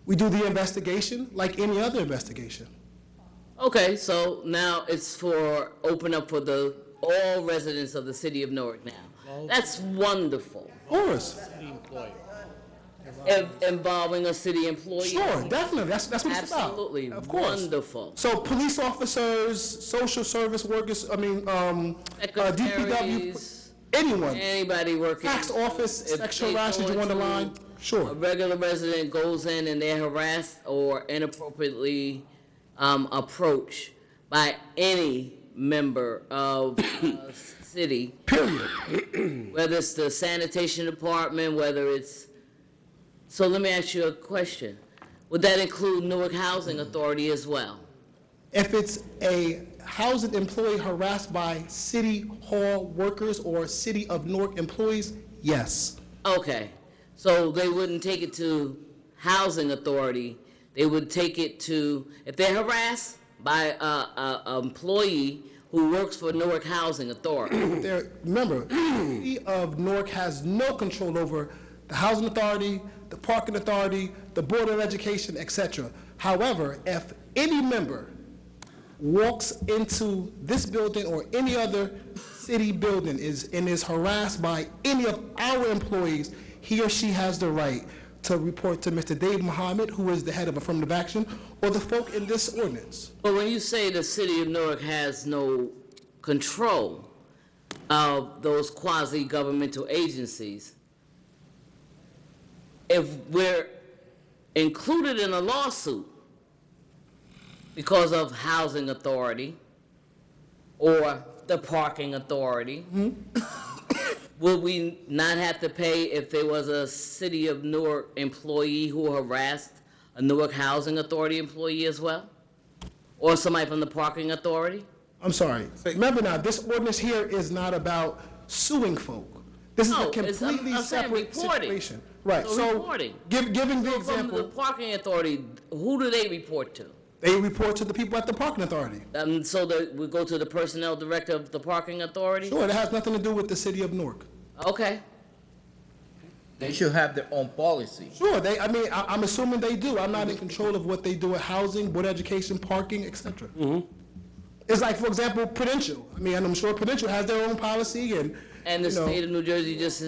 We do the investigation like any other investigation. Okay, so now it's open up for all residents of the city of Newark now. That's wonderful. Of course. Involving a city employee? Sure, definitely. That's what it's about. Absolutely. Of course. Wonderful. So police officers, social service workers, DPW, anyone. Anybody working. Tax office, sexual harassment, you want the line? Sure. A regular resident goes in and they're harassed or inappropriately approached by any member of the city. Period. Whether it's the sanitation department, whether it's... So let me ask you a question. Would that include Newark Housing Authority as well? If it's a housing employee harassed by City Hall workers or City of Newark employees, yes. Okay. So they wouldn't take it to housing authority, they would take it to, if they're harassed by a employee who works for Newark Housing Authority. Remember, the city of Newark has no control over the housing authority, the parking authority, the board of education, etc. However, if any member walks into this building or any other city building and is harassed by any of our employees, he or she has the right to report to Mr. Dave Muhammad, who is the head of affirmative action, or the folk in this ordinance. But when you say the city of Newark has no control of those quasi-governmental agencies, if we're included in a lawsuit because of housing authority or the parking authority, would we not have to pay if there was a city of Newark employee who harassed a Newark Housing Authority employee as well? Or somebody from the parking authority? I'm sorry. Remember now, this ordinance here is not about suing folk. This is a completely I'm saying separate reporting. situation. Right, So so reporting. giving the So example, from the parking authority, who do they report to? they report to the people at the parking authority. So we go to the personnel director of the parking authority? Sure, it has nothing to do with the city of Newark. Okay. They should have their own policy. Sure, I'm assuming they do. I'm not in control of what they do at housing, board of education, parking, etc. It's like, for example, Prudential. I'm sure Prudential has their own policy and And the you know, state of New Jersey just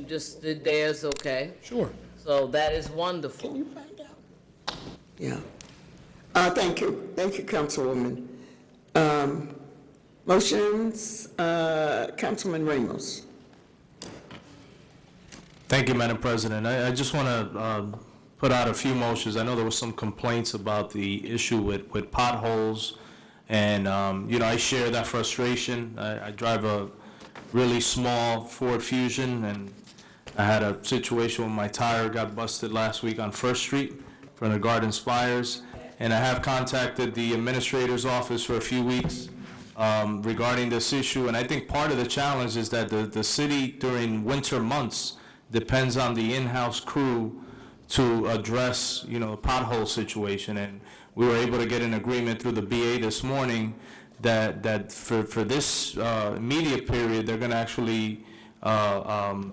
just did theirs, okay? Sure. So that is wonderful. Yeah. Thank you, Councilwoman. Motions, Councilman Ramos. Thank you, Madam President. I just want to put out a few motions. I know there was some complaints about the issue with potholes, and, I share that frustration. I drive a really small Ford Fusion, and I had a situation where my tire got busted last week on First Street from the Garden Spires, and I have contacted the administrator's office for a few weeks regarding this issue, and I think part of the challenge is that the city during winter months depends on the in-house crew to address, the pothole situation. And we were able to get an agreement through the BA this morning that for this immediate period, they're going to actually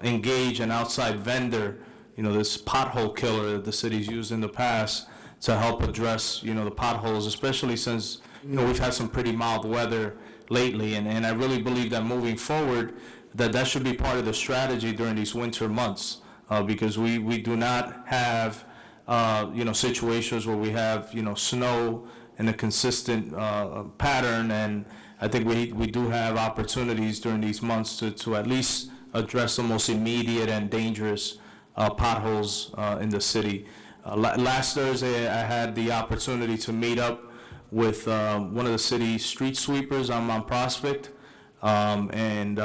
engage an outside vendor, this pothole killer that the city's used in the past to help address, the potholes, especially since, we've had some pretty mild weather lately. And I really believe that moving forward, that should be part of the strategy during these winter months, because we do not have, situations where we have, snow in a consistent pattern, and I think we do have opportunities during these months to at least address the most immediate and dangerous potholes in the city. Last Thursday, I had the opportunity to meet up with one of the city's street sweepers on Mount Prospect, and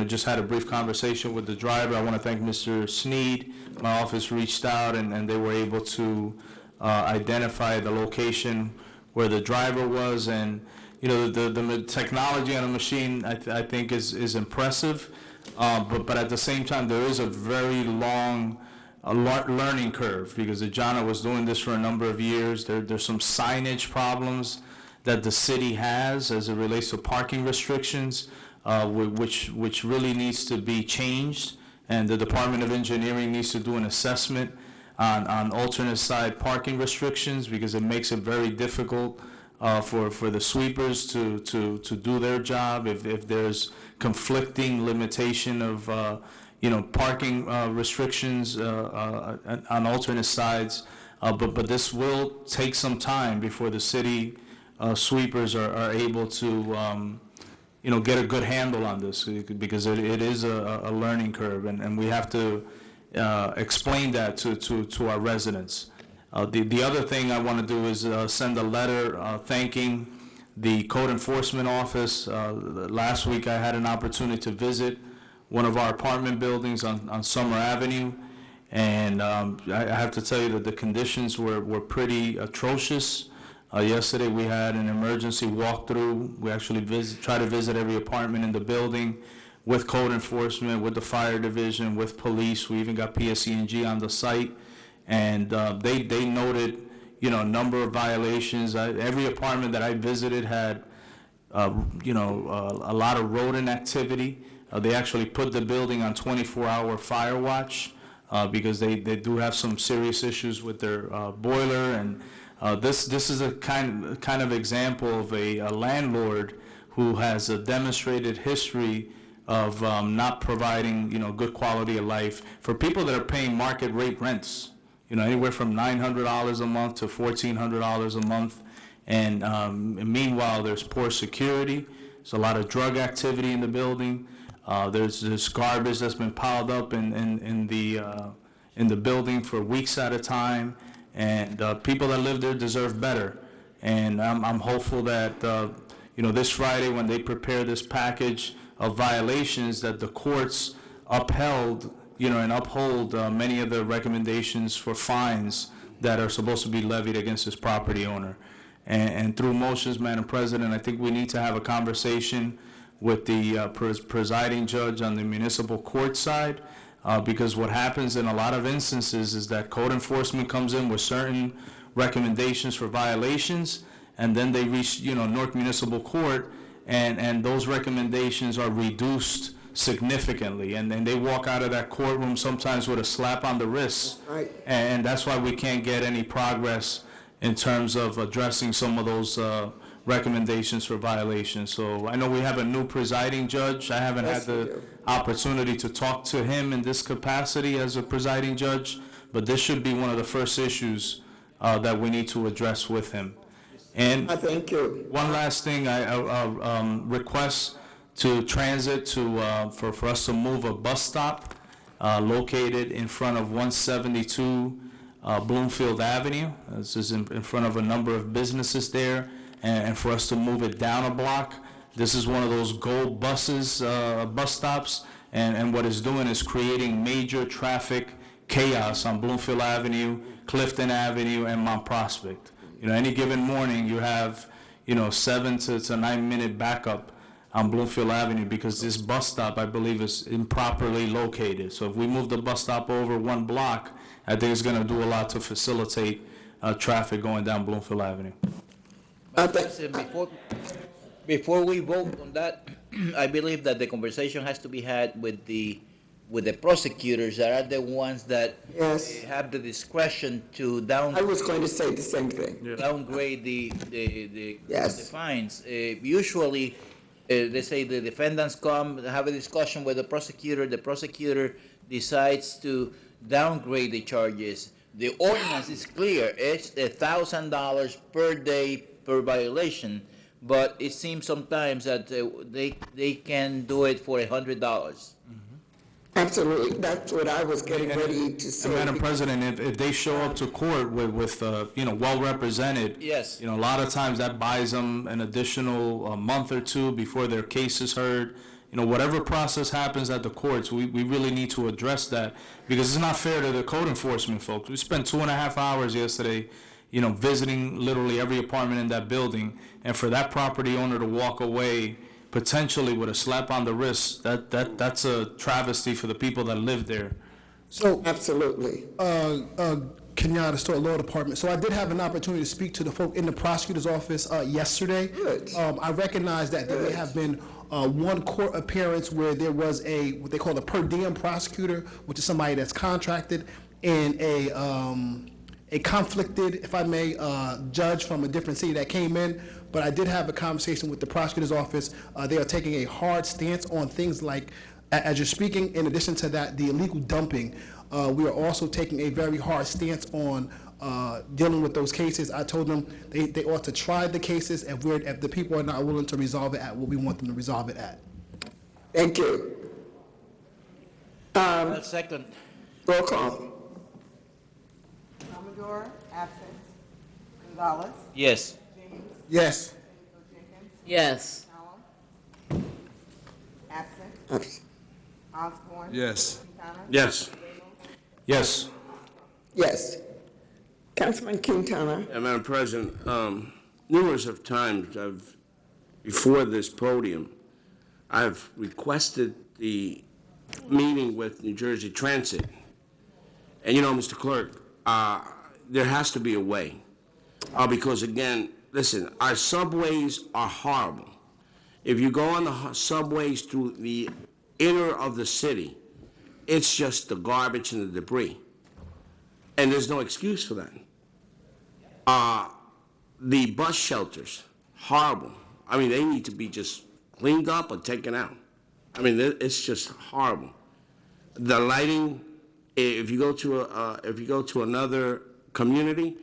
just had a brief conversation with the driver. I want to thank Mr. Sneed. My office reached out, and they were able to identify the location where the driver was, and the technology on the machine I think is impressive, but at the same time there is a very long learning curve, because Ajana was doing this for a number of years. There's some signage problems that the city has as it relates to parking restrictions, which really needs to be changed, and the Department of Engineering needs to do an assessment on alternate side parking restrictions, because it makes it very difficult for the sweepers to do their job if there's conflicting limitation of parking restrictions on alternate sides. But this will take some time before the city sweepers are able to get a good handle on this, because it is a learning curve, and we have to explain that to our residents. The other thing I want to do is send a letter thanking the Code Enforcement Office. Last week I had an opportunity to visit one of our apartment buildings on Summer Avenue, and I have to tell you that the conditions were pretty atrocious. Yesterday we had an emergency walkthrough. We actually try to visit every apartment in the building. with code enforcement, with the fire division, with police. We even got PSC&G on the site, and they noted, you know, a number of violations. Every apartment that I visited had, you know, a lot of rodent activity. They actually put the building on 24-hour fire watch because they do have some serious issues with their boiler, and this is a kind of example of a landlord who has a demonstrated history of not providing, you know, good quality of life for people that are paying market rate rents, you know, anywhere from $900 a month to $1,400 a month. And meanwhile, there's poor security. There's a lot of drug activity in the building. There's garbage that's been piled up in the building for weeks at a time. And people that live there deserve better. And I'm hopeful that, you know, this Friday when they prepare this package of violations, that the courts upheld, you know, and uphold many of the recommendations for fines that are supposed to be levied against this property owner. And through motions, Madam President, I think we need to have a conversation with the presiding judge on the municipal court side, because what happens in a lot of instances is that code enforcement comes in with certain recommendations for violations, and then they reach, you know, Newark Municipal Court, and those recommendations are reduced significantly, and they walk out of that courtroom sometimes with a slap on the wrist. Right. And that's why we can't get any progress in terms of addressing some of those recommendations for violations. So I know we have a new presiding judge. I haven't had the opportunity to talk to him in this capacity as a presiding judge, but this should be one of the first issues that we need to address with him. And thank you. One last thing, I request to transit for us to move a bus stop located in front of 172 Bloomfield Avenue. This is in front of a number of businesses there, and for us to move it down a block. This is one of those gold buses, bus stops, and what it's doing is creating major traffic chaos on Bloomfield Avenue, Clifton Avenue, and Mount Prospect. You know, any given morning you have, you know, 7 to 9 minute backup on Bloomfield Avenue because this bus stop, I believe, is improperly located. So if we move the bus stop over one block, I think it's going to do a lot to facilitate traffic going down Bloomfield Avenue. Before we vote on that, I believe that the conversation has to be had with the prosecutors that are the ones that have the discretion to downgrade. I was going to say the same thing. Downgrade the fines. Usually, they say the defendants come, have a discussion with the prosecutor decides to downgrade the charges. The ordinance is clear, it's $1,000 per day per violation, but it seems sometimes that they can do it for $100. Absolutely, that's what I was getting ready to say. And Madam President, if they show up to court with you know, well-represented, yes, you know, a lot of times that buys them an additional month or two before their case is heard. You know, whatever process happens at the courts, we really need to address that because it's not fair to the code enforcement folks. We spent 2.5 hours yesterday, you know, visiting literally every apartment in that building, and for that property owner to walk away potentially with a slap on the wrist, that's a travesty for the people that live there. So absolutely. Kenyatta Store Law Department. So I did have an opportunity to speak to the folk in the prosecutor's office yesterday. Good. I recognize that there may have been one court appearance where there was what they call a per diem prosecutor, which is somebody that's contracted, and a conflicted, if I may, judge from a different city that came in. But I did have a conversation with the prosecutor's office. They are taking a hard stance on things like, as you're speaking, in addition to that, the illegal dumping. We are also taking a very hard stance on dealing with those cases. I told them they ought to try the cases if the people are not willing to resolve it at what we want them to resolve it at. Thank you. Second. Roll call. Amador, absent. Gonzalez. Yes. James. Yes. Jenkins. Yes. Allen. Absent. Osborne. Yes. Quintana. Yes. Yes. Yes. Councilman Quintana. Madam President, numerous of times before this podium, I've requested the meeting with New Jersey Transit. And you know, Mr. Clerk, there has to be a way. Because again, listen, our subways are horrible. If you go on the subways through the inner of the city, it's just the garbage and the debris. And there's no excuse for that. The bus shelters, horrible. I mean, they need to be just cleaned up or taken out. I mean, it's just horrible. The lighting, if you go to another community,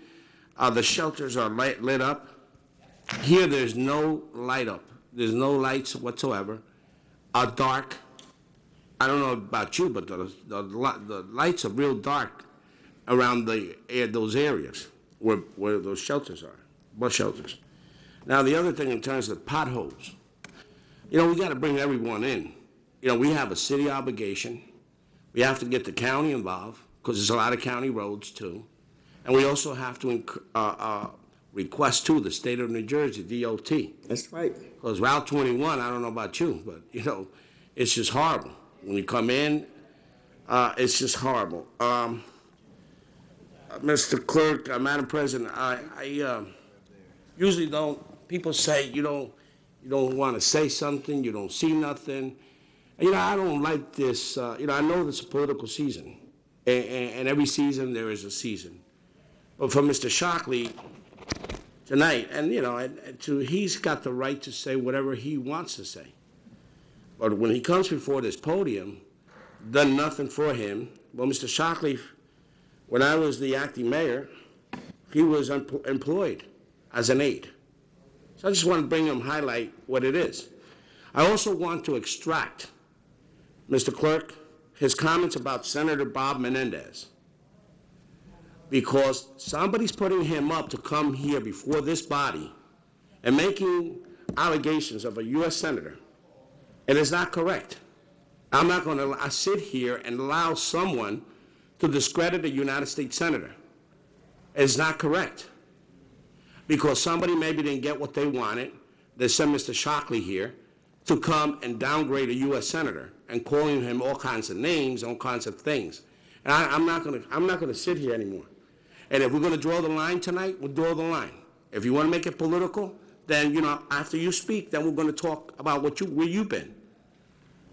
the shelters are lit up. Here, there's no light up. There's no lights whatsoever. Dark. I don't know about you, but the lights are real dark around those areas where those shelters are, bus shelters. Now, the other thing in terms of potholes, you know, we got to bring everyone in. You know, we have a city obligation. We have to get the county involved because there's a lot of county roads too. And we also have to request to the state of New Jersey, DOT. That's right. Because Route 21, I don't know about you, but, you know, it's just horrible. When you come in, it's just horrible. Mr. Clerk, Madam President, I usually don't, people say you don't want to say something, you don't see nothing. You know, I don't like this, you know, I know it's a political season, and every season there is a season. But for Mr. Shockley tonight, and, you know, he's got the right to say whatever he wants to say. But when he comes before this podium, done nothing for him. Well, Mr. Shockley, when I was the acting mayor, he was employed as an aide. So I just want to bring him, highlight what it is. I also want to extract, Mr. Clerk, his comments about Senator Bob Menendez. Because somebody's putting him up to come here before this body and making allegations of a U.S. senator. And it's not correct. I'm not going to sit here and allow someone to discredit a United States senator. It's not correct. Because somebody maybe didn't get what they wanted. They sent Mr. Shockley here to come and downgrade a U.S. senator and calling him all kinds of names, all kinds of things. And I'm not going to sit here anymore. And if we're going to draw the line tonight, we'll draw the line. If you want to make it political, then, you know, after you speak, then we're going to talk about where you've been.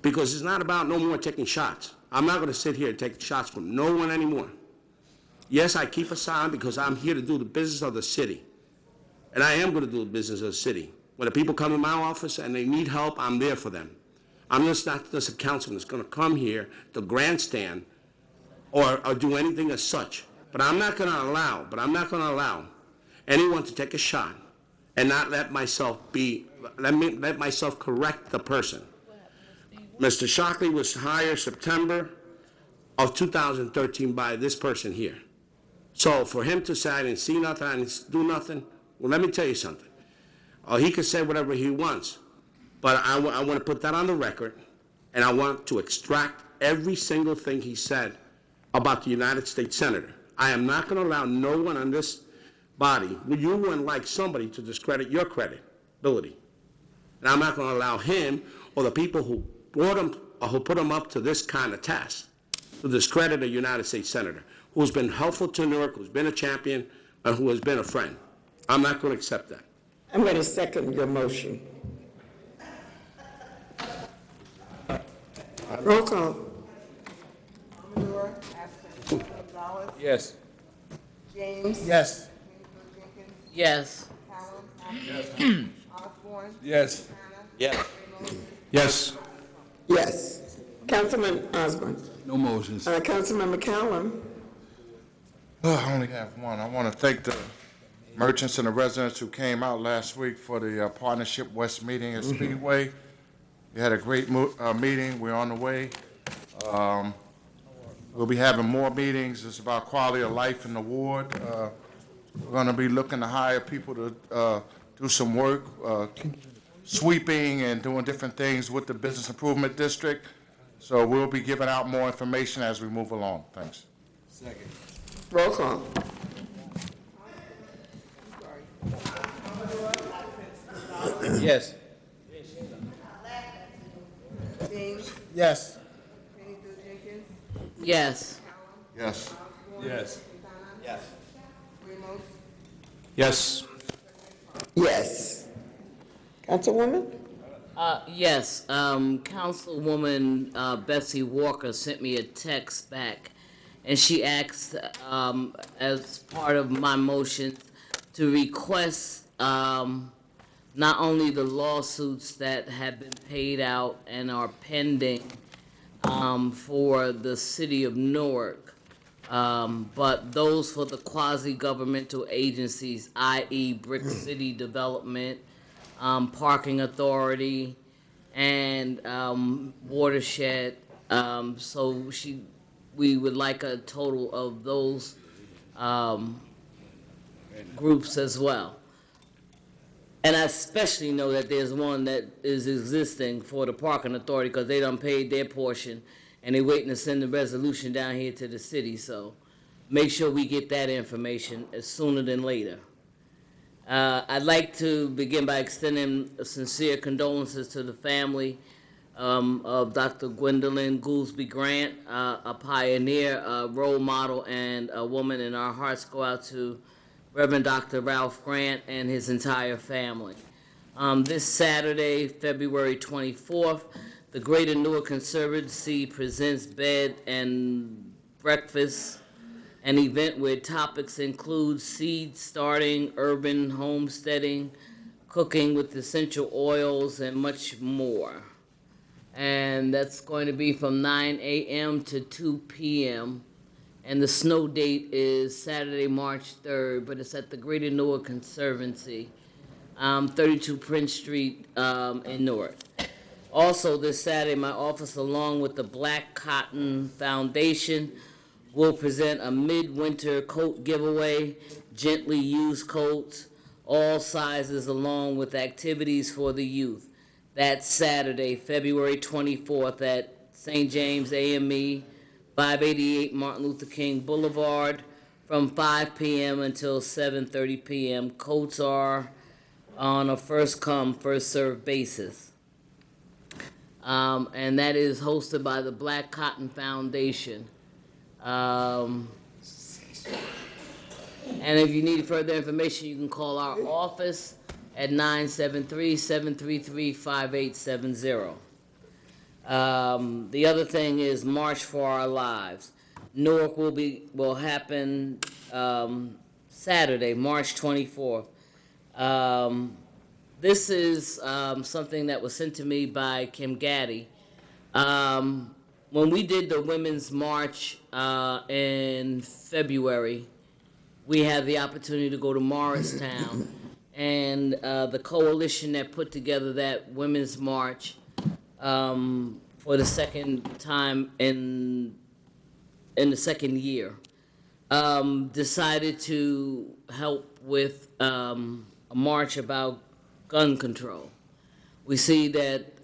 Because it's not about no more taking shots. I'm not going to sit here and take shots from no one anymore. Yes, I keep a sign because I'm here to do the business of the city. And I am going to do the business of the city. When the people come in my office and they need help, I'm there for them. I'm just not just a councilman that's going to come here to grandstand or do anything as such. But I'm not going to allow anyone to take a shot and not let myself correct the person. Mr. Shockley was hired September of 2013 by this person here. So for him to say I didn't see nothing, I didn't do nothing, well, let me tell you something. He can say whatever he wants, but I want to put that on the record, and I want to extract every single thing he said about the United States Senator. I am not going to allow no one on this body, you wouldn't like somebody to discredit your credibility. And I'm not going to allow him or the people who brought him or who put him up to this kind of task to discredit a United States Senator who's been helpful to Newark, who's been a champion, and who has been a friend. I'm not going to accept that. I'm going to second your motion. Roll call. Yes. James? Yes. Yes. Osborne? Yes. Yes. Yes. Yes. Councilman Osborne. No motions. Councilman McCallum. I only have one. I want to thank the merchants and the residents who came out last week for the Partnership West meeting at Speedway. We had a great meeting. We're on the way. We'll be having more meetings. It's about quality of life in the ward. We're going to be looking to hire people to do some work, sweeping and doing different things with the Business Improvement District. So we'll be giving out more information as we move along. Thanks. Second. Roll call. Yes. James, Yes. Yes. Yes. Yes. Yes. Yes. Yes. Councilwoman? Yes, Councilwoman Betsy Walker sent me a text back, and she asked, as part of my motion, to request not only the lawsuits that have been paid out and are pending for the city of Newark, but those for the quasi-governmental agencies, i.e. Brick City Development, Parking Authority, and Watershed. So we would like a total of those groups as well. And I especially know that there's one that is existing for the Parking Authority because they done paid their portion and they're waiting to send the resolution down here to the city. So make sure we get that information sooner than later. I'd like to begin by extending sincere condolences to the family of Dr. Gwendolyn Goolsby Grant, a pioneer, a role model, and a woman, and our hearts go out to Reverend Dr. Ralph Grant and his entire family. This Saturday, February 24th, the Greater Newark Conservancy presents Bed and Breakfast, an event where topics include seed starting, urban homesteading, cooking with essential oils, and much more. And that's going to be from 9 a.m. to 2 p.m. And the snow date is Saturday, March 3rd, but it's at the Greater Newark Conservancy, 32 Prince Street in Newark. Also this Saturday, my office, along with the Black Cotton Foundation, will present a midwinter coat giveaway, gently used coats, all sizes, along with activities for the youth. That's Saturday, February 24th at St. James AME, 588 Martin Luther King Boulevard, from 5 p.m. until 7:30 p.m. Coats are on a first-come, first-served basis. And that is hosted by the Black Cotton Foundation. And if you need further information, you can call our office at 973-733-5870. The other thing is March for Our Lives. Newark will happen Saturday, March 24th. This is something that was sent to me by Kim Gaddy. When we did the Women's March in February, we had the opportunity to go to Morristown, and the coalition that put together that Women's March for the second time in the second year decided to help with a march about gun control. We see that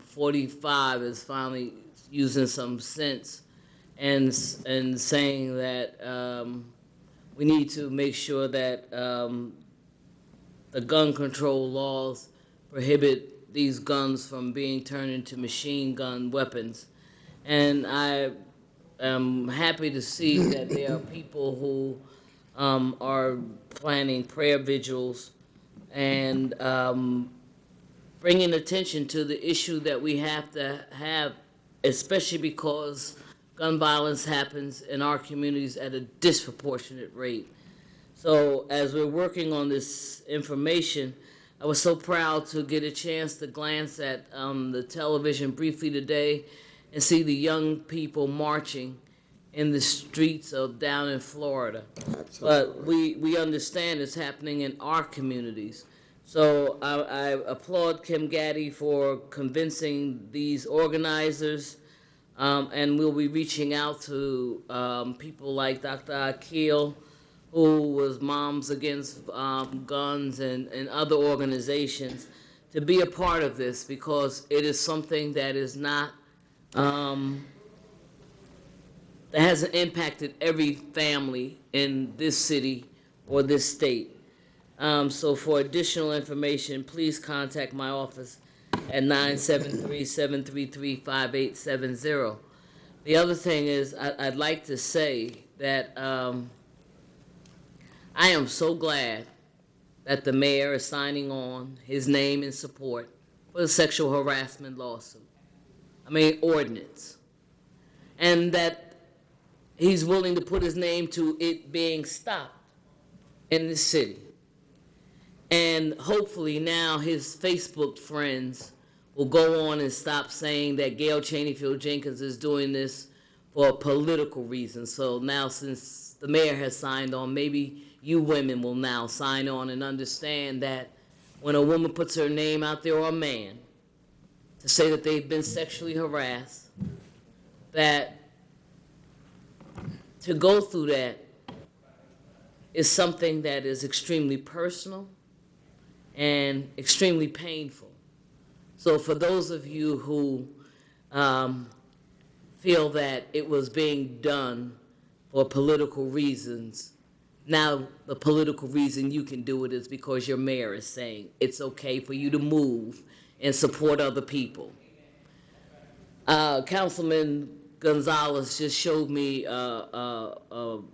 45 is finally using some sense and saying that we need to make sure that the gun control laws prohibit these guns from being turned into machine gun weapons. And I am happy to see that there are people who are planning prayer vigils and bringing attention to the issue that we have to have, especially because gun violence happens in our communities at a disproportionate rate. So as we're working on this information, I was so proud to get a chance to glance at the television briefly today and see the young people marching in the streets of down in Florida. Absolutely. But we understand it's happening in our communities. So I applaud Kim Gaddy for convincing these organizers, and we'll be reaching out to people like Dr. Akil, who was Moms Against Guns, and other organizations to be a part of this, because it is something that is not, that hasn't impacted every family in this city or this state. So for additional information, please contact my office at 973-733-5870. The other thing is, I'd like to say that I am so glad that the mayor is signing on his name in support for the sexual harassment ordinance. And that he's willing to put his name to it being stopped in the city. And hopefully now his Facebook friends will go on and stop saying that Gail Cheneyfield Jenkins is doing this for political reasons. So now, since the mayor has signed on, maybe you women will now sign on and understand that when a woman puts her name out there, or a man, to say that they've been sexually harassed, that to go through that is something that is extremely personal and extremely painful. So for those of you who feel that it was being done for political reasons, now the political reason you can do it is because your mayor is saying it's okay for you to move and support other people. Councilman Gonzalez just showed me article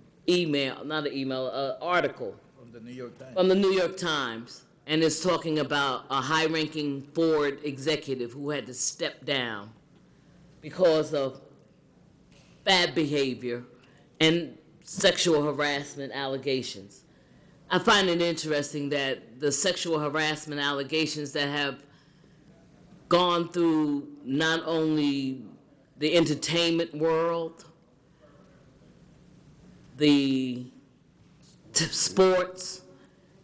From the New York Times. from the New York Times, and it's talking about a high-ranking Ford executive who had to step down because of bad behavior and sexual harassment allegations. I find it interesting that the sexual harassment allegations that have gone through not only the entertainment world, the sports,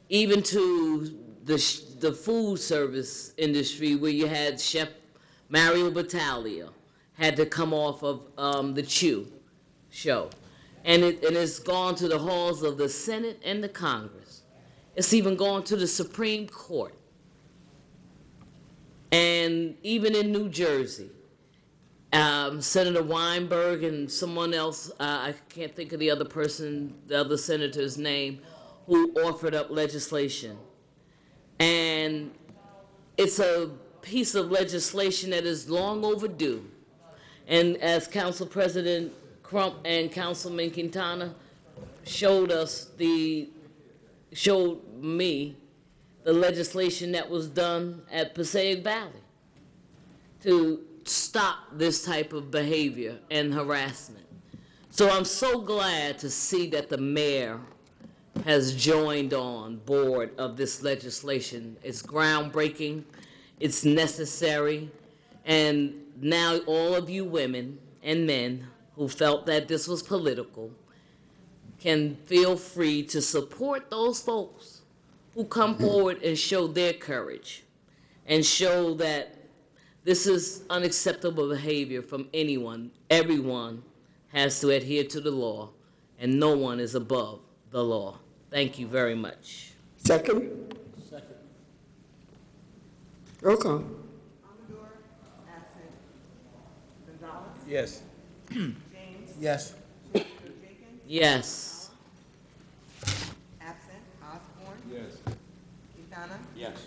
even to the food service industry, where you had Chef Mario Battaglia had to come off of the Chew show. And it's gone to the halls of the Senate and the Congress. It's even gone to the Supreme Court. And even in New Jersey, Senator Weinberg and someone else, I can't think of the other senator's name, who offered up legislation. And it's a piece of legislation that is long overdue. And as Council President Crump and Councilman Quintana showed me the legislation that was done at Passaic Valley to stop this type of behavior and harassment. So I'm so glad to see that the mayor has joined on board of this legislation. It's groundbreaking, it's necessary, and now all of you women and men who felt that this was political can feel free to support those folks who come forward and show their courage and show that this is unacceptable behavior from anyone. Everyone has to adhere to the law, and no one is above the law. Thank you very much. Second? Roll call. Yes. Yes. Yes. Absent, Osborne. Yes. Quintana. Yes.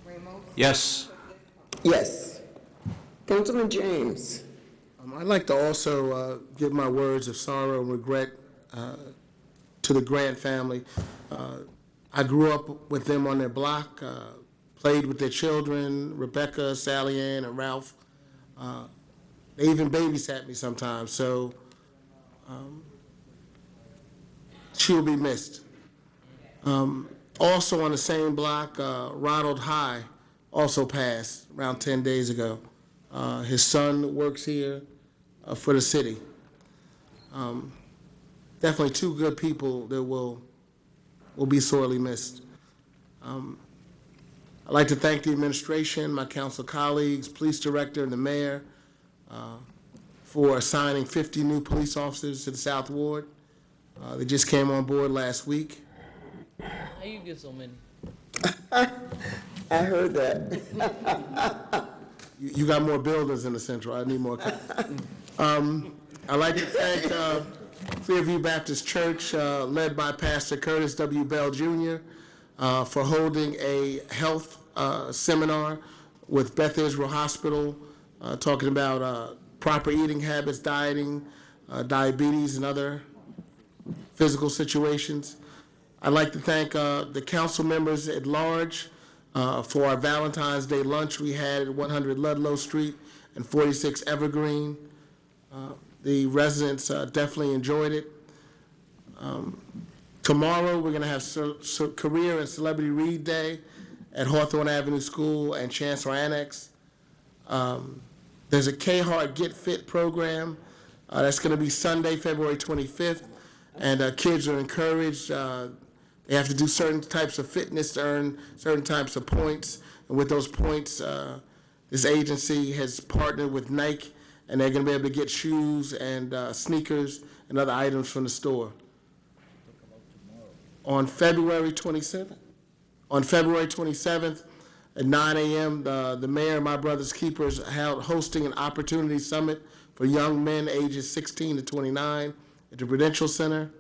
Ramos. Yes. Yes. Councilman James. I'd like to also give my words of sorrow and regret to the Grant family. I grew up with them on their block, played with their children, Rebecca, Sally Ann, and Ralph. They even babysat me sometimes, so she will be missed. Also on the same block, Ronald High also passed around 10 days ago. His son works here for the city. Definitely two good people that will be sorely missed. I'd like to thank the administration, my council colleagues, police director, and the mayor for assigning 50 new police officers to the South Ward. They just came on board last week. How you get so many? I heard that. You got more buildings in the Central. I need more. I'd like to thank Clearview Baptist Church, led by Pastor Curtis W. Bell Jr., for holding a health seminar with Beth Israel Hospital, talking about proper eating habits, dieting, diabetes, and other physical situations. I'd like to thank the council members at large for our Valentine's Day lunch we had at 100 Ludlow Street and 46 Evergreen. The residents definitely enjoyed it. Tomorrow, we're going to have Career and Celebrity Read Day at Hawthorne Avenue School and Chancellor Annex. There's a K-Heart Get Fit program that's going to be Sunday, February 25th, and kids are encouraged. They have to do certain types of fitness to earn certain types of points, and with those points, this agency has partnered with Nike, and they're going to be able to get shoes and sneakers and other items from the store. On February 27th, at 9 a.m., the mayor and My Brother's Keepers hosting an opportunity summit for young men ages 16 to 29 at the Prudential Center.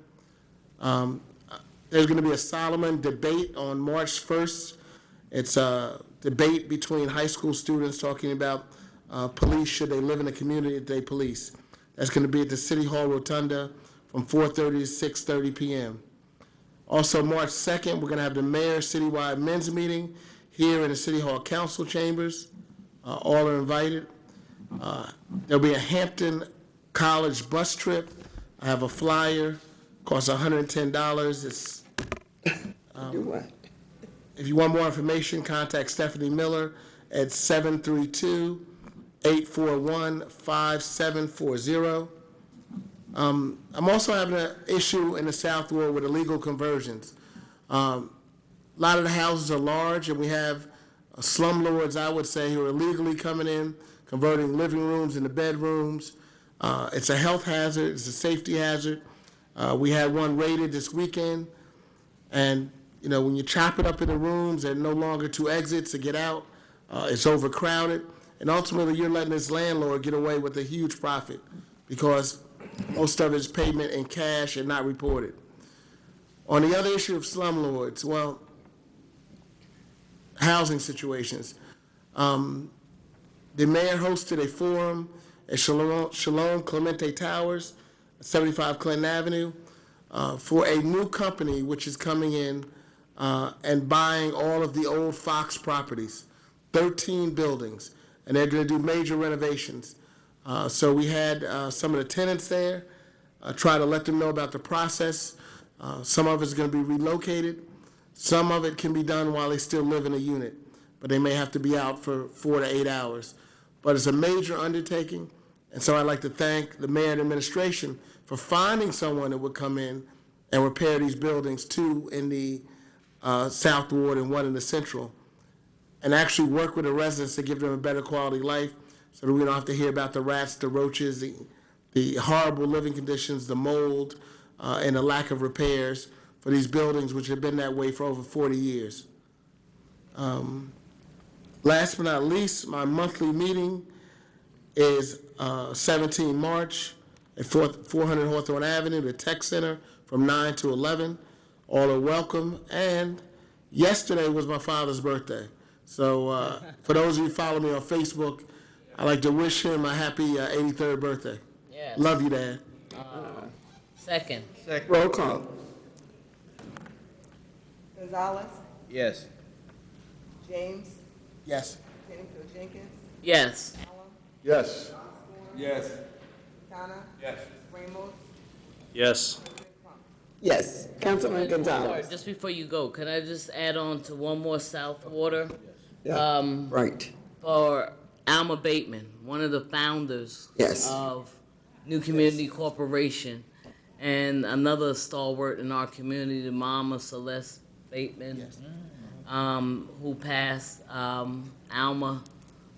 There's going to be a Solomon debate on March 1st. It's a debate between high school students talking about police, should they live in a community that they police. That's going to be at the City Hall Rotunda from 4:30 to 6:30 p.m. Also, March 2nd, we're going to have the Mayor's Citywide Men's Meeting here in the City Hall Council Chambers. All are invited. There'll be a Hampton College bus trip. I have a flyer, costs $110. It's, if you want more information, contact Stephanie Miller at 732-841-5740. I'm also having an issue in the South Ward with illegal conversions. A lot of the houses are large, and we have slumlords, I would say, who are illegally coming in, converting living rooms into bedrooms. It's a health hazard, it's a safety hazard. We had one raided this weekend, and you know, when you chop it up into rooms, there are no longer two exits to get out. It's overcrowded, and ultimately you're letting this landlord get away with a huge profit because most of it's payment in cash and not reported. On the other issue of slumlords, well, housing situations. The mayor hosted a forum at Shalom Clemente Towers, 75 Clinton Avenue, for a new company which is coming in and buying all of the old Fox properties, 13 buildings, and they're going to do major renovations. So we had some of the tenants there, try to let them know about the process. Some of it's going to be relocated. Some of it can be done while they still live in a unit, but they may have to be out for 4 to 8 hours. But it's a major undertaking, and so I'd like to thank the mayor and administration for finding someone that would come in and repair these buildings, 2 in the South Ward and 1 in the Central, and actually work with the residents to give them a better quality life so that we don't have to hear about the rats, the roaches, the horrible living conditions, the mold, and the lack of repairs for these buildings, which have been that way for over 40 years. Last but not least, my monthly meeting is 17 March at 400 Hawthorne Avenue, the Tech Center, from 9 to 11. All are welcome. And yesterday was my father's birthday. So for those of you who follow me on Facebook, I'd like to wish him a happy 83rd birthday. Yes. Love you, Dad. Second. Roll call. Gonzalez, Yes. James, Yes. Kenny Jenkins, Yes. Yes. Yes. Quintana, Yes. Ramos, Yes. Yes, Councilman Sorry, Gonzalez. just before you go, can I just add on to one more South Water? Yeah, right. For Alma Bateman, one of the founders Yes. of New Community Corporation, and another stalwart in our community, the Mama Celeste Bateman, who passed. Alma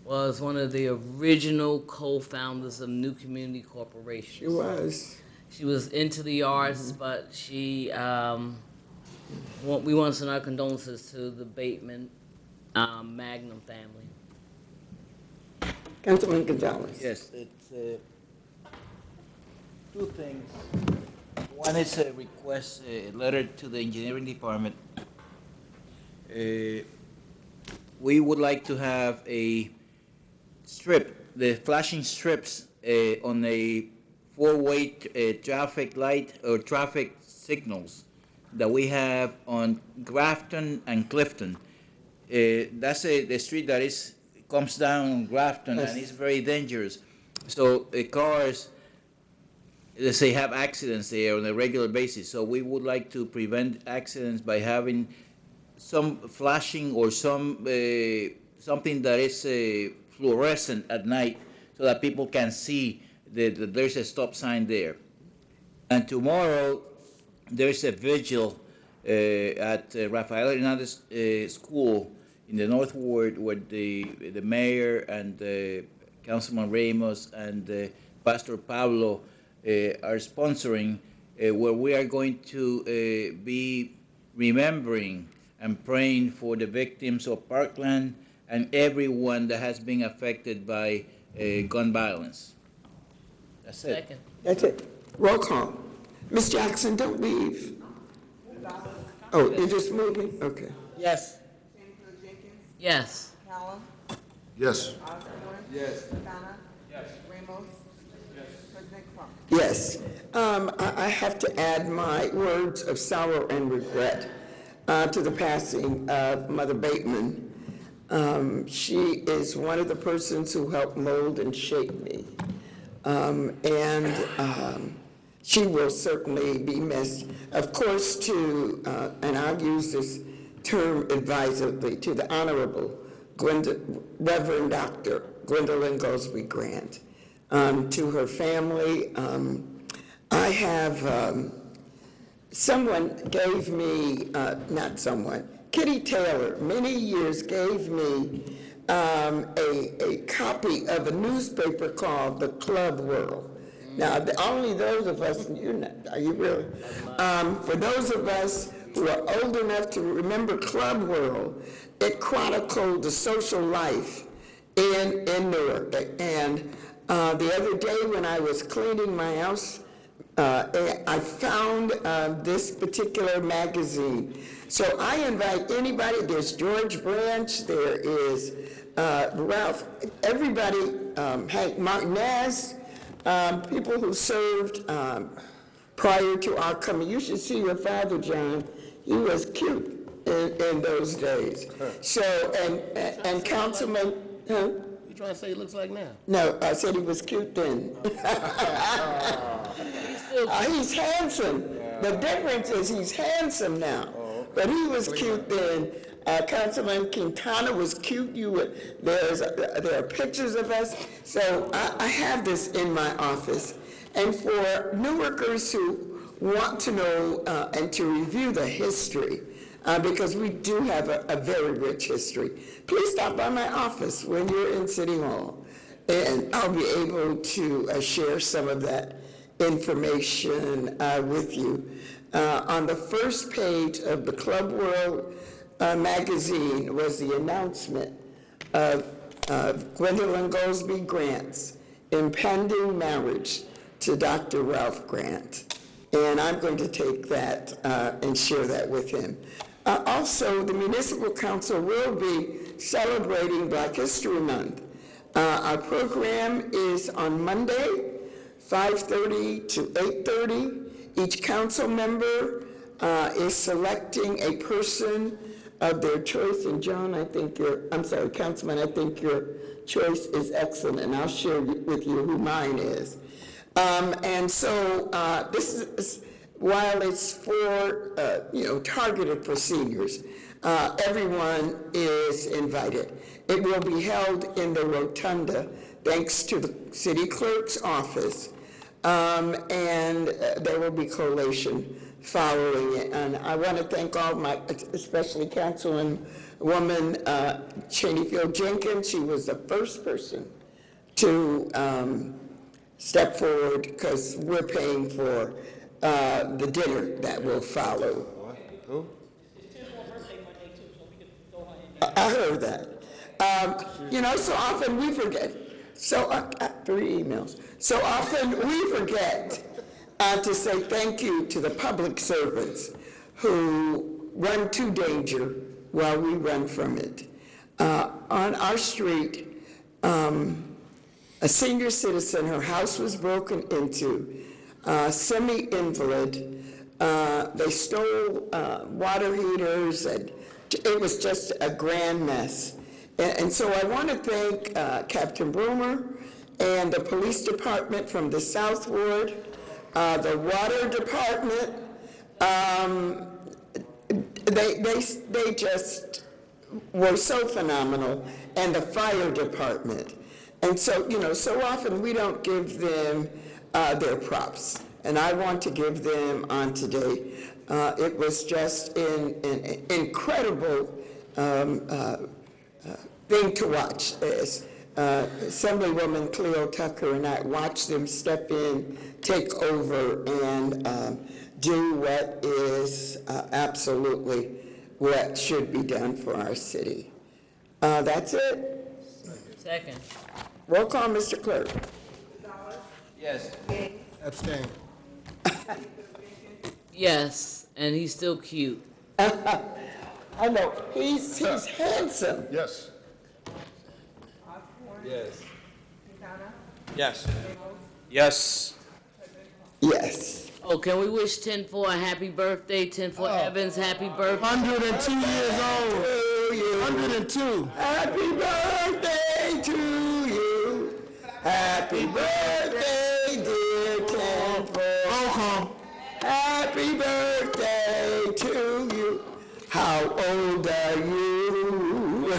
was one of the original co-founders of New Community Corporation. She was. She was into the arts, but she, we want to send our condolences to the Bateman Magnum family. Councilman Gonzalez. Yes, it's 2 things. One is a request, a letter to the engineering department. we would like to have a strip, the flashing strips on a four-way traffic light or traffic signals that we have on Grafton and Clifton. That's the street that comes down on Grafton, and it's very dangerous. So cars, let's say, have accidents there on a regular basis. So we would like to prevent accidents by having some flashing or something that is fluorescent at night, so that people can see that there's a stop sign there. And tomorrow, there's a vigil at Rafael Hernandez School in the North Ward, where the mayor and Councilman Ramos and Pastor Pablo are sponsoring, where we are going to be remembering and praying for the victims of Parkland and everyone that has been affected by gun violence. That's it. Second. That's it. Roll call. Ms. Jackson, don't leave. Oh, you're just moving? Okay. Yes. Yes. Callum, Yes. Osborne. Yes. Quintana. Yes. Ramos. Yes. President Trump. Yes. I have to add my words of sorrow and regret to the passing of Mother Bateman. She is one of the persons who helped mold and shape me. She will certainly be missed. Of course, and I'll use this term advisedly, to the Honorable Reverend Dr. Gwendolyn Goldsby Grant, to her family. I have, someone gave me, not someone, Kitty Taylor, many years gave me a copy of a newspaper called The Club World. Now, only those of us, are you really? For those of us who are old enough to remember Club World, it chronicled the social life in Newark. And the other day when I was cleaning my house, I found this particular magazine. So I invite anybody, there's George Branch, there is Ralph, everybody, Hank Martinez, people who served prior to our coming. You should see your father, John. He was cute in those days. So, and Councilman, huh? You trying to say he looks like now? No, I said he was cute then. He's handsome. The difference is he's handsome now. But he was cute then. Councilman Quintana was cute. There are pictures of us. So I have this in my office. And for Newarkers who want to know and to review the history, because we do have a very rich history, please stop by my office when you're in City Hall. And I'll be able to share some of that information with you. On the first page of the Club World magazine was the announcement of Gwendolyn Goldsby Grant's impending marriage to Dr. Ralph Grant. And I'm going to take that and share that with him. Also, the Municipal Council will be celebrating Black History Month. Our program is on Monday, 5:30 to 8:30. Each council member is selecting a person of their choice. And John, Councilman, I think your choice is excellent, and I'll share with you who mine is. And so this is, while it's for, targeted for seniors, everyone is invited. It will be held in the Rotunda, thanks to the city clerk's office, and there will be collation following it. And I want to thank all my, especially Councilwoman Cheneyfield Jenkins. She was the first person to step forward, because we're paying for the dinner that will follow. Who? I heard that. So often we forget. So, 3 emails. So often we forget to say thank you to the public servants who run to danger while we run from it. On our street, a senior citizen, her house was broken into, semi-invalid. They stole water heaters, and it was just a grand mess. And so I want to thank Captain Broomer and the police department from the South Ward, the water department. They just were so phenomenal, and the fire department. And so, so often we don't give them their props, and I want to give them on today. It was just an incredible thing to watch. As Assemblywoman Cleo Tucker and I watched them step in, take over, and do what is absolutely what should be done for our city. That's it. Second. Roll call, Mr. Clerk. Yes. Abstain. Yes, and he's still cute. I know, he's handsome. Yes. Yes. Yes. Yes. Yes. Oh, can we wish 10-4 a happy birthday? 10-4 Evans, happy birthday. 102 years old. To you. 102. Happy birthday to you. Happy birthday, dear 10-4. Roll call. Happy birthday to you. How old are you?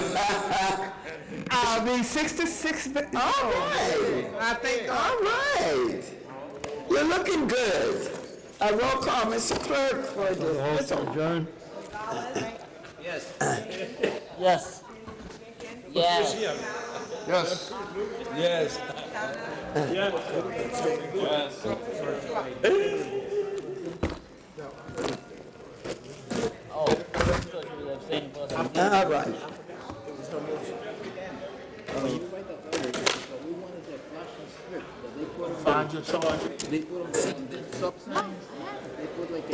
I'll be 66. All right. I think. All right. You're looking good. Roll call, Mr. Clerk, for this. Adjourn. Yes. Yes. Yes. Yes. Yes. All right. Find your charge. They put them, stop signs. They put like a